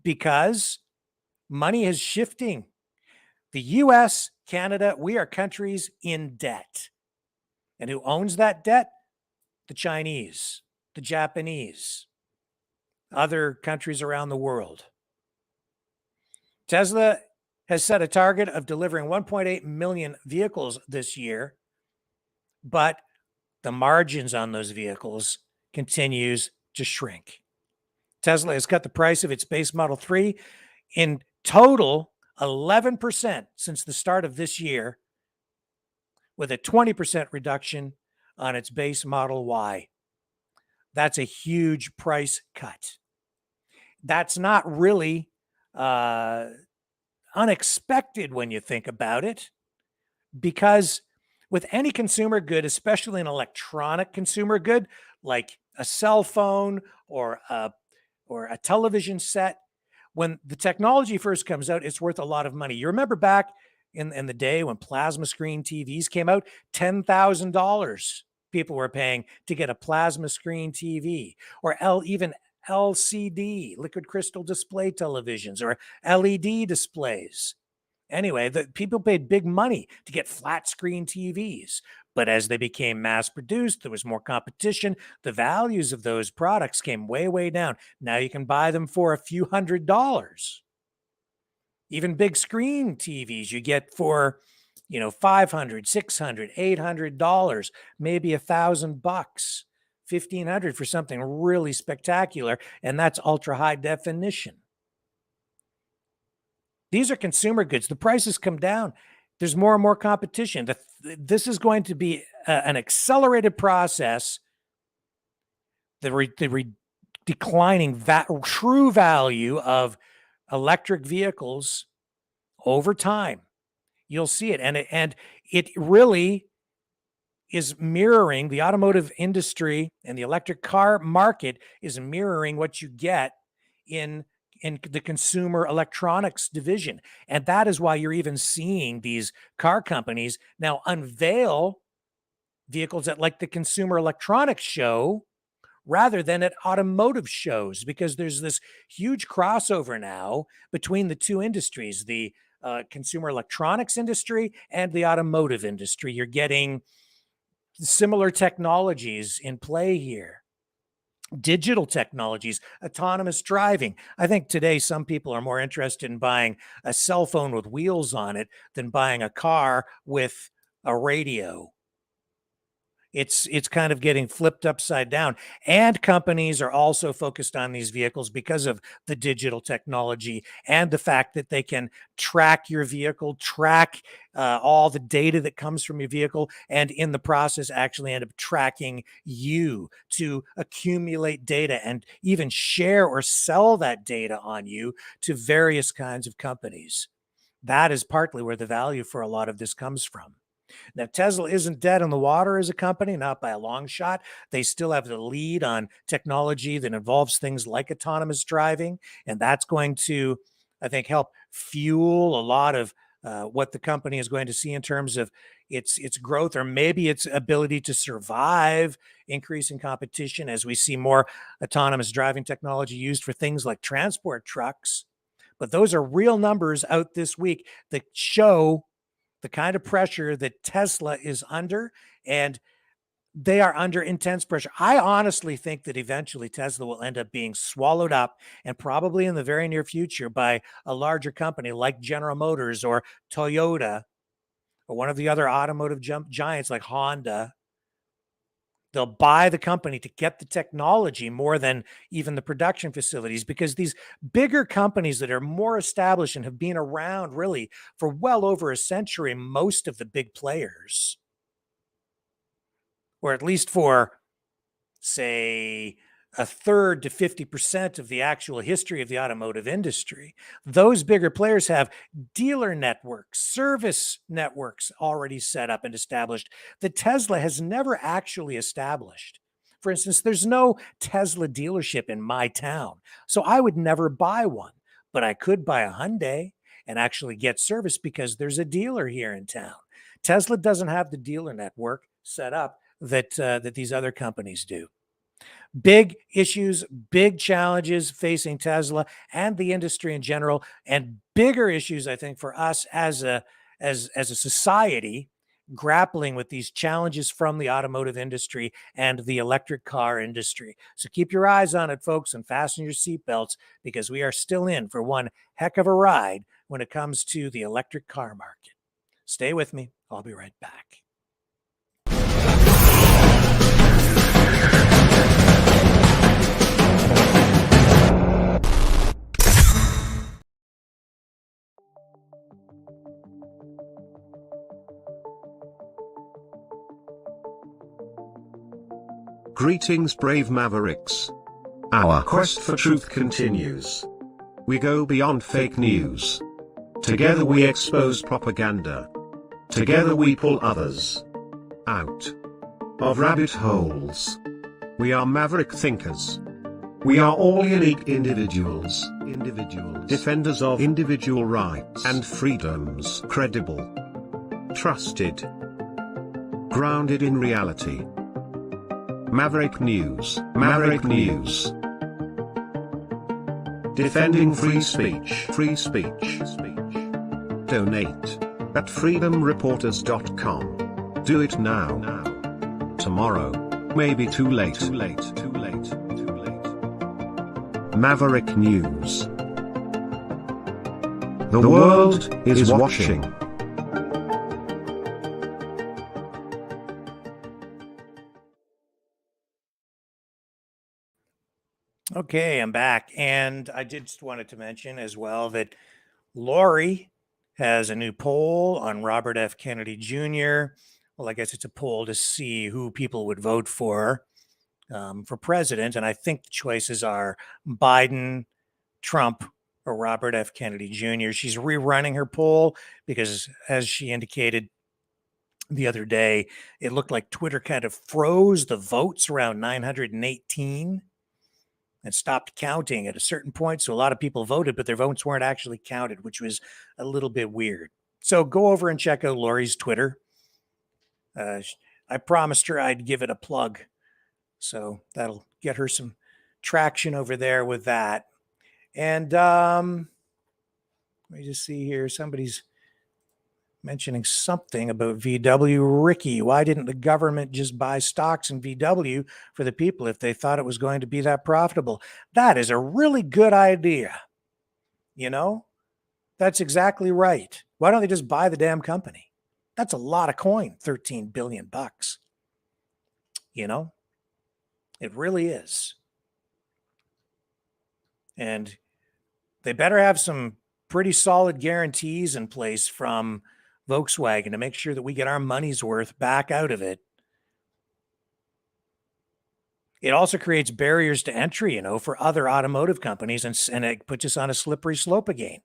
because money is shifting The US, Canada, we are countries in debt. And who owns that debt? The Chinese, the Japanese, other countries around the world. Tesla has set a target of delivering 1.8 million vehicles this year, but the margins on those vehicles continues to shrink. Tesla has cut the price of its base Model 3 in total 11% since the start of this year, with a 20% reduction on its base Model Y. That's a huge price cut. That's not really unexpected when you think about it, because with any consumer good, especially an electronic consumer good like a cell phone or a television set, when the technology first comes out, it's worth a lot of money. You remember back in the day when plasma screen TVs came out, $10,000 people were paying to get a plasma screen TV, or even LCD, liquid crystal display televisions, or LED displays. Anyway, the people paid big money to get flat screen TVs. But as they became mass produced, there was more competition. The values of those products came way, way down. Now you can buy them for a few $100s. Even big screen TVs you get for, $500, $600, $800, maybe $1,000, $1,500 for something really spectacular. And that's ultra high definition. These are consumer goods. The prices come down. There's more and more competition. This is going to be an accelerated process. The declining true value of electric vehicles over time. You'll see it. And it really is mirroring the automotive industry, and the electric car market is mirroring what you get in the consumer electronics division. And that is why you're even seeing these car companies now unveil vehicles at like the Consumer Electronics Show rather than at automotive shows, because there's this huge crossover now between the two industries, the consumer electronics industry and the automotive industry. You're getting similar technologies in play here. Digital technologies, autonomous driving. I think today some people are more interested in buying a cell phone with wheels on it than buying a car with a radio. It's kind of getting flipped upside down. And companies are also focused on these vehicles because of the digital technology and the fact that they can track your vehicle, track all the data that comes from your vehicle, and in the process actually end up tracking you to accumulate data and even share or sell that data on you to various kinds of companies. That is partly where the value for a lot of this comes from. Now, Tesla isn't dead in the water as a company, not by a long shot. They still have the lead on technology that involves things like autonomous driving, and that's going to, I think, help fuel a lot of what the company is going to see in terms of its growth, or maybe its ability to survive increasing competition as we see more autonomous driving technology used for things like transport trucks. But those are real numbers out this week that show the kind of pressure that Tesla is under, and they are under intense pressure. I honestly think that eventually Tesla will end up being swallowed up, and probably in the very near future, by a larger company like General Motors or Toyota or one of the other automotive giants like Honda. They'll buy the company to get the technology more than even the production facilities, because these bigger companies that are more established and have been around really for well over a century, most of the big players, or at least for, say, a third to 50% of the actual history of the automotive industry, those bigger players have dealer networks, service networks already set up and established that Tesla has never actually established. For instance, there's no Tesla dealership in my town, so I would never buy one, but I could buy a Hyundai and actually get service because there's a dealer here in town. Tesla doesn't have the dealer network set up that these other companies do. Big issues, big challenges facing Tesla and the industry in general, and bigger issues, I think, for us as a society grappling with these challenges from the automotive industry and the electric car industry. So keep your eyes on it, folks, and fasten your seatbelts, because we are still in for one heck of a ride when it comes to the electric car market. Stay with me. I'll be right back. Greetings, brave Mavericks. Our quest for truth continues. We go beyond fake news. Together we expose propaganda. Together we pull others out of rabbit holes. We are maverick thinkers. We are all unique individuals, defenders of individual rights and freedoms, credible, trusted, grounded in reality. Maverick News, Maverick News. Defending free speech, free speech. Donate at freedomreporters.com. Do it now. Tomorrow may be too late. Maverick News. The world is watching. Okay, I'm back. And I just wanted to mention as well that Lori has a new poll on Robert F. Kennedy Jr. Well, I guess it's a poll to see who people would vote for president. And I think the choices are Biden, Trump, or Robert F. Kennedy Jr. She's rerunning her poll because, as she indicated the other day, it looked like Twitter kind of froze the votes around 918 and stopped counting at a certain point. So a lot of people voted, but their votes weren't actually counted, which was a little bit weird. So go over and check out Lori's Twitter. I promised her I'd give it a plug. So that'll get her some traction over there with that. And let me just see here. Somebody's mentioning something about VW. Ricky, why didn't the government just buy stocks in VW for the people if they thought it was going to be that profitable? That is a really good idea. You know, that's exactly right. Why don't they just buy the damn company? That's a lot of coin, 13 billion bucks. You know, it really is. And they better have some pretty solid guarantees in place from Volkswagen to make sure that we get our money's worth back out of it. It also creates barriers to entry, for other automotive companies, and it puts us on a slippery slope again.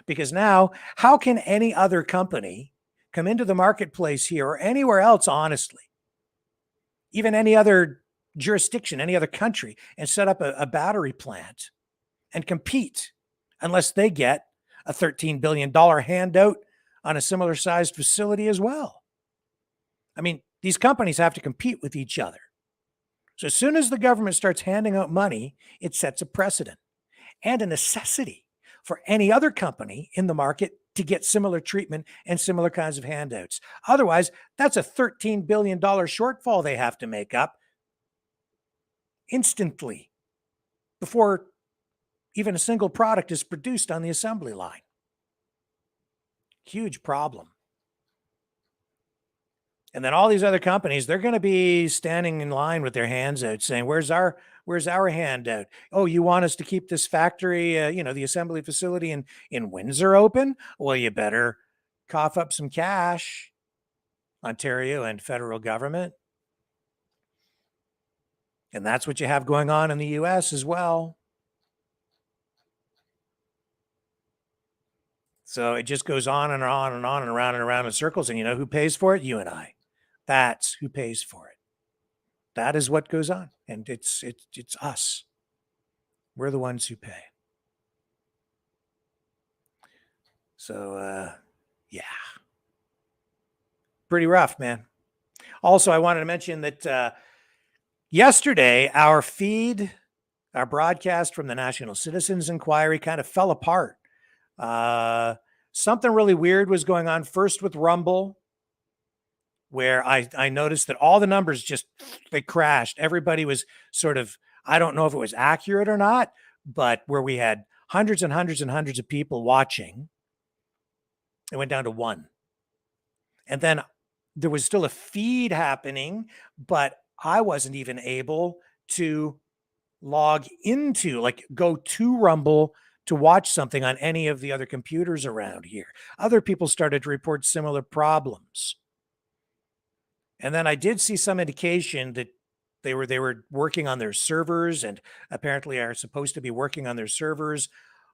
Because now, how can any other company come into the marketplace here or anywhere else, honestly, even any other jurisdiction, any other country, and set up a battery plant and compete unless they get a $13 billion handout on a similar sized facility as well? I mean, these companies have to compete with each other. So as soon as the government starts handing out money, it sets a precedent and a necessity for any other company in the market to get similar treatment and similar kinds of handouts. Otherwise, that's a $13 billion shortfall they have to make up instantly before even a single product is produced on the assembly line. Huge problem. And then all these other companies, they're going to be standing in line with their hands out saying, where's our handout? Oh, you want us to keep this factory, the assembly facility in Windsor open? Well, you better cough up some cash, Ontario and federal government. And that's what you have going on in the US as well. So it just goes on and on and on and around in circles. And you know who pays for it? You and I. That's who pays for it. That is what goes on. And it's us. We're the ones who pay. So, yeah. Pretty rough, man. Also, I wanted to mention that Yesterday, our broadcast from the National Citizens Inquiry kind of fell apart. Something really weird was going on first with Rumble, where I noticed that all the numbers they crashed. Everybody was sort of, I don't know if it was accurate or not, but where we had hundreds and hundreds and hundreds of people watching, it went down to 1. And then there was still a feed happening, but I wasn't even able to log into, like, go to Rumble to watch something on any of the other computers around here. Other people started to report similar problems. And then I did see some indication that they were working on their servers, and apparently are supposed to be working on their servers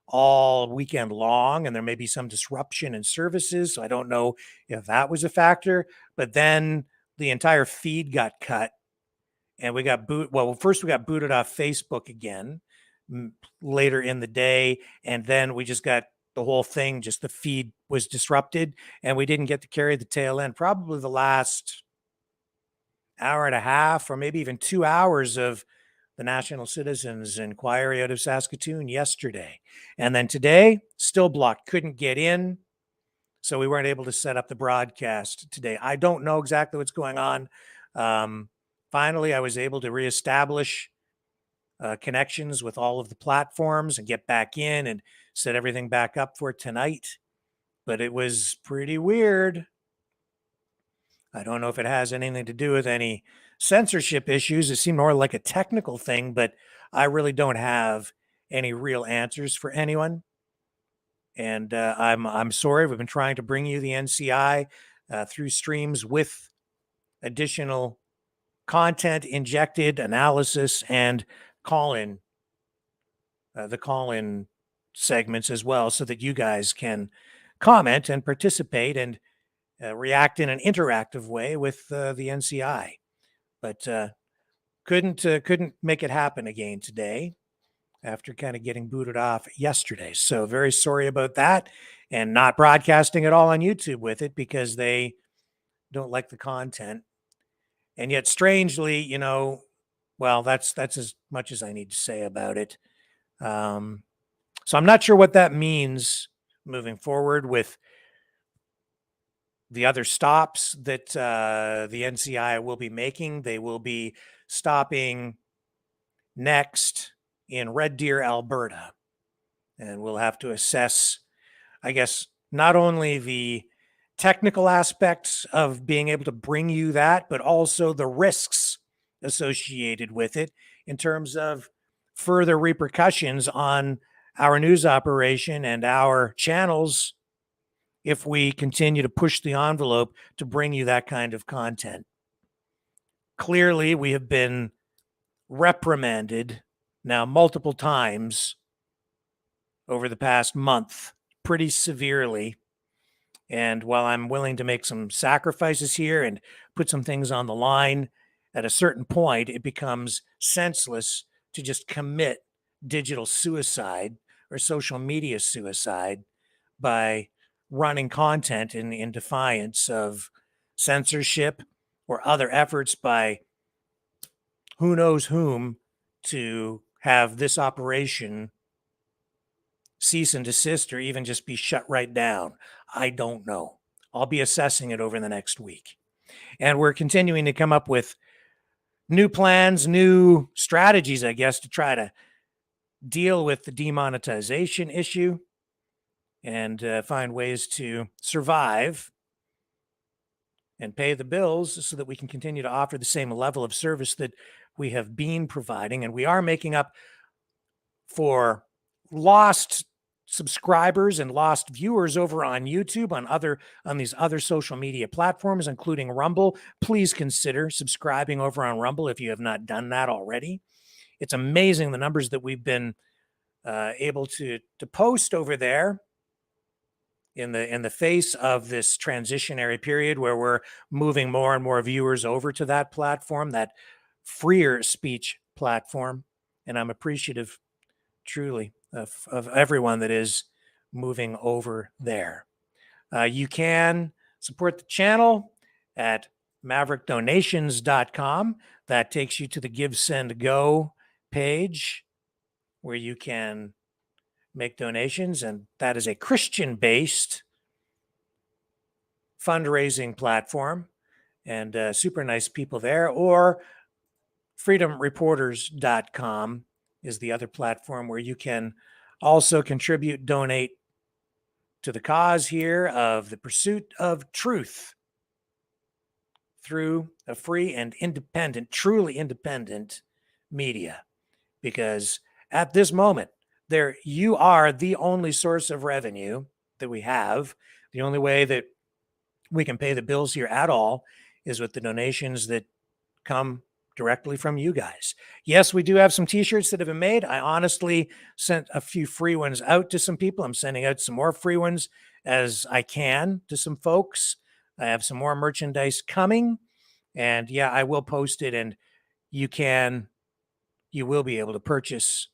all weekend long, and there may be some disruption in services. So I don't know if that was a factor, but then the entire feed got cut and we got first we got booted off Facebook again later in the day. And then we just got the whole thing, just the feed was disrupted and we didn't get to carry the tail end. Probably the last hour and a half or maybe even 2 hours of the National Citizens Inquiry out of Saskatoon yesterday. And then today, still blocked, couldn't get in. So we weren't able to set up the broadcast today. I don't know exactly what's going on. Finally, I was able to reestablish connections with all of the platforms and get back in and set everything back up for tonight. But it was pretty weird. I don't know if it has anything to do with any censorship issues. It seemed more like a technical thing, but I really don't have any real answers for anyone. And I'm sorry. We've been trying to bring you the NCI through streams with additional content, injected analysis, and call-in, the call-in segments as well, so that you guys can comment and participate and react in an interactive way with the NCI. But couldn't make it happen again today after kind of getting booted off yesterday. So very sorry about that, and not broadcasting at all on YouTube with it because they don't like the content. And yet strangely, well, that's as much as I need to say about it. So I'm not sure what that means moving forward with the other stops that the NCI will be making. They will be stopping next in Red Deer, Alberta. And we'll have to assess, I guess, not only the technical aspects of being able to bring you that, but also the risks associated with it in terms of further repercussions on our news operation and our channels if we continue to push the envelope to bring you that kind of content. Clearly, we have been reprimanded now multiple times over the past month, pretty severely. And while I'm willing to make some sacrifices here and put some things on the line, at a certain point, it becomes senseless to just commit digital suicide or social media suicide by running content in defiance of censorship or other efforts by who knows whom to have this operation cease and desist or even just be shut right down. I don't know. I'll be assessing it over the next week. And we're continuing to come up with new plans, new strategies, I guess, to try to deal with the demonetization issue and find ways to survive and pay the bills so that we can continue to offer the same level of service that we have been providing. And we are making up for lost subscribers and lost viewers over on YouTube, on these other social media platforms, including Rumble. Please consider subscribing over on Rumble if you have not done that already. It's amazing the numbers that we've been able to post over there in the face of this transitionary period where we're moving more and more viewers over to that platform, that freer speech platform. And I'm appreciative truly of everyone that is moving over there. You can support the channel at maverickdonations.com. That takes you to the Give, Send, Go page where you can make donations. And that is a Christian-based fundraising platform, and super nice people there. Or freedomreporters.com is the other platform where you can also contribute, donate to the cause here of the pursuit of truth through a free and independent, truly independent media. Because at this moment, you are the only source of revenue that we have. The only way that we can pay the bills here at all is with the donations that come directly from you guys. Yes, we do have some t-shirts that have been made. I honestly sent a few free ones out to some people. I'm sending out some more free ones as I can to some folks. I have some more merchandise coming, and yeah, I will post it, and you will be able to purchase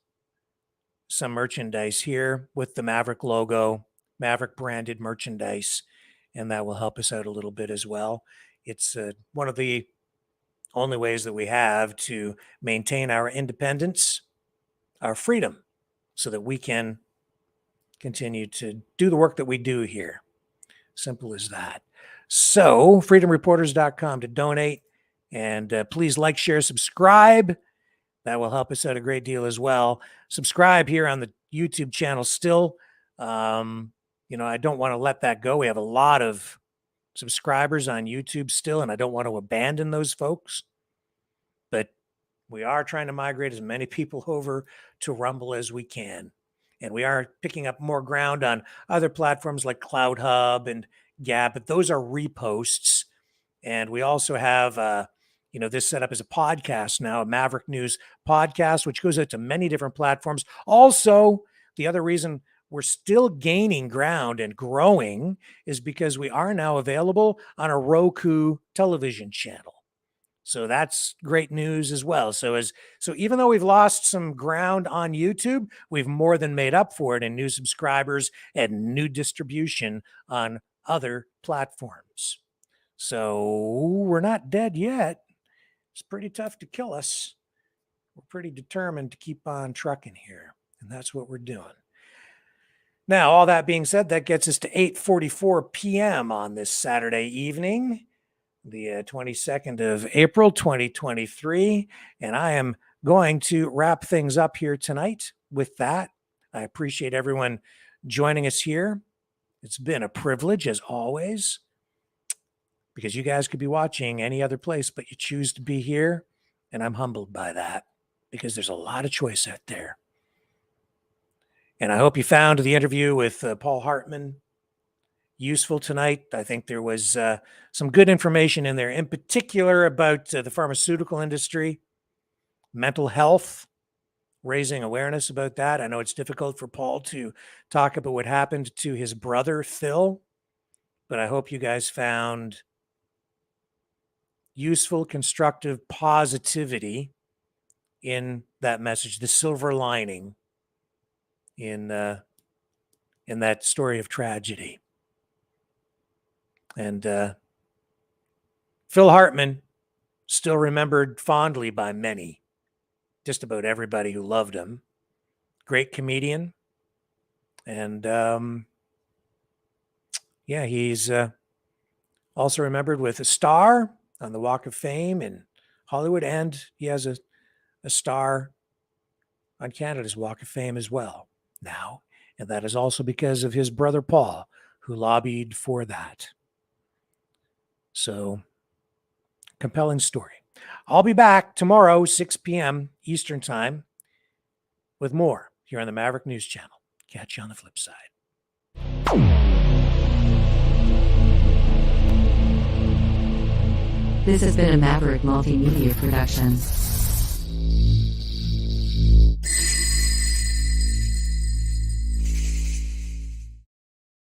some merchandise here with the Maverick logo, Maverick branded merchandise, and that will help us out a little bit as well. It's one of the only ways that we have to maintain our independence, our freedom, so that we can continue to do the work that we do here. Simple as that. So, freedomreporters.com to donate, and please like, share, subscribe. That will help us out a great deal as well. Subscribe here on the YouTube channel still. I don't want to let that go. We have a lot of subscribers on YouTube still, and I don't want to abandon those folks. But we are trying to migrate as many people over to Rumble as we can. And we are picking up more ground on other platforms like Clouthub and Gab, but those are reposts. And we also have, this set up as a podcast now, a Maverick News podcast, which goes out to many different platforms. Also, the other reason we're still gaining ground and growing is because we are now available on a Roku television channel. So that's great news as well. So even though we've lost some ground on YouTube, we've more than made up for it in new subscribers and new distribution on other platforms. So we're not dead yet. It's pretty tough to kill us. We're pretty determined to keep on trucking here, and that's what we're doing. Now, all that being said, that gets us to 8:44 p.m. on this Saturday evening, the 22nd of April, 2023, and I am going to wrap things up here tonight with that. I appreciate everyone joining us here. It's been a privilege, as always, because you guys could be watching any other place, but you choose to be here, and I'm humbled by that, because there's a lot of choice out there. And I hope you found the interview with Paul Hartmann useful tonight. I think there was some good information in there, in particular about the pharmaceutical industry, mental health, raising awareness about that. I know it's difficult for Paul to talk about what happened to his brother, Phil, but I hope you guys found useful, constructive positivity in that message, the silver lining in that story of tragedy. And Phil Hartmann, still remembered fondly by many, just about everybody who loved him. Great comedian. And he's also remembered with a star on the Walk of Fame in Hollywood, and he has a star on Canada's Walk of Fame as well now. And that is also because of his brother Paul, who lobbied for that. So, compelling story. I'll be back tomorrow, 6 p.m. Eastern Time, with more here on the Maverick News Channel. Catch you on the flip side. This has been a Maverick Multimedia production.